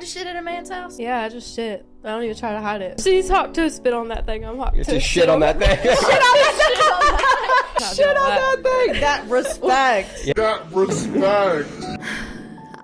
just shit at a man's house? Yeah, I just shit. I don't even try to hide it. She's hot to spit on that thing. I'm hot to just shit on that thing. Shit on that thing. Shit on that thing. That respect. Yeah. That respect.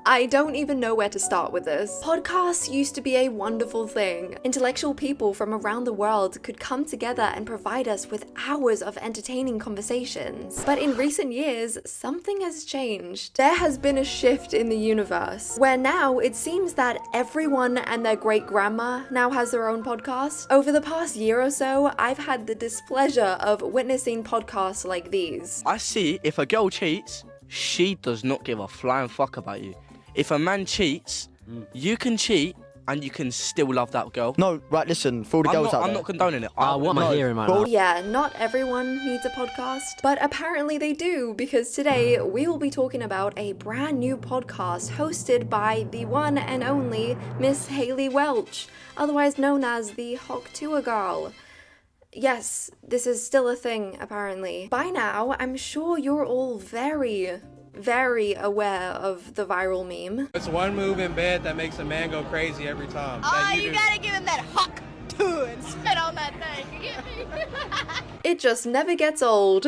I don't even know where to start with this. Podcasts used to be a wonderful thing. Intellectual people from around the world could come together and provide us with hours of entertaining conversations. But in recent years, something has changed. There has been a shift in the universe, where now it seems that everyone and their great-grandma now has their own podcast. Over the past year or so, I've had the displeasure of witnessing podcasts like these. I see if a girl cheats, she does not give a flying fuck about you. If a man cheats, you can cheat and you can still love that girl. No, right, listen, for all the girls out there. I'm not condoning it. What am I hearing right now? Yeah, not everyone needs a podcast, but apparently they do, because today we will be talking about a brand new podcast hosted by the one and only Miss Haley Welch, otherwise known as the Tuah girl. Yes, this is still a thing, apparently. By now, I'm sure you're all very aware of the viral meme. It's one move in bed that makes a man go crazy every time. Oh, you gotta give him that hawk Tuah and spit on that thing, you get me? It just never gets old.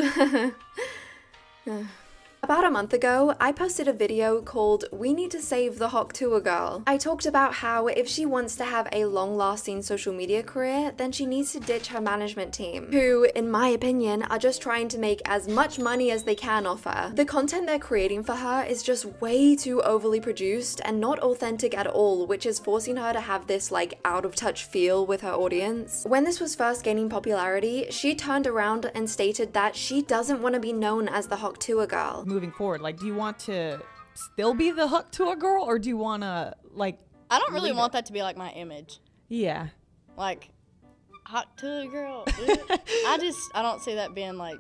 About a month ago, I posted a video called "We Need to Save the Tuah Girl." I talked about how if she wants to have a long-lasting social media career, then she needs to ditch her management team, who, in my opinion, are just trying to make as much money as they can off her. The content they're creating for her is just way too overly produced and not authentic at all, which is forcing her to have this like out-of-touch feel with her audience. When this was first gaining popularity, she turned around and stated that she doesn't want to be known as the Tuah Girl. Moving forward, like, do you want to still be the Tuah girl, or do you want to, like, I don't really want that to be like my image. Yeah. Like, hot Tuah girl. I don't see that being like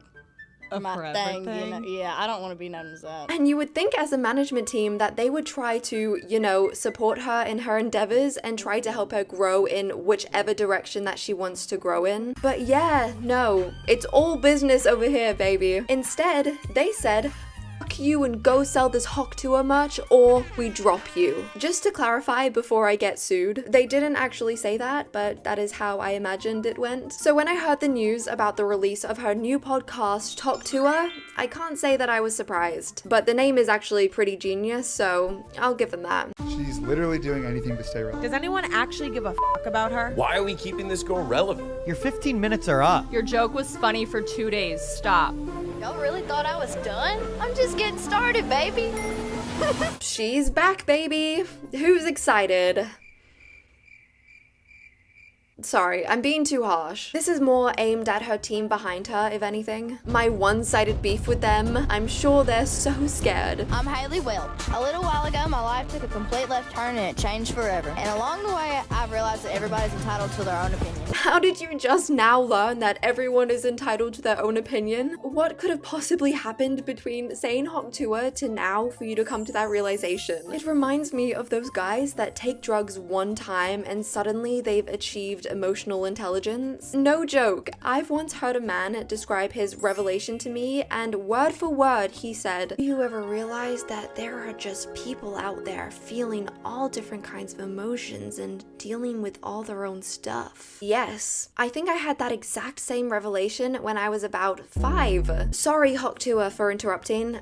my thing. You know? Yeah, I don't want to be known as that. And you would think as a management team that they would try to, you know, support her in her endeavors and try to help her grow in whichever direction that she wants to grow in. But yeah, no, it's all business over here, baby. Instead, they said, "Fuck you and go sell this Tuah merch or we drop you." Just to clarify before I get sued, they didn't actually say that, but that is how I imagined it went. So when I heard the news about the release of her new podcast, Tuah, I can't say that I was surprised. But the name is actually pretty genius, so I'll give them that. She's literally doing anything to stay relevant. Does anyone actually give a fuck about her? Why are we keeping this girl relevant? Your 15 minutes are up. Your joke was funny for 2 days. Stop. Y'all really thought I was done? I'm just getting started, baby. She's back, baby. Who's excited? Sorry, I'm being too harsh. This is more aimed at her team behind her, if anything. My one-sided beef with them, I'm sure they're so scared. I'm Haley Welch. A little while ago, my life took a complete left turn and it changed forever. And along the way, I've realized that everybody's entitled to their own opinion. How did you just now learn that everyone is entitled to their own opinion? What could have possibly happened between saying Tuah to now for you to come to that realization? It reminds me of those guys that take drugs one time and suddenly they've achieved emotional intelligence. No joke, I've once heard a man describe his revelation to me, and word for word he said, "Do you ever realize that there are just people out there feeling all different kinds of emotions and dealing with all their own stuff?" Yes, I think I had that exact same revelation when I was about 5. Sorry, Tuah, for interrupting.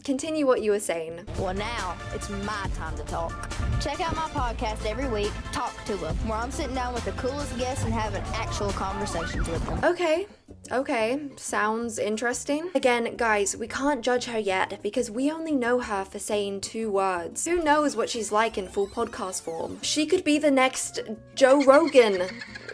Continue what you were saying. Well, now it's my time to talk. Check out my podcast every week, Talk Tuah, where I'm sitting down with the coolest guests and having actual conversations with them. Okay, sounds interesting. Again, guys, we can't judge her yet because we only know her for saying 2 words. Who knows what she's like in full podcast form? She could be the next Joe Rogan.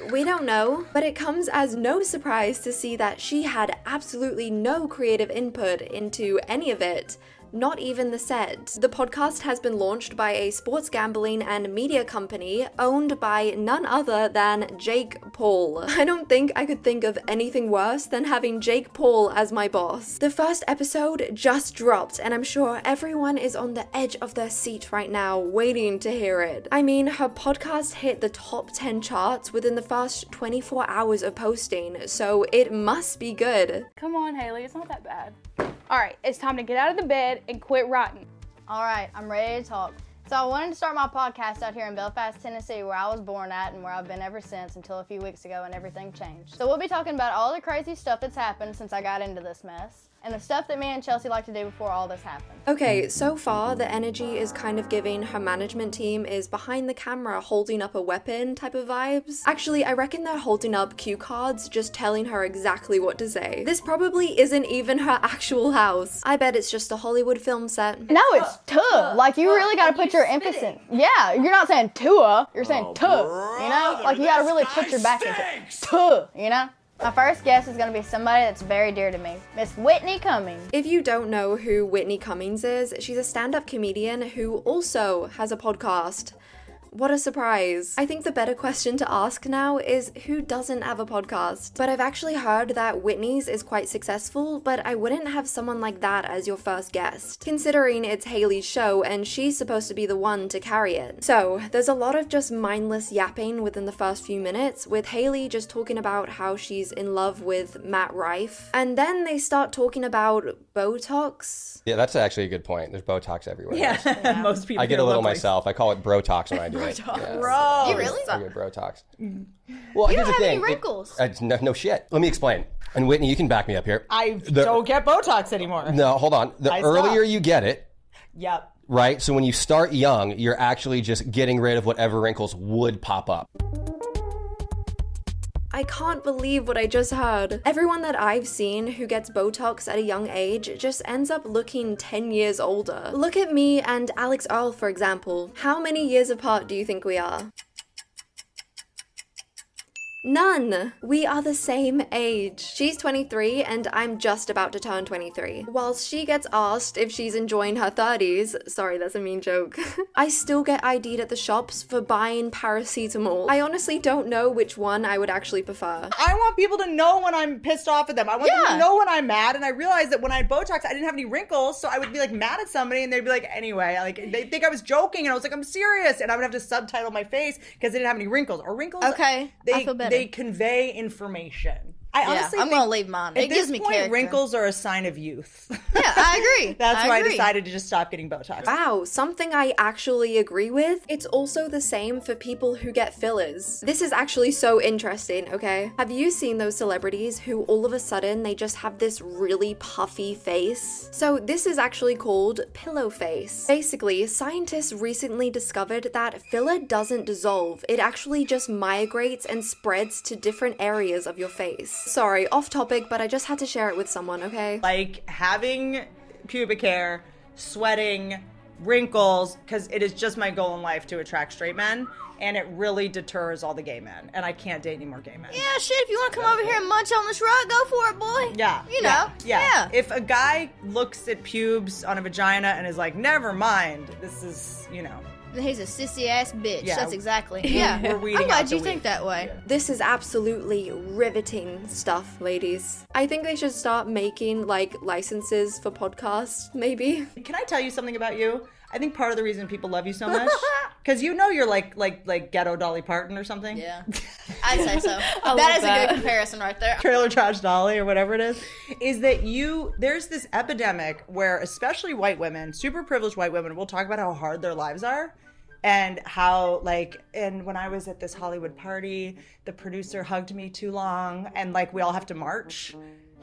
We don't know, but it comes as no surprise to see that she had absolutely no creative input into any of it. Not even the set. The podcast has been launched by a sports gambling and media company owned by none other than Jake Paul. I don't think I could think of anything worse than having Jake Paul as my boss. The first episode just dropped, and I'm sure everyone is on the edge of their seat right now waiting to hear it. I mean, her podcast hit the top 10 charts within the first 24 hours of posting, so it must be good. Come on, Haley, it's not that bad. All right, it's time to get out of the bed and quit rotting. All right, I'm ready to talk. So I wanted to start my podcast out here in Belfast, Tennessee, where I was born at and where I've been ever since until a few weeks ago and everything changed. So we'll be talking about all the crazy stuff that's happened since I got into this mess, and the stuff that me and Chelsea like to do before all this happened. Okay, so far the energy is kind of giving her management team is behind the camera holding up a weapon type of vibes. Actually, I reckon they're holding up cue cards just telling her exactly what to say. This probably isn't even her actual house. I bet it's just a Hollywood film set. No, it's Tuah. Like, you really gotta put your emphasis. Yeah, you're not saying Tuah, you're saying Tuah, you know? Like, you gotta really put your back into it. Tuah, you know? My first guest is going to be somebody that's very dear to me, Miss Whitney Cummings. If you don't know who Whitney Cummings is, she's a stand-up comedian who also has a podcast. What a surprise. I think the better question to ask now is who doesn't have a podcast? But I've actually heard that Whitney's is quite successful, but I wouldn't have someone like that as your first guest, considering it's Hailey's show and she's supposed to be the one to carry it. So there's a lot of just mindless yapping within the first few minutes, with Hailey just talking about how she's in love with Matt Rife, and then they start talking about Botox. Yeah, that's actually a good point. There's Botox everywhere. Yeah, most people. I get a little myself. I call it Brotox when I do it. Yeah. Bro. You really? I get Brotox. Well, You here's don't the have thing. any wrinkles. No shit. Let me explain. And Whitney, you can back me up here. I don't get Botox anymore. No, hold on. The I earlier stopped. you get it, Yep. right? So when you start young, you're actually just getting rid of whatever wrinkles would pop up. I can't believe what I just heard. Everyone that I've seen who gets Botox at a young age just ends up looking 10 years older. Look at me and Alex Earl, for example. How many years apart do you think we are? None. We are the same age. She's 23 and I'm just about to turn 23. Whilst she gets asked if she's enjoying her 30s, sorry, that's a mean joke, I still get ID'd at the shops for buying paracetamol. I honestly don't know which one I would actually prefer. I want people to know when I'm pissed off at them. I want them to know when I'm mad. And I realized that when I had Botox, I didn't have any wrinkles. So I would be like mad at somebody and they'd be like, anyway, like they think I was joking. And I was like, I'm serious. And I would have to subtitle my face because they didn't have any wrinkles. Or wrinkles, Okay, I feel better. they convey information. I honestly I'm think gonna leave mine. At It gives this me point, character. wrinkles are a sign of youth. Yeah, I agree. That's why I agree. decided to just stop getting Botox. Wow, something I actually agree with. It's also the same for people who get fillers. This is actually so interesting, okay? Have you seen those celebrities who all of a sudden they just have this really puffy face? So this is actually called pillow face. Basically, scientists recently discovered that filler doesn't dissolve. It actually just migrates and spreads to different areas of your face. Sorry, off topic, but I just had to share it with someone, okay? Like having pubic hair, sweating, wrinkles, because it is just my goal in life to attract straight men, and it really deters all the gay men, and I can't date any more gay men. Yeah, shit, if you want to come over here and munch on this rug, go for it, boy. Yeah. You know. Yeah. If a guy looks at pubes on a vagina and is like, never mind, this is, you know. He's a sissy ass bitch. Yeah. That's exactly. We're Yeah. weeding I'm out glad the you think weed. that way. This is absolutely riveting stuff, ladies. I think they should start making, like, licenses for podcasts, maybe. Can I tell you something about you? I think part of the reason people love you so much, because you know you're like ghetto Dolly Parton or something. Yeah. I'd say so. love That is a that. good comparison right there. Trailer Trash Dolly or whatever it is that there's this epidemic where especially white women, super privileged white women, will talk about how hard their lives are and how and when I was at this Hollywood party, the producer hugged me too long and we all have to march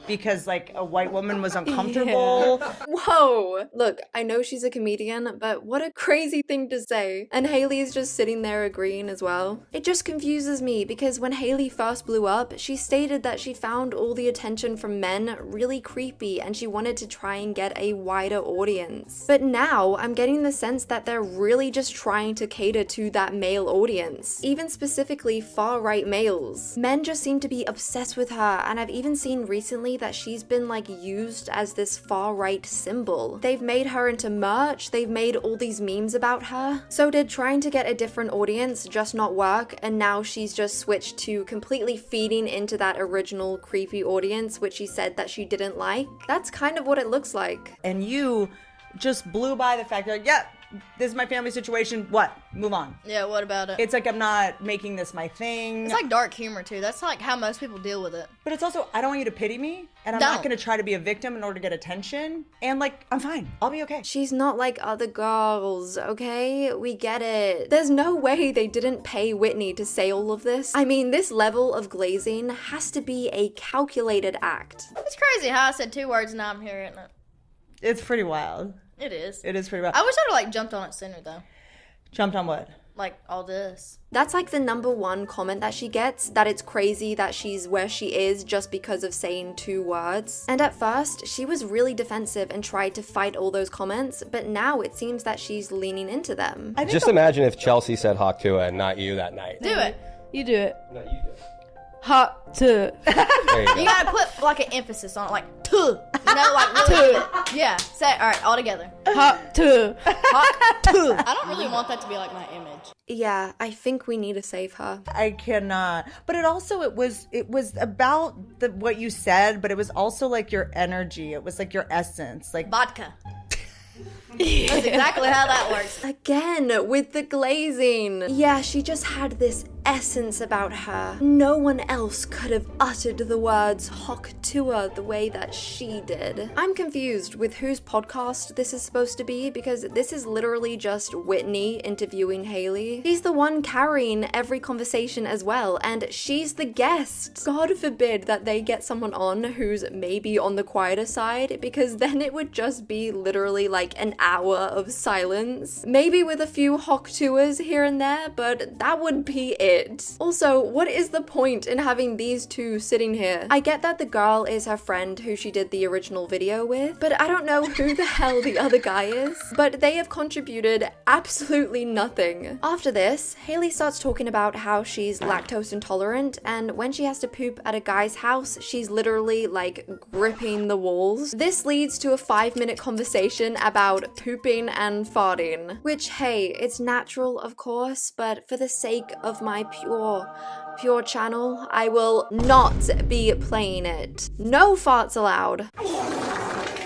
because a white woman was uncomfortable. Whoa! Look, I know she's a comedian, but what a crazy thing to say. And Hailey's just sitting there agreeing as well. It just confuses me because when Hailey first blew up, she stated that she found all the attention from men really creepy and she wanted to try and get a wider audience. But now I'm getting the sense that they're really just trying to cater to that male audience, even specifically far-right males. Men just seem to be obsessed with her, and I've even seen recently that she's been used as this far-right symbol. They've made her into merch, they've made all these memes about her. So did trying to get a different audience just not work, and now she's just switched to completely feeding into that original creepy audience which she said that she didn't like? That's kind of what it looks like. And you just blew by the fact that, yeah, this is my family situation. What? Move on. Yeah, what about it? It's like I'm not making this my thing. It's like dark humor too. That's like how most people deal with it. But it's also, I don't want you to pity me, and I'm not going to try to be a victim in order to get attention. And like, I'm fine. I'll be okay. She's not like other girls, okay? We get it. There's no way they didn't pay Whitney to say all of this. I mean, this level of glazing has to be a calculated act. It's crazy how I said 2 words and now I'm hearing it. It's pretty wild. It is. It is pretty wild. I wish I'd have like jumped on it sooner though. Jumped on what? Like all this. That's like the #1 comment that she gets, that it's crazy that she's where she is just because of saying 2 words. And at first, she was really defensive and tried to fight all those comments, but now it seems that she's leaning into them. Just imagine if Chelsea said Hawk Tuah and not you that night. Do it. You do it. No, you do it. Hot to. There you go. You gotta put like an emphasis on it, like tuh. You know, like really. Yeah. Say it. All right, all together. Hot to. Hot tuh. I don't really want that to be like my image. Yeah, I think we need to save her. I cannot. But it also, it was about what you said, but it was also like your energy. It was like your essence. Like Vodka. That's exactly how that works. Again, with the glazing. Yeah, she just had this essence about her. No one else could have uttered the words Hawk Tuah the way that she did. I'm confused with whose podcast this is supposed to be, because this is literally just Whitney interviewing Hailey. She's the one carrying every conversation as well, and she's the guest. God forbid that they get someone on who's maybe on the quieter side, because then it would just be literally like an hour of silence. Maybe with a few Hawk Tuahs here and there, but that would be it. Also, what is the point in having these two sitting here? I get that the girl is her friend who she did the original video with, but I don't know who the hell the other guy is. But they have contributed absolutely nothing. After this, Hailey starts talking about how she's lactose intolerant, and when she has to poop at a guy's house, she's literally like gripping the walls. This leads to a 5-minute conversation about pooping and farting, which, hey, it's natural of course, but for the sake of my pure channel, I will not be playing it. No farts allowed.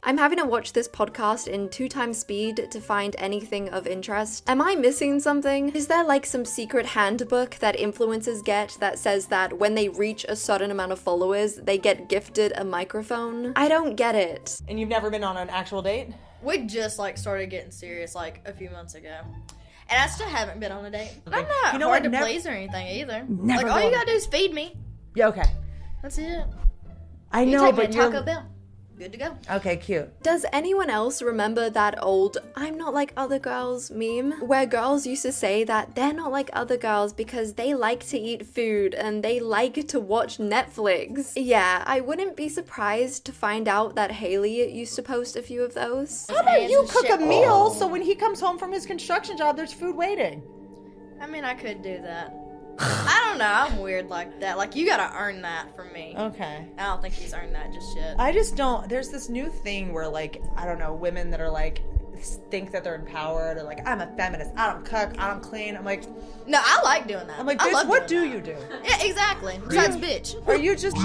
I'm having to watch this podcast in 2 times speed to find anything of interest. Am I missing something? Is there like some secret handbook that influencers get that says that when they reach a certain amount of followers, they get gifted a microphone? I don't get it. And you've never been on an actual date? We just like started getting serious like a few months ago. And I still haven't been on a date. I'm not hard to please or anything either. Like all you gotta do is feed me. Yeah, okay. That's it. I know, take but me to Taco Bell. Good to go. Okay, cute. Does anyone else remember that old "I'm not like other girls" meme? Where girls used to say that they're not like other girls because they like to eat food and they like to watch Netflix. Yeah, I wouldn't be surprised to find out that Hailey used to post a few of those. How about you cook a meal so when he comes home from his construction job, there's food waiting? I mean, I could do that. I don't know. I'm weird like that. Like, you gotta earn that from me. Okay. I don't think he's earned that just yet. I just don't. There's this new thing where, like, I don't know, women that are like, think that they're empowered or like, I'm a feminist. I don't cook. I don't clean. I'm like, no, I like doing that. I'm like, bitch, what do you do? Yeah, exactly. Besides bitch. Are you just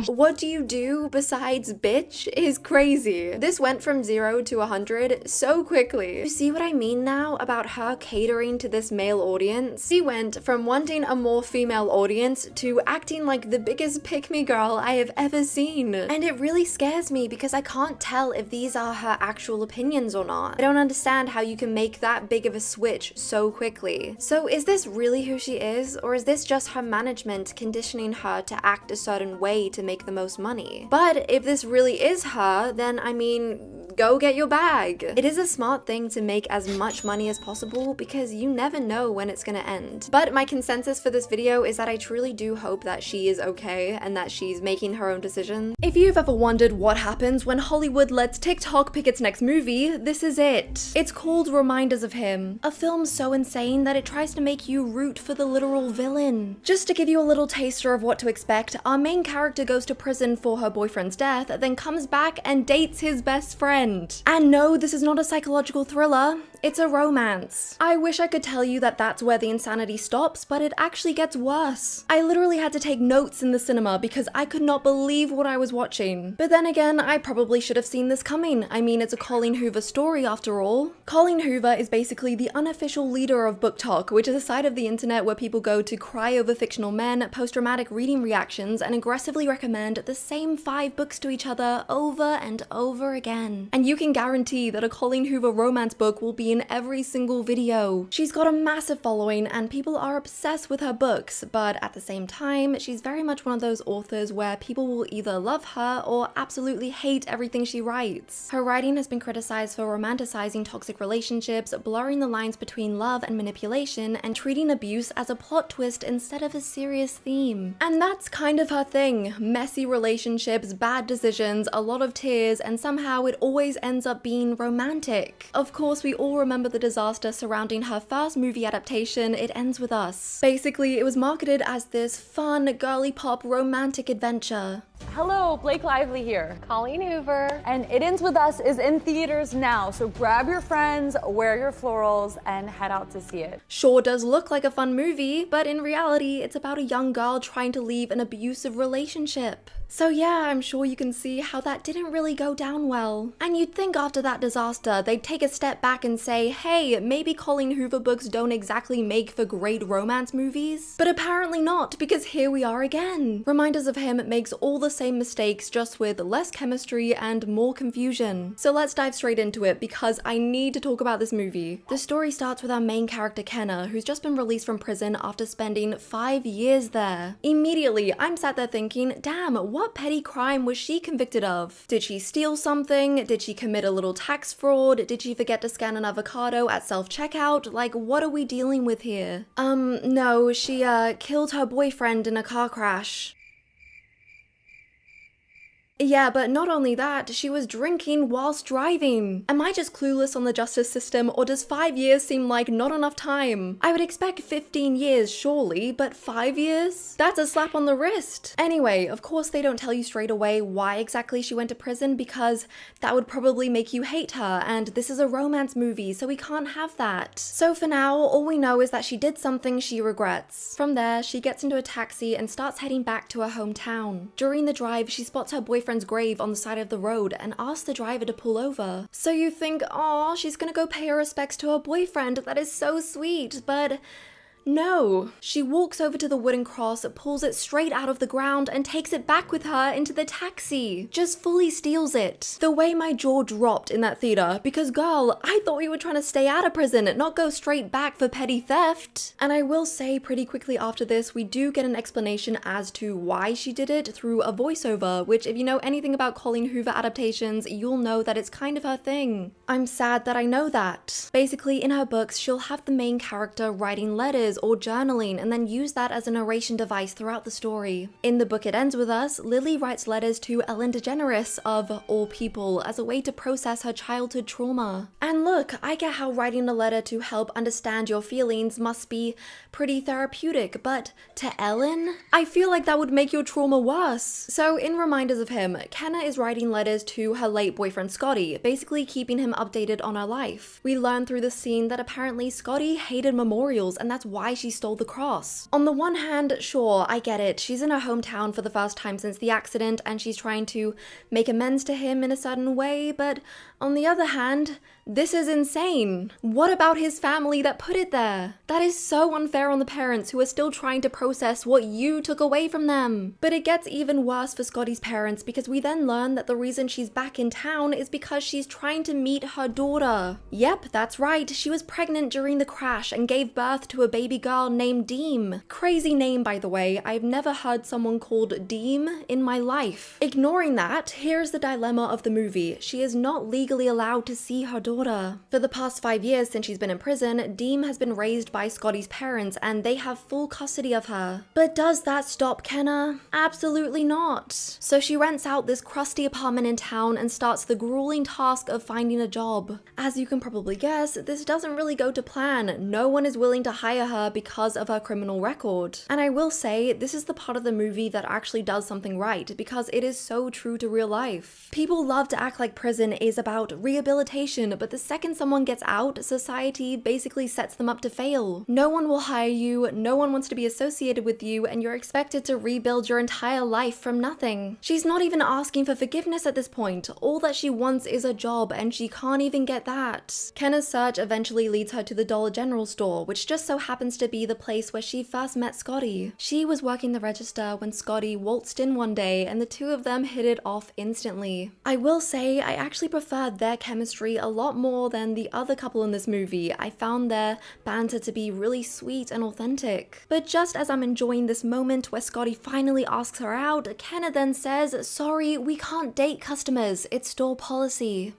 What do you do besides bitch is crazy. This went from 0 to 100 so quickly. You see what I mean now about her catering to this male audience? She went from wanting a more female audience to acting like the biggest pick-me girl I have ever seen. And it really scares me because I can't tell if these are her actual opinions or not. I don't understand how you can make that big of a switch so quickly. So is this really who she is, or is this just her management conditioning her to act a certain way to make the most money? But if this really is her, then I mean, go get your bag. It is a smart thing to make as much money as possible because you never know when it's gonna end. But my consensus for this video is that I truly do hope that she is okay and that she's making her own decisions. If you've ever wondered what happens when Hollywood lets TikTok pick its next movie, this is it. It's called Reminders of Him, a film so insane that it tries to make you root for the literal villain. Just to give you a little taster of what to expect, our main character goes to prison for her boyfriend's death, then comes back and dates his best friend. And no, this is not a psychological thriller. It's a romance. I wish I could tell you that that's where the insanity stops, but it actually gets worse. I literally had to take notes in the cinema because I could not believe what I was watching. But then again, I probably should have seen this coming. I mean, it's a Colleen Hoover story after all. Colleen Hoover is basically the unofficial leader of Book Talk, which is a site of the internet where people go to cry over fictional men, post dramatic reading reactions, and aggressively recommend the same 5 books to each other over and over again. And you can guarantee that a Colleen Hoover romance book will be in every single video. She's got a massive following and people are obsessed with her books, but at the same time, she's very much one of those authors where people will either love her or absolutely hate everything she writes. Her writing has been criticized for romanticizing toxic relationships, blurring the lines between love and manipulation, and treating abuse as a plot twist instead of a serious theme. And that's kind of her thing. Messy relationships, bad decisions, a lot of tears, and somehow it always ends up being romantic. Of course, we all remember the disaster surrounding her first movie adaptation, It Ends With Us. Basically, it was marketed as this fun, girly pop romantic adventure. Hello, Blake Lively here. Colleen Hoover. And It Ends With Us is in theaters now, so grab your friends, wear your florals, and head out to see it. Sure does look like a fun movie, but in reality, it's about a young girl trying to leave an abusive relationship. So yeah, I'm sure you can see how that didn't really go down well. And you'd think after that disaster, they'd take a step back and say, hey, maybe Colleen Hoover books don't exactly make for great romance movies. But apparently not, because here we are again. Reminders of Him makes all the same mistakes, just with less chemistry and more confusion. So let's dive straight into it, because I need to talk about this movie. The story starts with our main character Kenna, who's just been released from prison after spending 5 years there. Immediately, I'm sat there thinking, damn, what petty crime was she convicted of? Did she steal something? Did she commit a little tax fraud? Did she forget to scan an avocado at self-checkout? Like, what are we dealing with here? No, she killed her boyfriend in a car crash. Yeah, but not only that, she was drinking whilst driving. Am I just clueless on the justice system, or does 5 years seem like not enough time? I would expect 15 years, surely, but 5 years? That's a slap on the wrist. Anyway, of course they don't tell you straight away why exactly she went to prison, because that would probably make you hate her, and this is a romance movie, so we can't have that. So for now, all we know is that she did something she regrets. From there, she gets into a taxi and starts heading back to her hometown. During the drive, she spots her boyfriend's grave on the side of the road and asks the driver to pull over. So you think, aw, she's gonna go pay her respects to her boyfriend. That is so sweet, but no. She walks over to the wooden cross, pulls it straight out of the ground, and takes it back with her into the taxi. Just fully steals it. The way my jaw dropped in that theater, because girl, I thought we were trying to stay out of prison, not go straight back for petty theft. And I will say pretty quickly after this, we do get an explanation as to why she did it through a voiceover, which if you know anything about Colleen Hoover adaptations, you'll know that it's kind of her thing. I'm sad that I know that. Basically, in her books, she'll have the main character writing letters or journaling and then use that as a narration device throughout the story. In the book It Ends With Us, Lily writes letters to Ellen DeGeneres, of all people, as a way to process her childhood trauma. And look, I get how writing a letter to help understand your feelings must be pretty therapeutic, but to Ellen? I feel like that would make your trauma worse. So in Reminders of Him, Kenna is writing letters to her late boyfriend Scotty, basically keeping him updated on her life. We learn through the scene that apparently Scotty hated memorials, and that's why she stole the cross. On the one hand, sure, I get it. She's in her hometown for the first time since the accident, and she's trying to make amends to him in a certain way, but on the other hand, this is insane. What about his family that put it there? That is so unfair on the parents who are still trying to process what you took away from them. But it gets even worse for Scotty's parents, because we then learn that the reason she's back in town is because she's trying to meet her daughter. Yep, that's right. She was pregnant during the crash and gave birth to a baby girl named Deem. Crazy name, by the way. I've never heard someone called Deem in my life. Ignoring that, here's the dilemma of the movie. She is not legally allowed to see her daughter. For the past 5 years since she's been in prison, Deem has been raised by Scotty's parents and they have full custody of her. But does that stop Kenna? Absolutely not. So she rents out this crusty apartment in town and starts the grueling task of finding a job. As you can probably guess, this doesn't really go to plan. No one is willing to hire her because of her criminal record. And I will say, this is the part of the movie that actually does something right, because it is so true to real life. People love to act like prison is about about rehabilitation, but the second someone gets out, society basically sets them up to fail. No one will hire you, no one wants to be associated with you, and you're expected to rebuild your entire life from nothing. She's not even asking for forgiveness at this point. All that she wants is a job, and she can't even get that. Kenna's search eventually leads her to the Dollar General store, which just so happens to be the place where she first met Scotty. She was working the register when Scotty waltzed in one day, and the two of them hit it off instantly. I will say, I actually preferred their chemistry a lot more than the other couple in this movie. I found their banter to be really sweet and authentic. But just as I'm enjoying this moment where Scotty finally asks her out, Kenna then says, "Sorry, we can't date customers. It's store policy."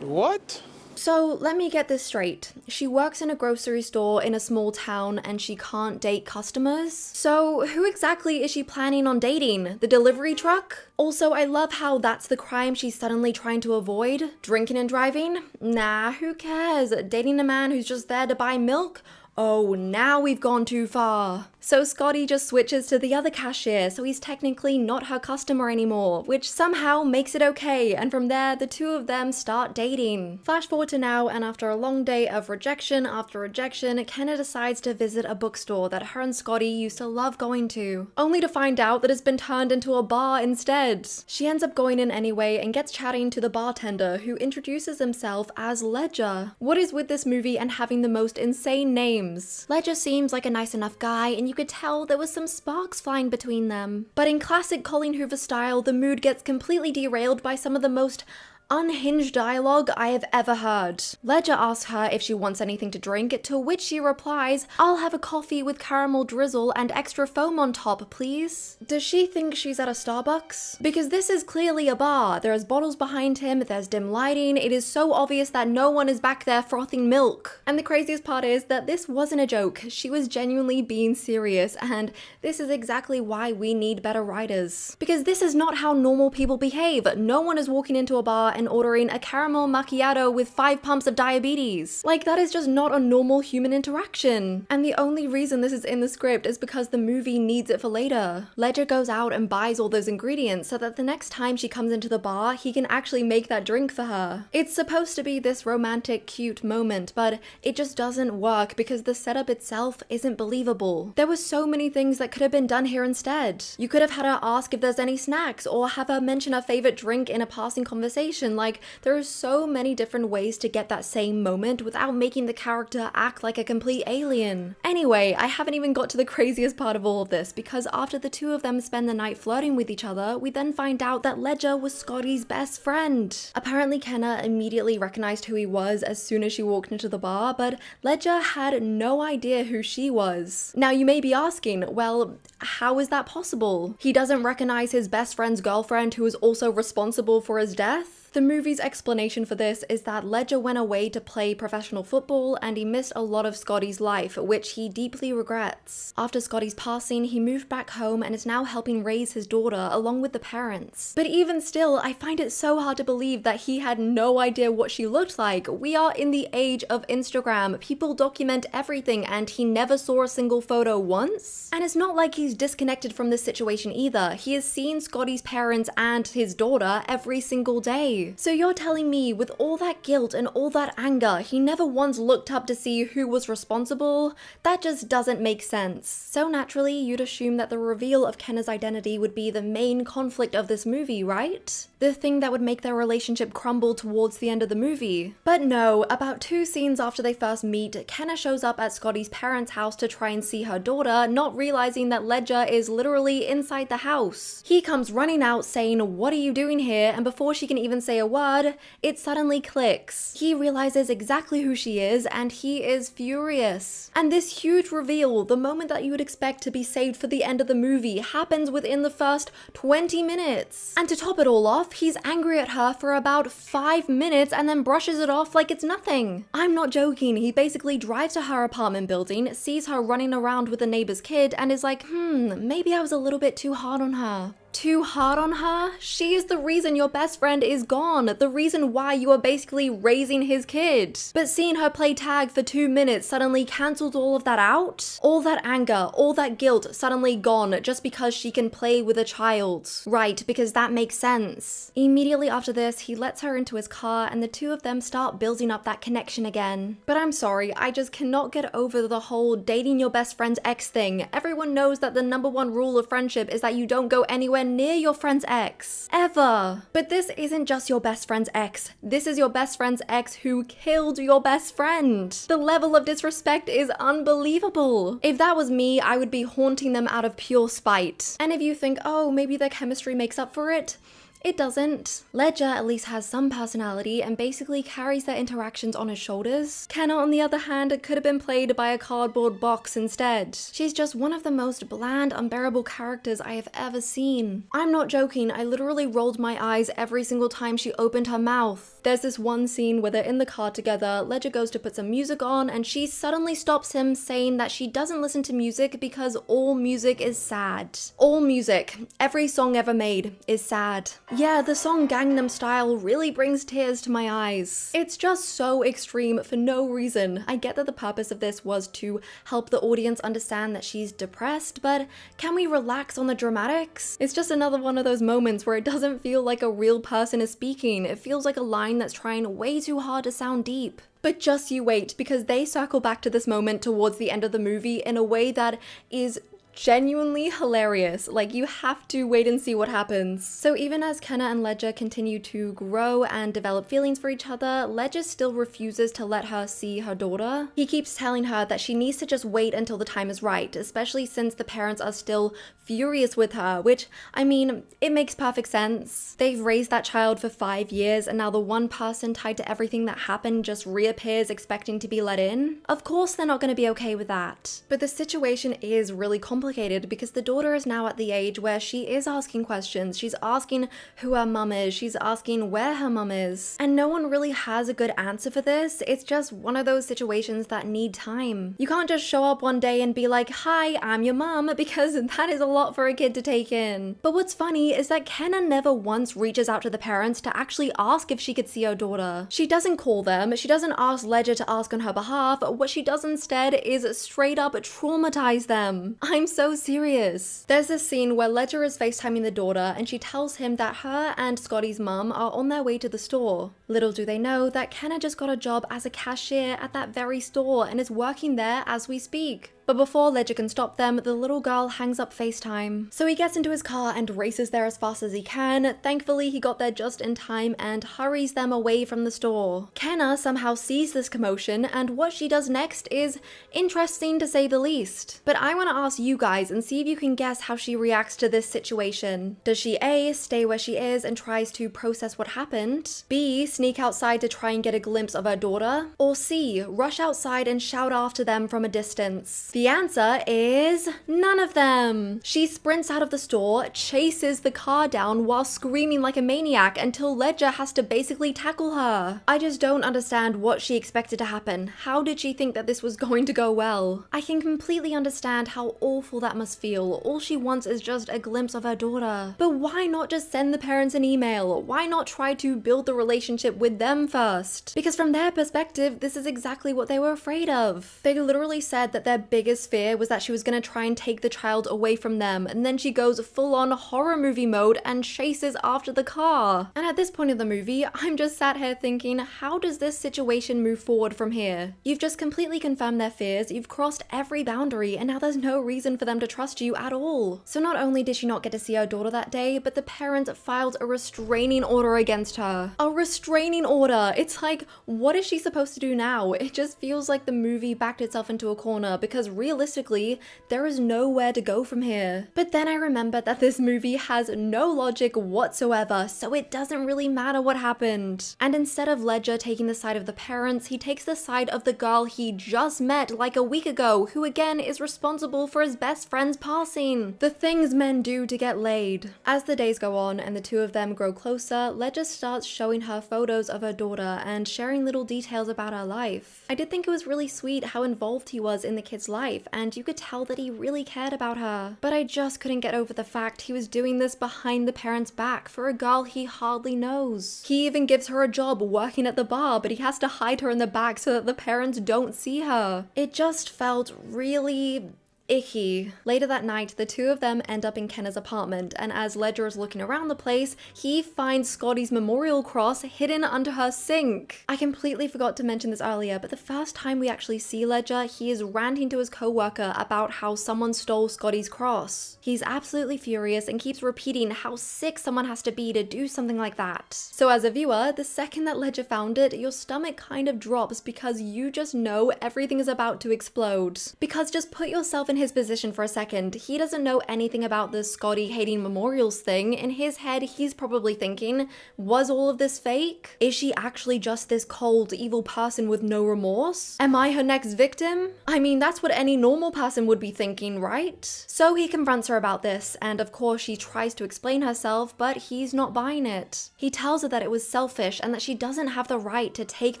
What? So let me get this straight. She works in a grocery store in a small town and she can't date customers? So who exactly is she planning on dating? The delivery truck? Also, I love how that's the crime she's suddenly trying to avoid. Drinking and driving? Nah, who cares? Dating a man who's just there to buy milk? Oh, now we've gone too far. So Scotty just switches to the other cashier, so he's technically not her customer anymore, which somehow makes it okay, and from there, the two of them start dating. Flash forward to now, and after a long day of rejection after rejection, Kenna decides to visit a bookstore that her and Scotty used to love going to, only to find out that it's been turned into a bar instead. She ends up going in anyway and gets chatting to the bartender, who introduces himself as Ledger. What is with this movie and having the most insane names? Ledger seems like a nice enough guy, and you could tell there was some sparks flying between them. But in classic Colleen Hoover style, the mood gets completely derailed by some of the most unhinged dialogue I have ever heard. Ledger asks her if she wants anything to drink, to which she replies, "I'll have a coffee with caramel drizzle and extra foam on top, please." Does she think she's at a Starbucks? Because this is clearly a bar. There's bottles behind him, there's dim lighting, it is so obvious that no one is back there frothing milk. And the craziest part is that this wasn't a joke. She was genuinely being serious, and this is exactly why we need better writers. Because this is not how normal people behave. No one is walking into a bar and ordering a caramel macchiato with 5 pumps of diabetes. Like, that is just not a normal human interaction. And the only reason this is in the script is because the movie needs it for later. Ledger goes out and buys all those ingredients so that the next time she comes into the bar, he can actually make that drink for her. It's supposed to be this romantic, cute moment, but it just doesn't work because the setup itself isn't believable. There were so many things that could have been done here instead. You could have had her ask if there's any snacks, or have her mention her favorite drink in a passing conversation. Like, there are so many different ways to get that same moment without making the character act like a complete alien. Anyway, I haven't even got to the craziest part of all of this, because after the two of them spend the night flirting with each other, we then find out that Ledger was Scotty's best friend. Apparently Kenna immediately recognized who he was as soon as she walked into the bar, but Ledger had no idea who she was. Now you may be asking, well, how is that possible? He doesn't recognize his best friend's girlfriend who is also responsible for his death? The movie's explanation for this is that Ledger went away to play professional football and he missed a lot of Scotty's life, which he deeply regrets. After Scotty's passing, he moved back home and is now helping raise his daughter along with the parents. But even still, I find it so hard to believe that he had no idea what she looked like. We are in the age of Instagram. People document everything and he never saw a single photo once. And it's not like he's disconnected from this situation either. He has seen Scotty's parents and his daughter every single day. So you're telling me with all that guilt and all that anger, he never once looked up to see who was responsible? That just doesn't make sense. So naturally, you'd assume that the reveal of Kenna's identity would be the main conflict of this movie, right? The thing that would make their relationship crumble towards the end of the movie. But no, about 2 scenes after they first meet, Kenna shows up at Scotty's parents' house to try and see her daughter, not realizing that Ledger is literally inside the house. He comes running out saying, "What are you doing here?" And before she can even say a word, it suddenly clicks. He realizes exactly who she is and he is furious. And this huge reveal, the moment that you would expect to be saved for the end of the movie, happens within the first 20 minutes. And to top it all off, he's angry at her for about 5 minutes and then brushes it off like it's nothing. I'm not joking, he basically drives to her apartment building, sees her running around with a neighbor's kid and is like, maybe I was a little bit too hard on her. Too hard on her? She is the reason your best friend is gone, the reason why you are basically raising his kid. But seeing her play tag for 2 minutes suddenly cancels all of that out? All that anger, all that guilt suddenly gone just because she can play with a child. Right, because that makes sense. Immediately after this, he lets her into his car and the two of them start building up that connection again. But I'm sorry, I just cannot get over the whole dating your best friend's ex thing. Everyone knows that the #1 rule of friendship is that you don't go anywhere near your friend's ex. Ever. But this isn't just your best friend's ex. This is your best friend's ex who killed your best friend. The level of disrespect is unbelievable. If that was me, I would be haunting them out of pure spite. And if you think, oh, maybe their chemistry makes up for it, it doesn't. Ledger at least has some personality and basically carries their interactions on his shoulders. Kenna, on the other hand, could have been played by a cardboard box instead. She's just one of the most bland, unbearable characters I have ever seen. I'm not joking, I literally rolled my eyes every single time she opened her mouth. There's this one scene where they're in the car together, Ledger goes to put some music on and she suddenly stops him saying that she doesn't listen to music because all music is sad. All music, every song ever made, is sad. Yeah, the song Gangnam Style really brings tears to my eyes. It's just so extreme for no reason. I get that the purpose of this was to help the audience understand that she's depressed, but can we relax on the dramatics? It's just another one of those moments where it doesn't feel like a real person is speaking. It feels like a line that's trying way too hard to sound deep. But just you wait, because they circle back to this moment towards the end of the movie in a way that is genuinely hilarious. Like, you have to wait and see what happens. So even as Kenna and Ledger continue to grow and develop feelings for each other, Ledger still refuses to let her see her daughter. He keeps telling her that she needs to just wait until the time is right, especially since the parents are still furious with her, which, I mean, it makes perfect sense. They've raised that child for 5 years and now the one person tied to everything that happened just reappears expecting to be let in. Of course they're not going to be okay with that. But the situation is really complicated because the daughter is now at the age where she is asking questions. She's asking who her mum is. She's asking where her mum is. And no one really has a good answer for this. It's just one of those situations that need time. You can't just show up one day and be like, hi, I'm your mum, because that is a lot for a kid to take in. But what's funny is that Kenna never once reaches out to the parents to actually ask if she could see her daughter. She doesn't call them. She doesn't ask Ledger to ask on her behalf. What she does instead is straight up traumatize them. I'm so serious. There's this scene where Ledger is FaceTiming the daughter and she tells him that her and Scotty's mum are on their way to the store. Little do they know that Kenna just got a job as a cashier at that very store and is working there as we speak. But before Ledger can stop them, the little girl hangs up FaceTime. So he gets into his car and races there as fast as he can. Thankfully, he got there just in time and hurries them away from the store. Kenna somehow sees this commotion, and what she does next is interesting to say the least. But I want to ask you guys and see if you can guess how she reacts to this situation. Does she A, stay where she is and tries to process what happened? B, sneak outside to try and get a glimpse of her daughter? Or C, rush outside and shout after them from a distance? The answer is none of them. She sprints out of the store, chases the car down while screaming like a maniac until Ledger has to basically tackle her. I just don't understand what she expected to happen. How did she think that this was going to go well? I can completely understand how awful that must feel. All she wants is just a glimpse of her daughter. But why not just send the parents an email? Why not try to build the relationship with them first? Because from their perspective, this is exactly what they were afraid of. They literally said that their biggest fear was that she was going to try and take the child away from them, and then she goes full-on horror movie mode and chases after the car. And at this point in the movie, I'm just sat here thinking, how does this situation move forward from here? You've just completely confirmed their fears, you've crossed every boundary, and now there's no reason for them to trust you at all. So not only did she not get to see her daughter that day, but the parents filed a restraining order against her. A restraining order! It's like, what is she supposed to do now? It just feels like the movie backed itself into a corner because realistically, there is nowhere to go from here. But then I remembered that this movie has no logic whatsoever, so it doesn't really matter what happened. And instead of Ledger taking the side of the parents, he takes the side of the girl he just met like a week ago, who again is responsible for his best friend's passing. The things men do to get laid. As the days go on and the two of them grow closer, Ledger starts showing her photos of her daughter and sharing little details about her life. I did think it was really sweet how involved he was in the kid's life. life, and you could tell that he really cared about her. But I just couldn't get over the fact he was doing this behind the parents' back for a girl he hardly knows. He even gives her a job working at the bar, but he has to hide her in the back so that the parents don't see her. It just felt really icky. Later that night, the two of them end up in Kenna's apartment, and as Ledger is looking around the place, he finds Scotty's memorial cross hidden under her sink. I completely forgot to mention this earlier, but the first time we actually see Ledger, he is ranting to his co-worker about how someone stole Scotty's cross. He's absolutely furious and keeps repeating how sick someone has to be to do something like that. So as a viewer, the second that Ledger found it, your stomach kind of drops because you just know everything is about to explode. Because just put yourself in his position for a second. He doesn't know anything about this Scotty hating memorials thing. In his head, he's probably thinking, was all of this fake? Is she actually just this cold, evil person with no remorse? Am I her next victim? I mean, that's what any normal person would be thinking, right? So he confronts her about this, and of course she tries to explain herself, but he's not buying it. He tells her that it was selfish and that she doesn't have the right to take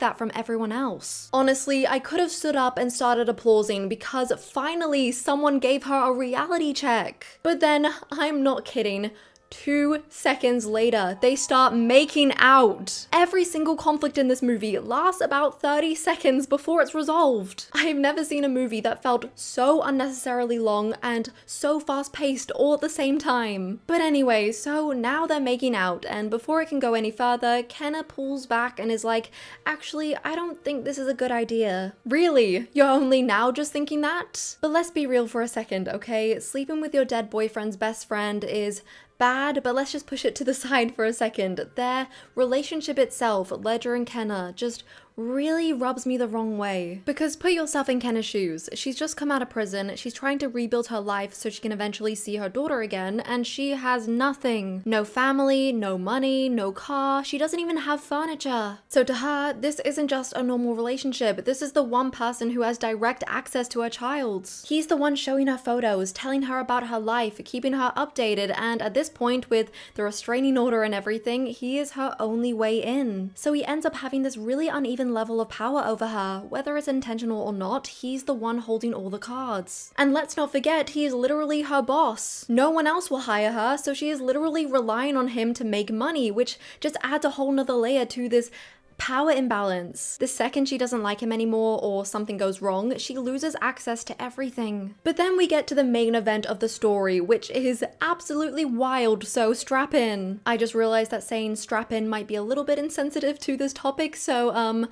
that from everyone else. Honestly, I could have stood up and started applauding because finally someone gave her a reality check. But then, I'm not kidding, 2 seconds later, they start making out. Every single conflict in this movie lasts about 30 seconds before it's resolved. I've never seen a movie that felt so unnecessarily long and so fast-paced all at the same time. But anyway, so now they're making out, and before it can go any further, Kenna pulls back and is like, actually, I don't think this is a good idea. Really? You're only now just thinking that? But let's be real for a second, okay? Sleeping with your dead boyfriend's best friend is bad, but let's just push it to the side for a second. Their relationship itself, Ledger and Kenna, just really rubs me the wrong way. Because put yourself in Kenna's shoes. She's just come out of prison, she's trying to rebuild her life so she can eventually see her daughter again, and she has nothing. No family, no money, no car, she doesn't even have furniture. So to her, this isn't just a normal relationship, this is the one person who has direct access to her child. He's the one showing her photos, telling her about her life, keeping her updated, and at this point, with the restraining order and everything, he is her only way in. So he ends up having this really uneven level of power over her. Whether it's intentional or not, he's the one holding all the cards. And let's not forget, he is literally her boss. No one else will hire her, so she is literally relying on him to make money, which just adds a whole nother layer to this power imbalance. The second she doesn't like him anymore or something goes wrong, she loses access to everything. But then we get to the main event of the story, which is absolutely wild, so strap in. I just realized that saying strap in might be a little bit insensitive to this topic, so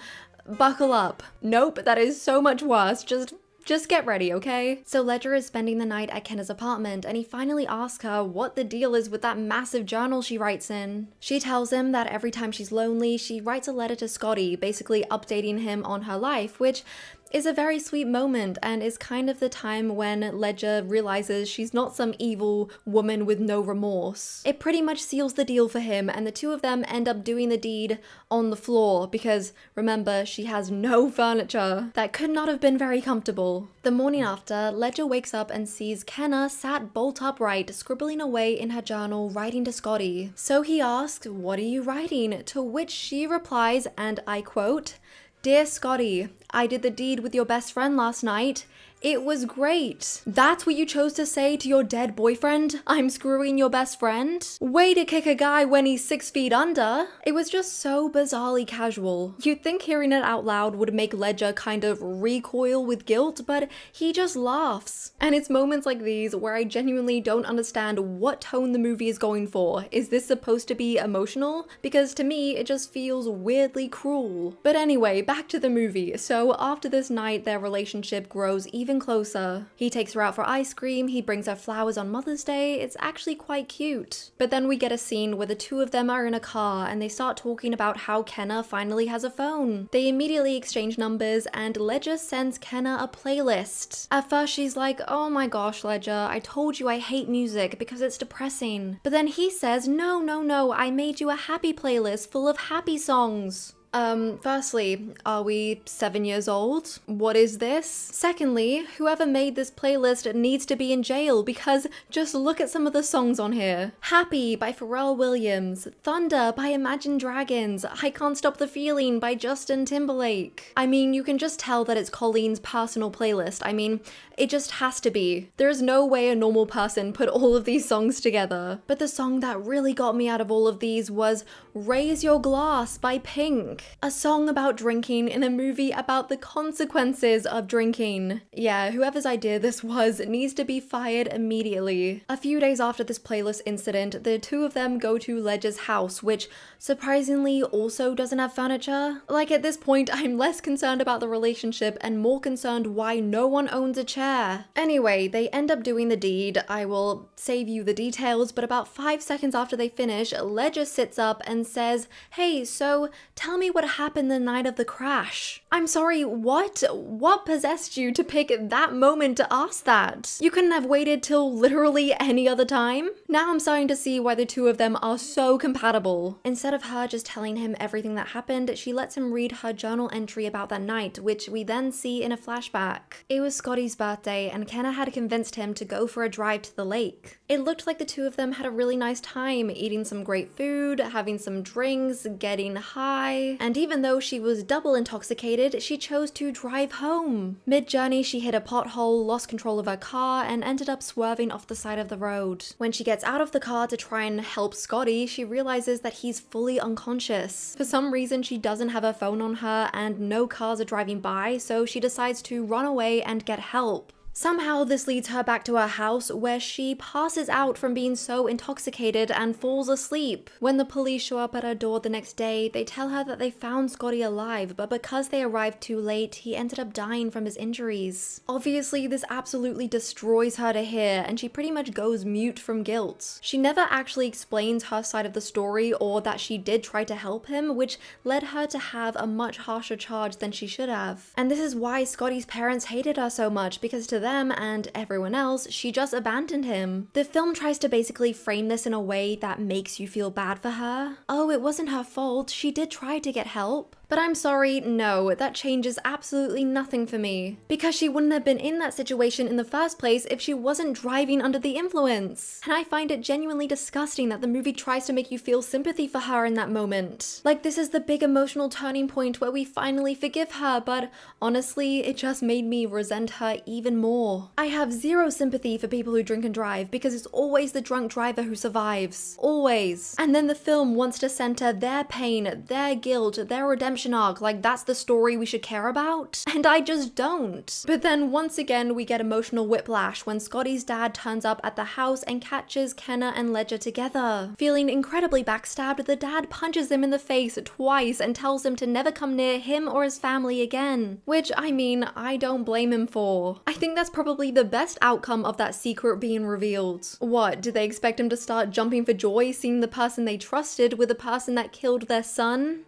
buckle up. Nope, that is so much worse. Just get ready, okay? So Ledger is spending the night at Kenna's apartment, and he finally asks her what the deal is with that massive journal she writes in. She tells him that every time she's lonely, she writes a letter to Scotty, basically updating him on her life, which is a very sweet moment and is kind of the time when Ledger realizes she's not some evil woman with no remorse. It pretty much seals the deal for him, and the two of them end up doing the deed on the floor because, remember, she has no furniture. That could not have been very comfortable. The morning after, Ledger wakes up and sees Kenna sat bolt upright, scribbling away in her journal, writing to Scotty. So he asks, "What are you writing?" To which she replies, and I quote, "Dear Scotty, I did the deed with your best friend last night. It was great." That's what you chose to say to your dead boyfriend? I'm screwing your best friend? Way to kick a guy when he's 6 feet under. It was just so bizarrely casual. You'd think hearing it out loud would make Ledger kind of recoil with guilt, but he just laughs. And it's moments like these where I genuinely don't understand what tone the movie is going for. Is this supposed to be emotional? Because to me, it just feels weirdly cruel. But anyway, back to the movie. So after this night, their relationship grows even closer. He takes her out for ice cream, he brings her flowers on Mother's Day. It's actually quite cute. But then we get a scene where the two of them are in a car and they start talking about how Kenna finally has a phone. They immediately exchange numbers and Ledger sends Kenna a playlist. At first she's like, "Oh my gosh, Ledger, I told you I hate music because it's depressing." But then he says, no, I made you a happy playlist full of happy songs." Firstly, are we 7 years old? What is this? Secondly, whoever made this playlist needs to be in jail because just look at some of the songs on here. Happy by Pharrell Williams, Thunder by Imagine Dragons, I Can't Stop the Feeling by Justin Timberlake. I mean, you can just tell that it's Colleen's personal playlist. I mean, it just has to be. There's no way a normal person put all of these songs together. But the song that really got me out of all of these was Raise Your Glass by Pink. A song about drinking in a movie about the consequences of drinking. Yeah, whoever's idea this was needs to be fired immediately. A few days after this playlist incident, the two of them go to Ledger's house, which surprisingly also doesn't have furniture. Like, at this point, I'm less concerned about the relationship and more concerned why no one owns a chair. Anyway, they end up doing the deed. I will save you the details, but about 5 seconds after they finish, Ledger sits up and says, "Hey, so tell me what happened the night of the crash." I'm sorry, what? What possessed you to pick that moment to ask that? You couldn't have waited till literally any other time? Now I'm starting to see why the two of them are so compatible. Instead of her just telling him everything that happened, she lets him read her journal entry about that night, which we then see in a flashback. It was Scotty's birthday and Kenna had convinced him to go for a drive to the lake. It looked like the two of them had a really nice time, eating some great food, having some drinks, getting high, and even though she was double intoxicated, she chose to drive home. Mid-journey, she hit a pothole, lost control of her car, and ended up swerving off the side of the road. When she gets out of the car to try and help Scotty, she realizes that he's fully unconscious. For some reason, she doesn't have her phone on her and no cars are driving by, so she decides to run away and get help. Somehow this leads her back to her house where she passes out from being so intoxicated and falls asleep. When the police show up at her door the next day, they tell her that they found Scotty alive, but because they arrived too late, he ended up dying from his injuries. Obviously, this absolutely destroys her to hear, and she pretty much goes mute from guilt. She never actually explains her side of the story or that she did try to help him, which led her to have a much harsher charge than she should have. And this is why Scotty's parents hated her so much, because to them and everyone else, she just abandoned him. The film tries to basically frame this in a way that makes you feel bad for her. Oh, it wasn't her fault. She did try to get help. But I'm sorry, no, that changes absolutely nothing for me. Because she wouldn't have been in that situation in the first place if she wasn't driving under the influence. And I find it genuinely disgusting that the movie tries to make you feel sympathy for her in that moment. Like, this is the big emotional turning point where we finally forgive her, but honestly, it just made me resent her even more. I have zero sympathy for people who drink and drive because it's always the drunk driver who survives. Always. And then the film wants to center their pain, their guilt, their redemption arc, like that's the story we should care about, and I just don't. But then once again we get emotional whiplash when Scotty's dad turns up at the house and catches Kenna and Ledger together. Feeling incredibly backstabbed, the dad punches him in the face twice and tells him to never come near him or his family again, which I mean, I don't blame him for. I think that's probably the best outcome of that secret being revealed. What, did they expect him to start jumping for joy seeing the person they trusted with the person that killed their son?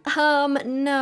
No.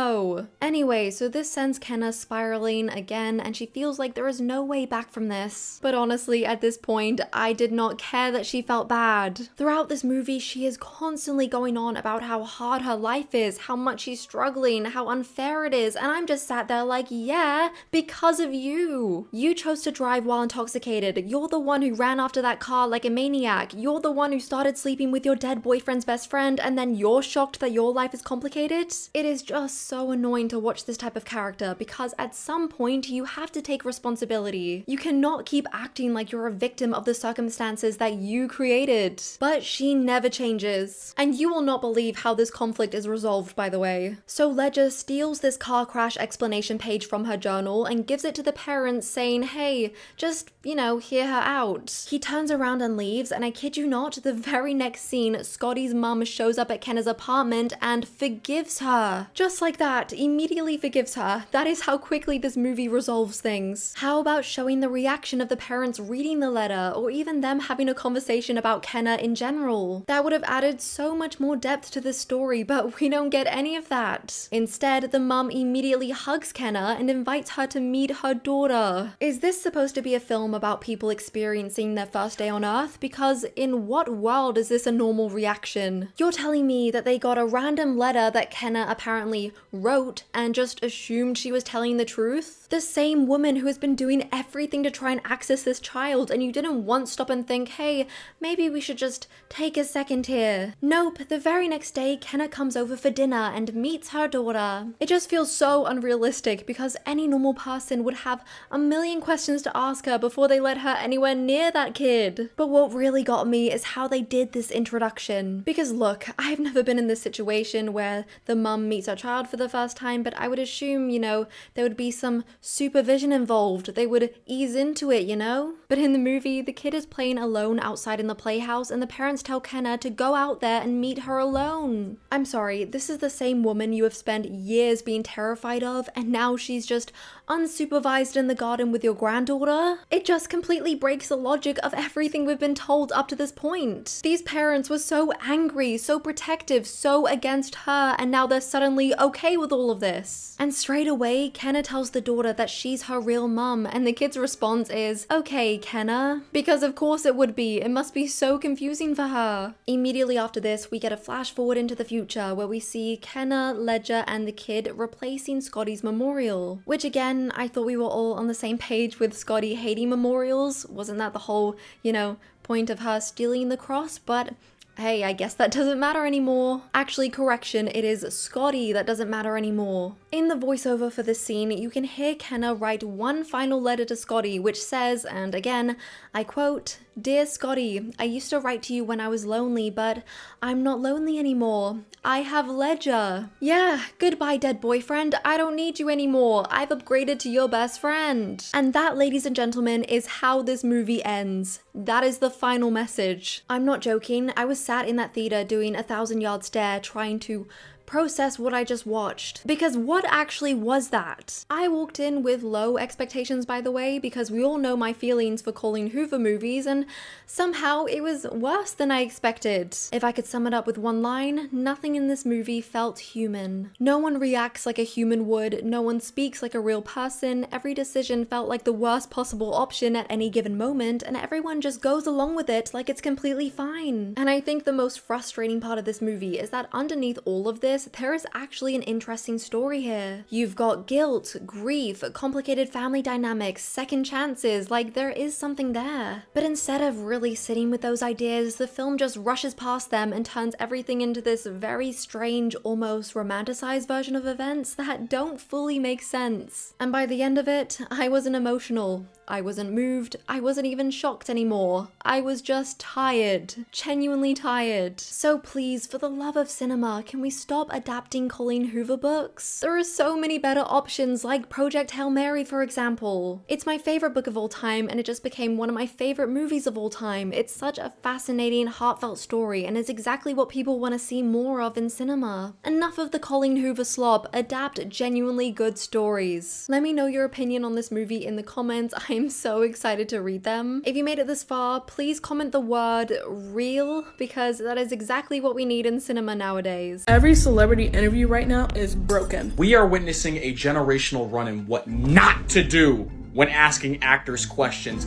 Anyway, so this sends Kenna spiraling again and she feels like there is no way back from this. But honestly, at this point, I did not care that she felt bad. Throughout this movie, she is constantly going on about how hard her life is, how much she's struggling, how unfair it is, and I'm just sat there like, yeah, because of you. You chose to drive while intoxicated. You're the one who ran after that car like a maniac. You're the one who started sleeping with your dead boyfriend's best friend, and then you're shocked that your life is complicated? It is just so annoying to watch this type of character because at some point you have to take responsibility. You cannot keep acting like you're a victim of the circumstances that you created. But she never changes. And you will not believe how this conflict is resolved, by the way. So Ledger steals this car crash explanation page from her journal and gives it to the parents saying, hey, just, you know, hear her out. He turns around and leaves, and I kid you not, the very next scene, Scotty's mum shows up at Kenna's apartment and forgives her. Just like that, immediately forgives her. That is how quickly this movie resolves things. How about showing the reaction of the parents reading the letter, or even them having a conversation about Kenna in general? That would have added so much more depth to this story, but we don't get any of that. Instead, the mum immediately hugs Kenna and invites her to meet her daughter. Is this supposed to be a film about people experiencing their first day on Earth? Because in what world is this a normal reaction? You're telling me that they got a random letter that Kenna apparently wrote and just assumed she was telling the truth? The same woman who has been doing everything to try and access this child, and you didn't once stop and think, hey, maybe we should just take a second here. Nope, the very next day, Kenna comes over for dinner and meets her daughter. It just feels so unrealistic because any normal person would have a million questions to ask her before they let her anywhere near that kid. But what really got me is how they did this introduction. Because look, I've never been in this situation where the mum meets her child for the first time, but I would assume, you know, there would be some supervision involved. They would ease into it, you know? But in the movie, the kid is playing alone outside in the playhouse and the parents tell Kenna to go out there and meet her alone. I'm sorry, this is the same woman you have spent years being terrified of, and now she's just unsupervised in the garden with your granddaughter? It just completely breaks the logic of everything we've been told up to this point. These parents were so angry, so protective, so against her, and now they're suddenly okay with all of this. And straight away, Kenna tells the daughter that she's her real mum, and the kid's response is, okay, Kenna. Because of course it would be. It must be so confusing for her. Immediately after this, we get a flash forward into the future where we see Kenna, Ledger, and the kid replacing Scotty's memorial. Which again, I thought we were all on the same page with Scotty hating memorials. Wasn't that the whole, you know, point of her stealing the cross? But hey, I guess that doesn't matter anymore. Actually, correction, it is Scotty that doesn't matter anymore. In the voiceover for this scene, you can hear Kenna write one final letter to Scotty, which says, and again, I quote, "Dear Scotty, I used to write to you when I was lonely, but I'm not lonely anymore. I have Ledger. Yeah, goodbye dead boyfriend, I don't need you anymore. I've upgraded to your best friend." And that, ladies and gentlemen, is how this movie ends. That is the final message. I'm not joking, I was sat in that theater doing a 1,000-yard stare trying to process what I just watched. Because what actually was that? I walked in with low expectations, by the way, because we all know my feelings for Colleen Hoover movies, and somehow it was worse than I expected. If I could sum it up with one line, nothing in this movie felt human. No one reacts like a human would, no one speaks like a real person, every decision felt like the worst possible option at any given moment, and everyone just goes along with it like it's completely fine. And I think the most frustrating part of this movie is that underneath all of this, there is actually an interesting story here. You've got guilt, grief, complicated family dynamics, second chances, like there is something there. But instead of really sitting with those ideas, the film just rushes past them and turns everything into this very strange, almost romanticized version of events that don't fully make sense. And by the end of it, I wasn't emotional. I wasn't moved, I wasn't even shocked anymore. I was just tired, genuinely tired. So please, for the love of cinema, can we stop adapting Colleen Hoover books? There are so many better options, like Project Hail Mary, for example. It's my favorite book of all time, and it just became one of my favorite movies of all time. It's such a fascinating, heartfelt story, and is exactly what people want to see more of in cinema. Enough of the Colleen Hoover slop, adapt genuinely good stories. Let me know your opinion on this movie in the comments. I'm so excited to read them. If you made it this far, please comment the word real, because that is exactly what we need in cinema nowadays. Every celebrity interview right now is broken. We are witnessing a generational run in what not to do when asking actors questions.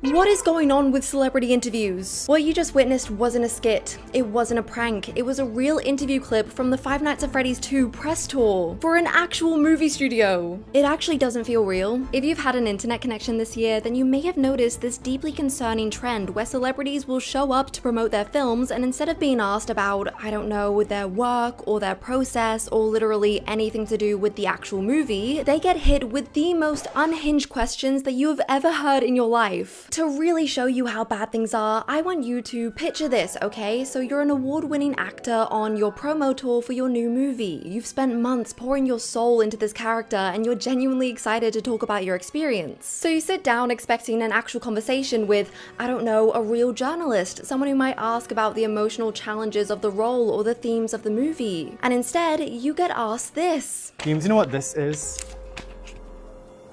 What is going on with celebrity interviews? What you just witnessed wasn't a skit. It wasn't a prank. It was a real interview clip from the Five Nights at Freddy's 2 press tour for an actual movie studio. It actually doesn't feel real. If you've had an internet connection this year, then you may have noticed this deeply concerning trend where celebrities will show up to promote their films, and instead of being asked about, I don't know, their work or their process or literally anything to do with the actual movie, they get hit with the most unhinged questions that you have ever heard in your life. To really show you how bad things are, I want you to picture this, okay? So you're an award-winning actor on your promo tour for your new movie. You've spent months pouring your soul into this character and you're genuinely excited to talk about your experience. So you sit down expecting an actual conversation with, I don't know, a real journalist, someone who might ask about the emotional challenges of the role or the themes of the movie. And instead, you get asked this. James, you know what this is?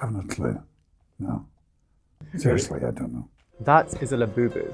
I have no clue. No. Seriously, I don't know. That is a labubu.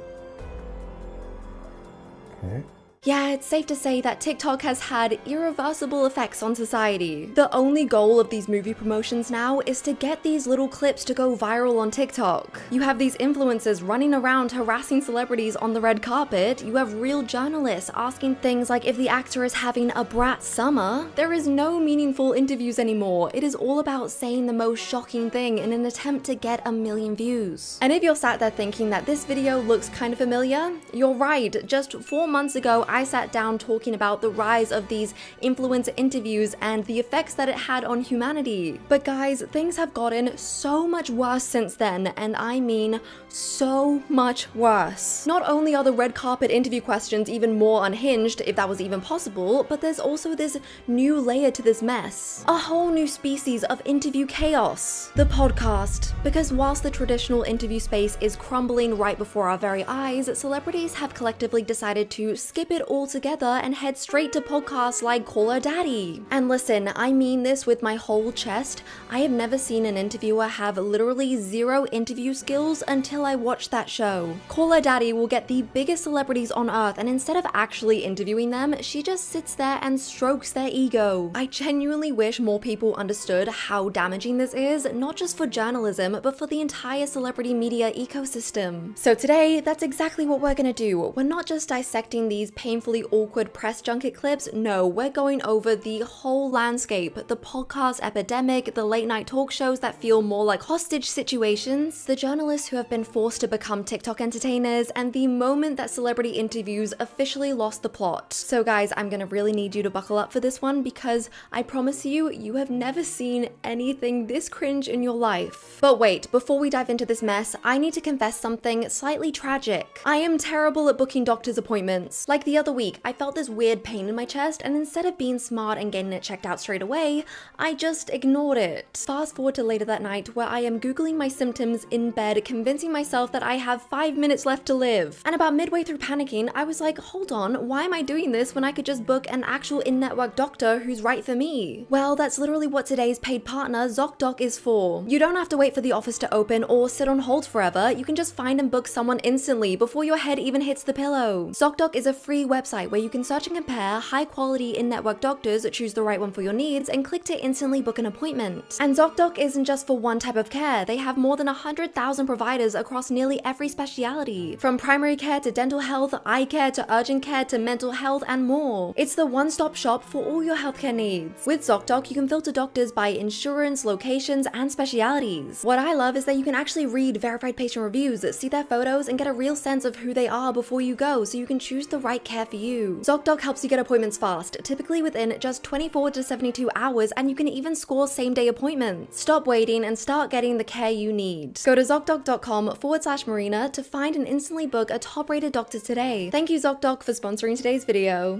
Okay. Yeah, it's safe to say that TikTok has had irreversible effects on society. The only goal of these movie promotions now is to get these little clips to go viral on TikTok. You have these influencers running around harassing celebrities on the red carpet. You have real journalists asking things like if the actor is having a brat summer. There is no meaningful interviews anymore. It is all about saying the most shocking thing in an attempt to get a million views. And if you're sat there thinking that this video looks kind of familiar, you're right. Just 4 months ago, I sat down talking about the rise of these influencer interviews and the effects that it had on humanity. But guys, things have gotten so much worse since then, and I mean so much worse. Not only are the red carpet interview questions even more unhinged, if that was even possible, but there's also this new layer to this mess. A whole new species of interview chaos. The podcast. Because whilst the traditional interview space is crumbling right before our very eyes, celebrities have collectively decided to skip it all together and head straight to podcasts like Call Her Daddy. And listen, I mean this with my whole chest. I have never seen an interviewer have literally zero interview skills until I watched that show. Call Her Daddy will get the biggest celebrities on earth, and instead of actually interviewing them, she just sits there and strokes their ego. I genuinely wish more people understood how damaging this is, not just for journalism, but for the entire celebrity media ecosystem. So today, that's exactly what we're gonna do. We're not just dissecting these painfully awkward press junket clips, no, we're going over the whole landscape, the podcast epidemic, the late night talk shows that feel more like hostage situations, the journalists who have been forced to become TikTok entertainers, and the moment that celebrity interviews officially lost the plot. So guys, I'm gonna really need you to buckle up for this one because I promise you, you have never seen anything this cringe in your life. But wait, before we dive into this mess, I need to confess something slightly tragic. I am terrible at booking doctor's appointments. Like the other week, I felt this weird pain in my chest, and instead of being smart and getting it checked out straight away, I just ignored it. Fast forward to later that night where I am Googling my symptoms in bed, convincing myself that I have 5 minutes left to live. And about midway through panicking, I was like, hold on, why am I doing this when I could just book an actual in-network doctor who's right for me? Well, that's literally what today's paid partner, ZocDoc, is for. You don't have to wait for the office to open or sit on hold forever. You can just find and book someone instantly before your head even hits the pillow. ZocDoc is a free website where you can search and compare high-quality in-network doctors, choose the right one for your needs, and click to instantly book an appointment. And ZocDoc isn't just for one type of care. They have more than 100,000 providers across nearly every specialty, from primary care to dental health, eye care to urgent care to mental health, and more. It's the one-stop shop for all your healthcare needs. With ZocDoc, you can filter doctors by insurance, locations, and specialities. What I love is that you can actually read verified patient reviews, see their photos, and get a real sense of who they are before you go, so you can choose the right care for you. ZocDoc helps you get appointments fast, typically within just 24 to 72 hours, and you can even score same-day appointments. Stop waiting and start getting the care you need. Go to ZocDoc.com/Marina to find and instantly book a top-rated doctor today. Thank you, ZocDoc, for sponsoring today's video.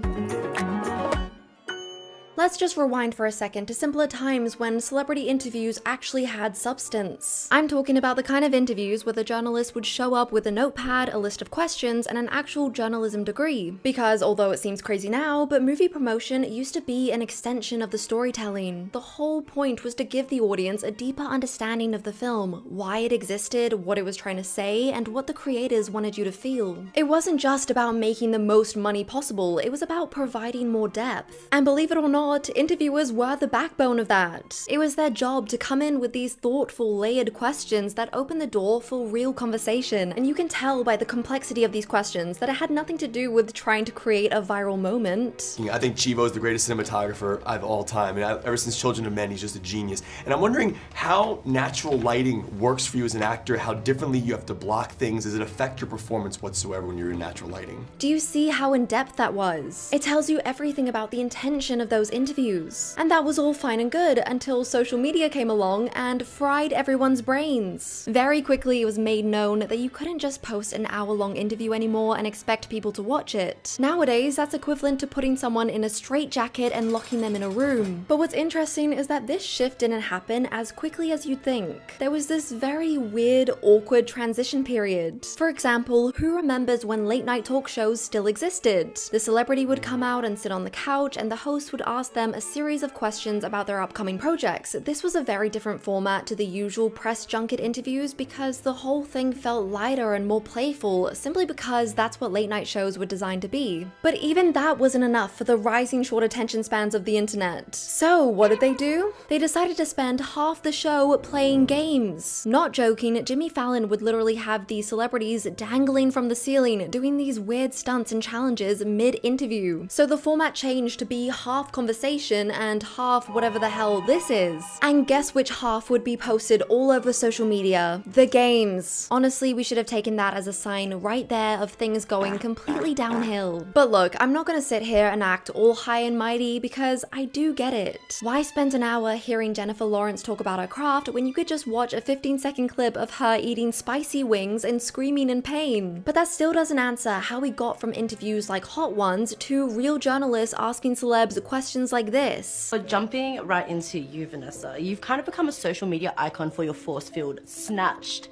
Let's just rewind for a second to simpler times when celebrity interviews actually had substance. I'm talking about the kind of interviews where the journalist would show up with a notepad, a list of questions, and an actual journalism degree. Because although it seems crazy now, but movie promotion used to be an extension of the storytelling. The whole point was to give the audience a deeper understanding of the film, why it existed, what it was trying to say, and what the creators wanted you to feel. It wasn't just about making the most money possible, it was about providing more depth. And believe it or not, interviewers were the backbone of that. It was their job to come in with these thoughtful, layered questions that open the door for real conversation, and you can tell by the complexity of these questions that it had nothing to do with trying to create a viral moment. I think Chivo's the greatest cinematographer of all time, and ever since Children of Men, he's just a genius. And I'm wondering how natural lighting works for you as an actor, how differently you have to block things. Does it affect your performance whatsoever when you're in natural lighting? Do you see how in-depth that was? It tells you everything about the intention of those interviews. And that was all fine and good until social media came along and fried everyone's brains. Very quickly it was made known that you couldn't just post an hour-long interview anymore and expect people to watch it. Nowadays, that's equivalent to putting someone in a straitjacket and locking them in a room. But what's interesting is that this shift didn't happen as quickly as you'd think. There was this very weird, awkward transition period. For example, who remembers when late night talk shows still existed? The celebrity would come out and sit on the couch and the host would ask ask them a series of questions about their upcoming projects. This was a very different format to the usual press junket interviews because the whole thing felt lighter and more playful, simply because that's what late night shows were designed to be. But even that wasn't enough for the rising short attention spans of the internet. So what did they do? They decided to spend half the show playing games. Not joking, Jimmy Fallon would literally have these celebrities dangling from the ceiling, doing these weird stunts and challenges mid-interview. So the format changed to be half conversation and half whatever the hell this is. And guess which half would be posted all over social media? The games. Honestly, we should have taken that as a sign right there of things going completely downhill. But look, I'm not gonna sit here and act all high and mighty because I do get it. Why spend an hour hearing Jennifer Lawrence talk about her craft when you could just watch a 15-second clip of her eating spicy wings and screaming in pain? But that still doesn't answer how we got from interviews like Hot Ones to real journalists asking celebs questions like this. So jumping right into you, Vanessa, you've kind of become a social media icon for your force-filled, snatched,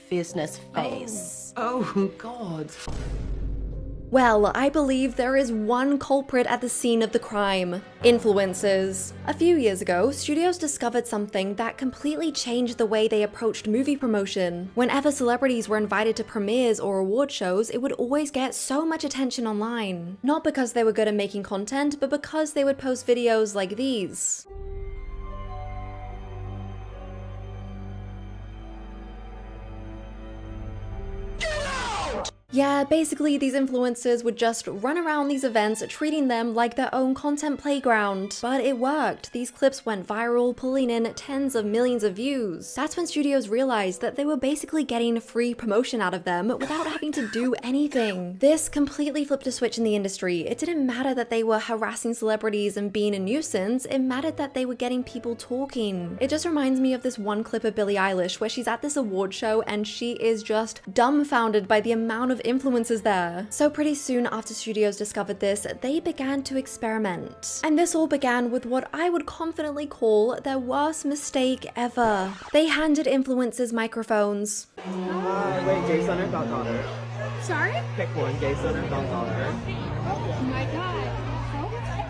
fierceness face. Oh God. Well, I believe there is one culprit at the scene of the crime. Influencers. A few years ago, studios discovered something that completely changed the way they approached movie promotion. Whenever celebrities were invited to premieres or award shows, it would always get so much attention online. Not because they were good at making content, but because they would post videos like these. Yeah, basically these influencers would just run around these events treating them like their own content playground. But it worked. These clips went viral, pulling in tens of millions of views. That's when studios realized that they were basically getting free promotion out of them without having to do anything. This completely flipped a switch in the industry. It didn't matter that they were harassing celebrities and being a nuisance, it mattered that they were getting people talking. It just reminds me of this one clip of Billie Eilish where she's at this award show and she is just dumbfounded by the amount of influencers there. So pretty soon after studios discovered this, they began to experiment. And this all began with what I would confidently call their worst mistake ever. They handed influencers microphones. Wait, gay son or daughter? Sorry? Pick one, gay son or daughter. Oh my god.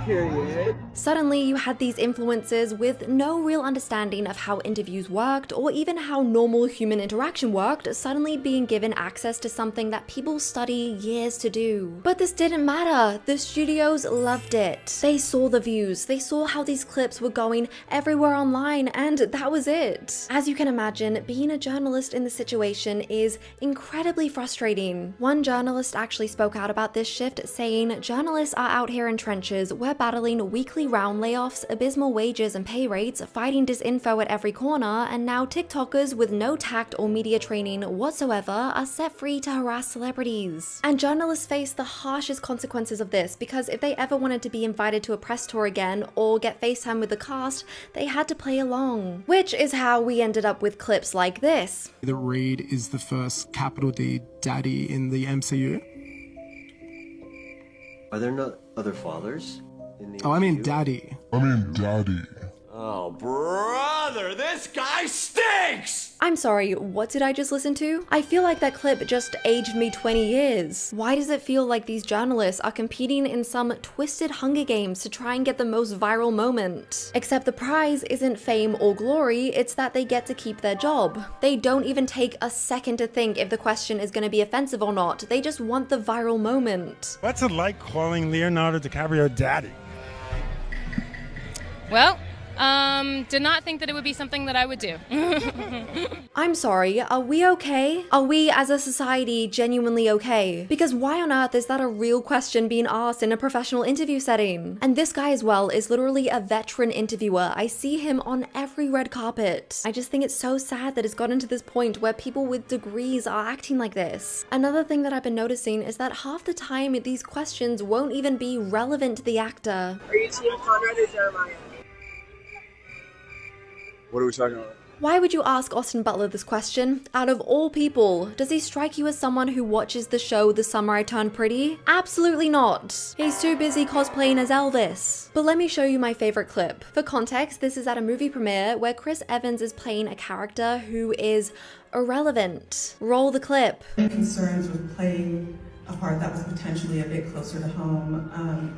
Period. Suddenly, you had these influencers with no real understanding of how interviews worked or even how normal human interaction worked suddenly being given access to something that people study years to do. But this didn't matter. The studios loved it. They saw the views, they saw how these clips were going everywhere online, and that was it. As you can imagine, being a journalist in this situation is incredibly frustrating. One journalist actually spoke out about this shift, saying, "Journalists are out here in trenches, we're battling weekly round layoffs, abysmal wages and pay rates, fighting disinfo at every corner, and now TikTokers with no tact or media training whatsoever are set free to harass celebrities." And journalists face the harshest consequences of this, because if they ever wanted to be invited to a press tour again or get FaceTime with the cast, they had to play along. Which is how we ended up with clips like this. The Reed is the first capital D daddy in the MCU. Are there no other fathers? Oh, I mean daddy. Oh, brother, this guy stinks! I'm sorry, what did I just listen to? I feel like that clip just aged me 20 years. Why does it feel like these journalists are competing in some twisted Hunger Games to try and get the most viral moment? Except the prize isn't fame or glory, it's that they get to keep their job. They don't even take a second to think if the question is going to be offensive or not. They just want the viral moment. What's it like calling Leonardo DiCaprio daddy? Well, did not think that it would be something that I would do. I'm sorry, are we okay? Are we as a society genuinely okay? Because why on earth is that a real question being asked in a professional interview setting? And this guy as well is literally a veteran interviewer. I see him on every red carpet. I just think it's so sad that it's gotten to this point where people with degrees are acting like this. Another thing that I've been noticing is that half the time these questions won't even be relevant to the actor. Are you Team Conrad or Jeremiah? What are we talking about? Why would you ask Austin Butler this question? Out of all people, does he strike you as someone who watches the show The Summer I Turned Pretty? Absolutely not. He's too busy cosplaying as Elvis. But let me show you my favorite clip. For context, this is at a movie premiere where Chris Evans is playing a character who is irrelevant. Roll the clip. Concerns with playing a part that was potentially a bit closer to home,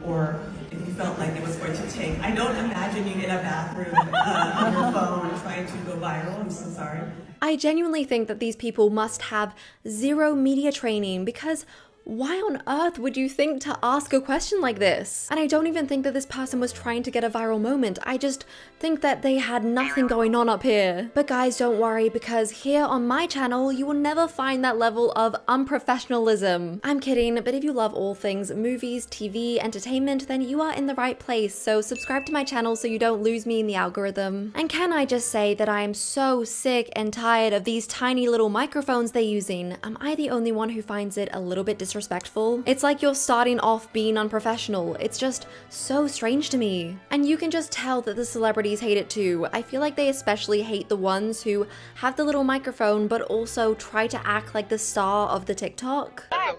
or if you felt like it was going to take. I don't imagine you in a bathroom on your phone trying to go viral. I'm so sorry. I genuinely think that these people must have zero media training, because why on earth would you think to ask a question like this? And I don't even think that this person was trying to get a viral moment. I just think that they had nothing going on up here. But guys, don't worry, because here on my channel, you will never find that level of unprofessionalism. I'm kidding, but if you love all things movies, TV, entertainment, then you are in the right place. So subscribe to my channel so you don't lose me in the algorithm. And can I just say that I am so sick and tired of these tiny little microphones they're using. Am I the only one who finds it a little bit disrespectful? It's like you're starting off being unprofessional. It's just so strange to me. And you can just tell that the celebrities hate it too. I feel like they especially hate the ones who have the little microphone but also try to act like the star of the TikTok. All right,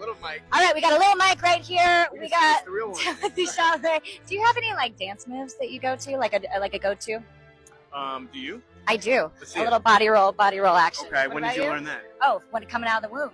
we got a little mic right here. We got Timothy Chalamet. Do you have any like dance moves that you go to, like a go-to? Do you? I do. Let's see A it. little body roll action. Okay, What when about did you learn that? Oh, when coming out of the womb.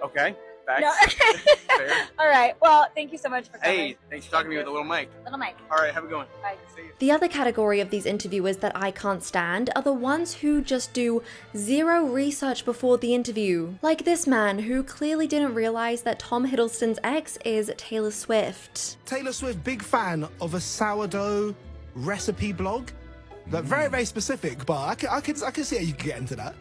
Okay, facts. No. Fair. All right. Well, thank you so much for coming. Hey, thanks for talking to me with a little mic. Little mic. All right, have a good one. Bye. See you. The other category of these interviewers that I can't stand are the ones who just do zero research before the interview. Like this man who clearly didn't realize that Tom Hiddleston's ex is Taylor Swift. Taylor Swift, big fan of a sourdough recipe blog. Like, very, very specific, but I can see how you can get into that.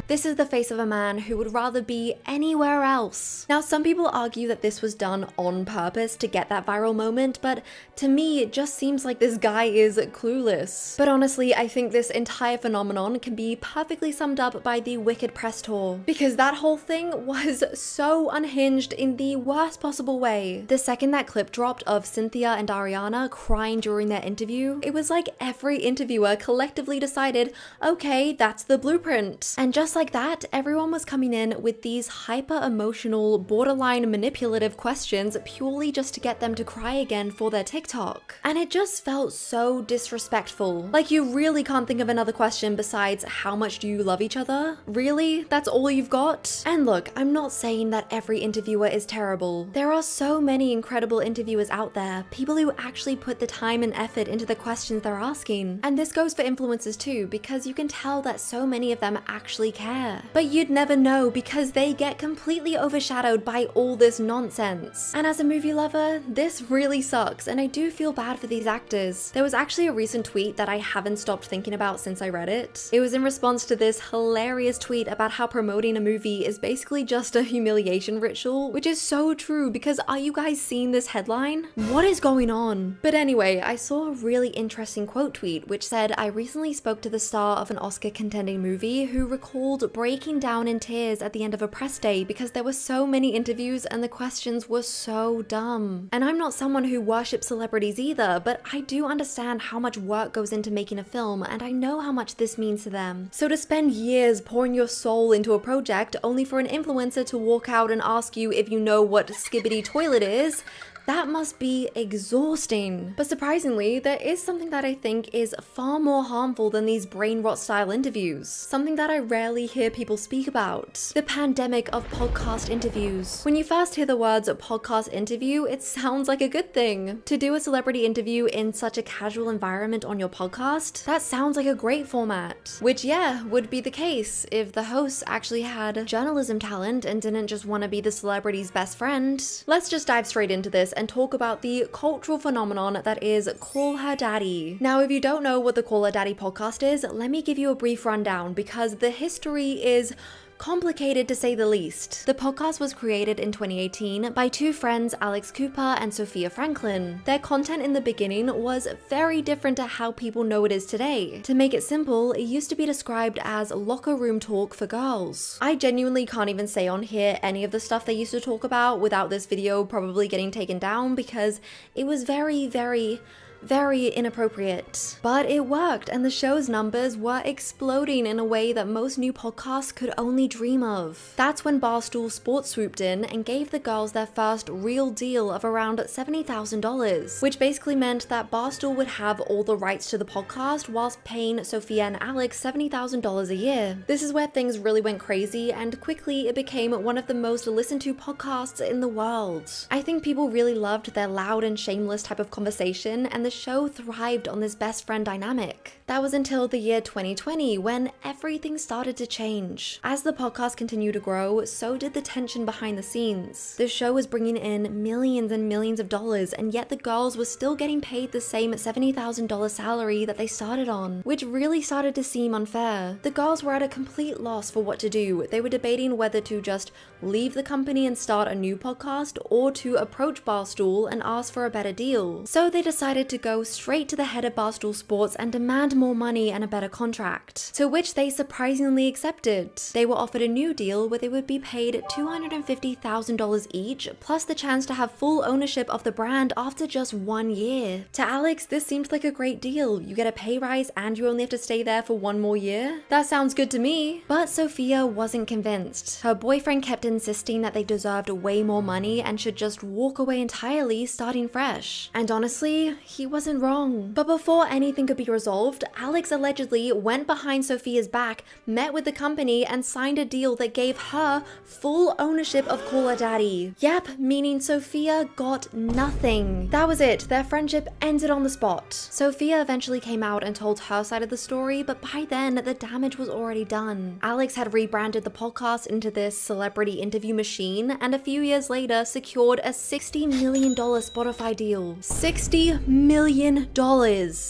This is the face of a man who would rather be anywhere else. Now, some people argue that this was done on purpose to get that viral moment, but to me, it just seems like this guy is clueless. But honestly, I think this entire phenomenon can be perfectly summed up by the Wicked press tour, because that whole thing was so unhinged in the worst possible way. The second that clip dropped of Cynthia and Ariana crying during their interview, it was like every interviewer collectively decided, okay, that's the blueprint. And just like that, everyone was coming in with these hyper-emotional, borderline manipulative questions purely just to get them to cry again for their TikTok. And it just felt so disrespectful. Like, you really can't think of another question besides, how much do you love each other? Really? That's all you've got? And look, I'm not saying that every interviewer is terrible. There are so many incredible interviewers out there, people who actually put the time and effort into the questions they're asking. And this goes for influencers too, because you can tell that so many of them actually care. But you'd never know because they get completely overshadowed by all this nonsense. And as a movie lover, this really sucks, and I do feel bad for these actors. There was actually a recent tweet that I haven't stopped thinking about since I read it. It was in response to this hilarious tweet about how promoting a movie is basically just a humiliation ritual, which is so true, because are you guys seeing this headline? What is going on? But anyway, I saw a really interesting quote tweet which said, I recently spoke to the star of an Oscar contending movie who recalled breaking down in tears at the end of a press day because there were so many interviews and the questions were so dumb. And I'm not someone who worships celebrities either, but I do understand how much work goes into making a film, and I know how much this means to them. So to spend years pouring your soul into a project only for an influencer to walk out and ask you if you know what skibbity toilet is, that must be exhausting. But surprisingly, there is something that I think is far more harmful than these brain rot style interviews. Something that I rarely hear people speak about. The pandemic of podcast interviews. When you first hear the words podcast interview, it sounds like a good thing. To do a celebrity interview in such a casual environment on your podcast, that sounds like a great format. Which, yeah, would be the case if the hosts actually had journalism talent and didn't just want to be the celebrity's best friend. Let's just dive straight into this and talk about the cultural phenomenon that is Call Her Daddy. Now, if you don't know what the Call Her Daddy podcast is, let me give you a brief rundown because the history is complicated to say the least. The podcast was created in 2018 by two friends, Alex Cooper and Sophia Franklin. Their content in the beginning was very different to how people know it is today. To make it simple, it used to be described as locker room talk for girls. I genuinely can't even say on here any of the stuff they used to talk about without this video probably getting taken down because it was very, very Very inappropriate. But it worked, and the show's numbers were exploding in a way that most new podcasts could only dream of. That's when Barstool Sports swooped in and gave the girls their first real deal of around $70,000, which basically meant that Barstool would have all the rights to the podcast whilst paying Sophia and Alex $70,000 a year. This is where things really went crazy, and quickly it became one of the most listened to podcasts in the world. I think people really loved their loud and shameless type of conversation, and the show thrived on this best friend dynamic. That was until the year 2020, when everything started to change. As the podcast continued to grow, so did the tension behind the scenes. The show was bringing in millions and millions of dollars, and yet the girls were still getting paid the same $70,000 salary that they started on, which really started to seem unfair. The girls were at a complete loss for what to do. They were debating whether to just leave the company and start a new podcast, or to approach Barstool and ask for a better deal. So they decided to go straight to the head of Barstool Sports and demand more money and a better contract, to which they surprisingly accepted. They were offered a new deal where they would be paid $250,000 each, plus the chance to have full ownership of the brand after just 1 year. To Alex, this seemed like a great deal. You get a pay rise and you only have to stay there for 1 more year? That sounds good to me. But Sophia wasn't convinced. Her boyfriend kept insisting that they deserved way more money and should just walk away entirely, starting fresh. And honestly, he wasn't wrong. But before anything could be resolved, Alex allegedly went behind Sophia's back, met with the company, and signed a deal that gave her full ownership of Call Her Daddy. Yep, meaning Sophia got nothing. That was it. Their friendship ended on the spot. Sophia eventually came out and told her side of the story, but by then the damage was already done. Alex had rebranded the podcast into this celebrity interview machine, and a few years later secured a $60 million Spotify deal. $60 million.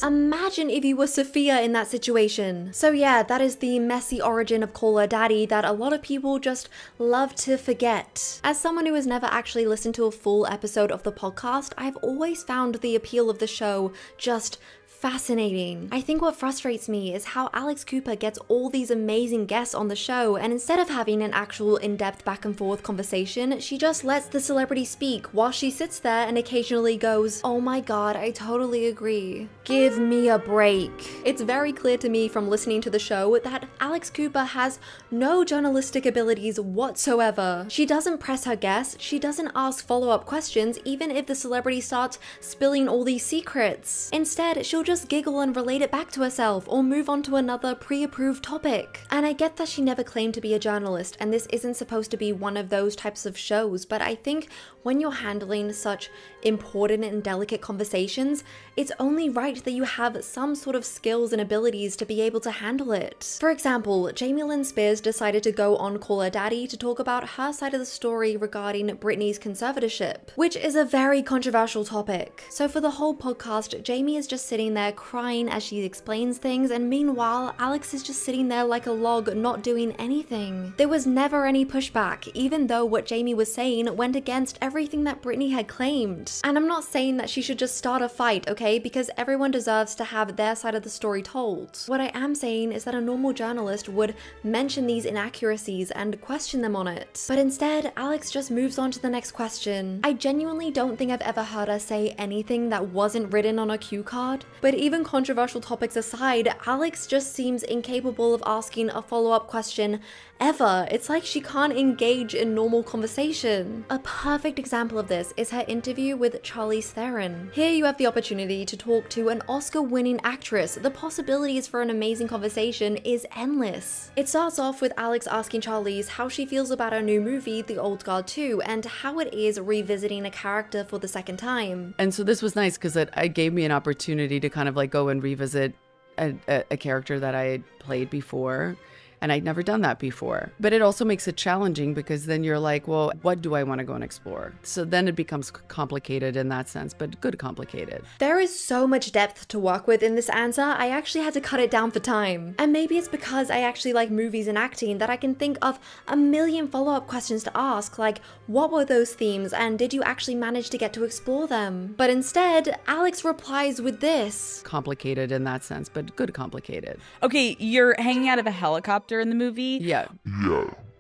Imagine if you were Sophia in that situation. So yeah, that is the messy origin of Call Her Daddy that a lot of people just love to forget. As someone who has never actually listened to a full episode of the podcast, I've always found the appeal of the show just fascinating. I think what frustrates me is how Alex Cooper gets all these amazing guests on the show, and instead of having an actual in-depth back and forth conversation, she just lets the celebrity speak while she sits there and occasionally goes, "Oh my god, I totally agree." Give me a break. It's very clear to me from listening to the show that Alex Cooper has no journalistic abilities whatsoever. She doesn't press her guests, she doesn't ask follow-up questions even if the celebrity starts spilling all these secrets. Instead, she'll just giggle and relate it back to herself, or move on to another pre-approved topic. And I get that she never claimed to be a journalist, and this isn't supposed to be one of those types of shows, but I think when you're handling such important and delicate conversations, it's only right that you have some sort of skills and abilities to be able to handle it. For example, Jamie Lynn Spears decided to go on Call Her Daddy to talk about her side of the story regarding Britney's conservatorship, which is a very controversial topic. So for the whole podcast, Jamie is just sitting there crying as she explains things, and meanwhile, Alex is just sitting there like a log, not doing anything. There was never any pushback, even though what Jamie was saying went against everything that Britney had claimed. And I'm not saying that she should just start a fight, okay? Because everyone deserves to have their side of the story told. What I am saying is that a normal journalist would mention these inaccuracies and question them on it. But instead, Alex just moves on to the next question. I genuinely don't think I've ever heard her say anything that wasn't written on a cue card. But even controversial topics aside, Alex just seems incapable of asking a follow-up question ever. It's like she can't engage in normal conversation. A perfect example of this is her interview with Charlize Theron. Here you have the opportunity to talk to an Oscar-winning actress. The possibilities for an amazing conversation is endless. It starts off with Alex asking Charlize how she feels about her new movie, The Old Guard 2, and how it is revisiting a character for the second time. And so this was nice because it gave me an opportunity to kind of like go and revisit a character that I had played before. And I'd never done that before. But it also makes it challenging because then you're like, well, what do I want to go and explore? So then it becomes complicated in that sense, but good complicated. There is so much depth to work with in this answer, I actually had to cut it down for time. And maybe it's because I actually like movies and acting that I can think of a million follow-up questions to ask, like, what were those themes and did you actually manage to get to explore them? But instead, Alex replies with this. Complicated in that sense, but good complicated. Okay, you're hanging out of a helicopter in the movie. Yeah.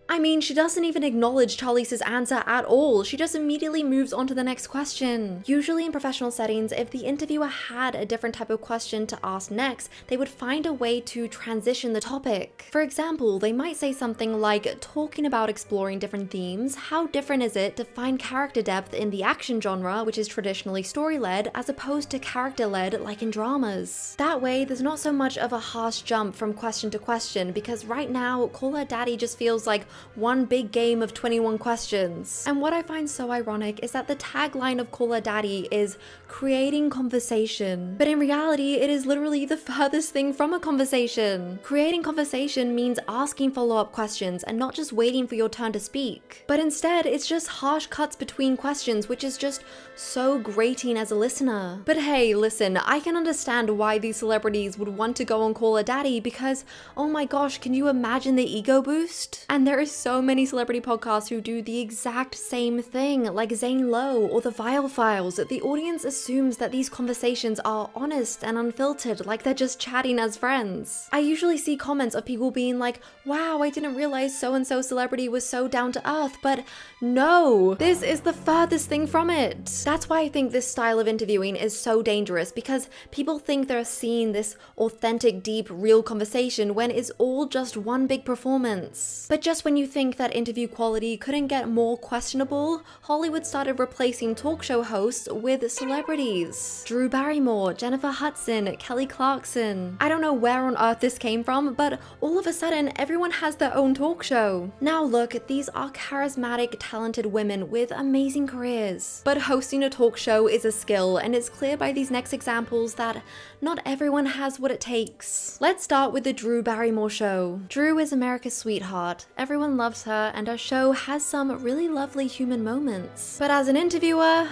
I mean, she doesn't even acknowledge Charlize's answer at all. She just immediately moves on to the next question. Usually in professional settings, if the interviewer had a different type of question to ask next, they would find a way to transition the topic. For example, they might say something like, talking about exploring different themes, how different is it to find character depth in the action genre, which is traditionally story-led, as opposed to character-led like in dramas? That way, there's not so much of a harsh jump from question to question, because right now, Call Her Daddy just feels like one big game of 21 questions. And what I find so ironic is that the tagline of Call Her Daddy is creating conversation. But in reality, it is literally the furthest thing from a conversation. Creating conversation means asking follow-up questions and not just waiting for your turn to speak. But instead, it's just harsh cuts between questions, which is just so grating as a listener. But hey, listen, I can understand why these celebrities would want to go on Call Her Daddy because, oh my gosh, can you imagine the ego boost? And there is so many celebrity podcasts who do the exact same thing, like Zane Lowe or The Vial Files. The audience assumes that these conversations are honest and unfiltered, like they're just chatting as friends. I usually see comments of people being like, wow, I didn't realize so-and-so celebrity was so down to earth, but no, this is the furthest thing from it. That's why I think this style of interviewing is so dangerous, because people think they're seeing this authentic, deep, real conversation when it's all just one big performance. But just when you think that interview quality couldn't get more questionable, Hollywood started replacing talk show hosts with celebrities. Drew Barrymore, Jennifer Hudson, Kelly Clarkson. I don't know where on earth this came from, but all of a sudden everyone has their own talk show. Now look, these are charismatic, talented women with amazing careers. But hosting a talk show is a skill, and it's clear by these next examples that not everyone has what it takes. Let's start with the Drew Barrymore show. Drew is America's sweetheart. Everyone loves her, and her show has some really lovely human moments. But as an interviewer,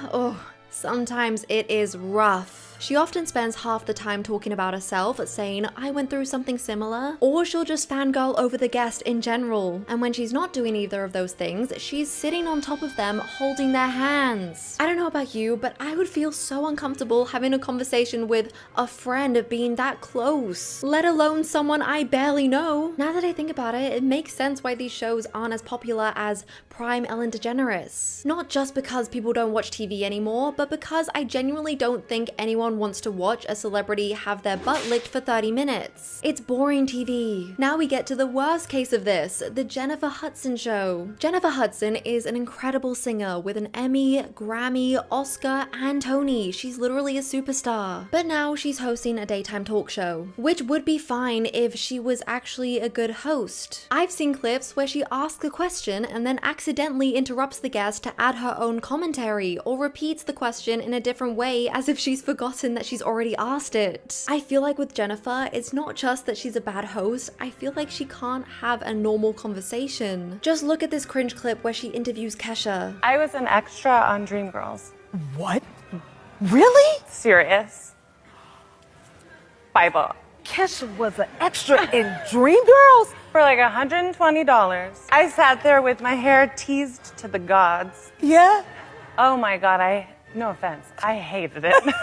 sometimes it is rough. She often spends half the time talking about herself, saying, I went through something similar, or she'll just fangirl over the guest in general. And when she's not doing either of those things, she's sitting on top of them, holding their hands. I don't know about you, but I would feel so uncomfortable having a conversation with a friend being that close, let alone someone I barely know. Now that I think about it, it makes sense why these shows aren't as popular as prime Ellen DeGeneres. Not just because people don't watch TV anymore, but because I genuinely don't think anyone wants to watch a celebrity have their butt licked for 30 minutes. It's boring TV. Now we get to the worst case of this, the Jennifer Hudson show. Jennifer Hudson is an incredible singer with an Emmy, Grammy, Oscar, and Tony. She's literally a superstar. But now she's hosting a daytime talk show, which would be fine if she was actually a good host. I've seen clips where she asks a question and then accidentally interrupts the guest to add her own commentary, or repeats the question in a different way as if she's forgotten that she's already asked it. I feel like with Jennifer, it's not just that she's a bad host, I feel like she can't have a normal conversation. Just look at this cringe clip where she interviews Kesha. I was an extra on Dreamgirls. What? Really? Serious. Bible. Kesha was an extra in Dreamgirls? For like $120. I sat there with my hair teased to the gods. Yeah? Oh my God, no offense, I hated it.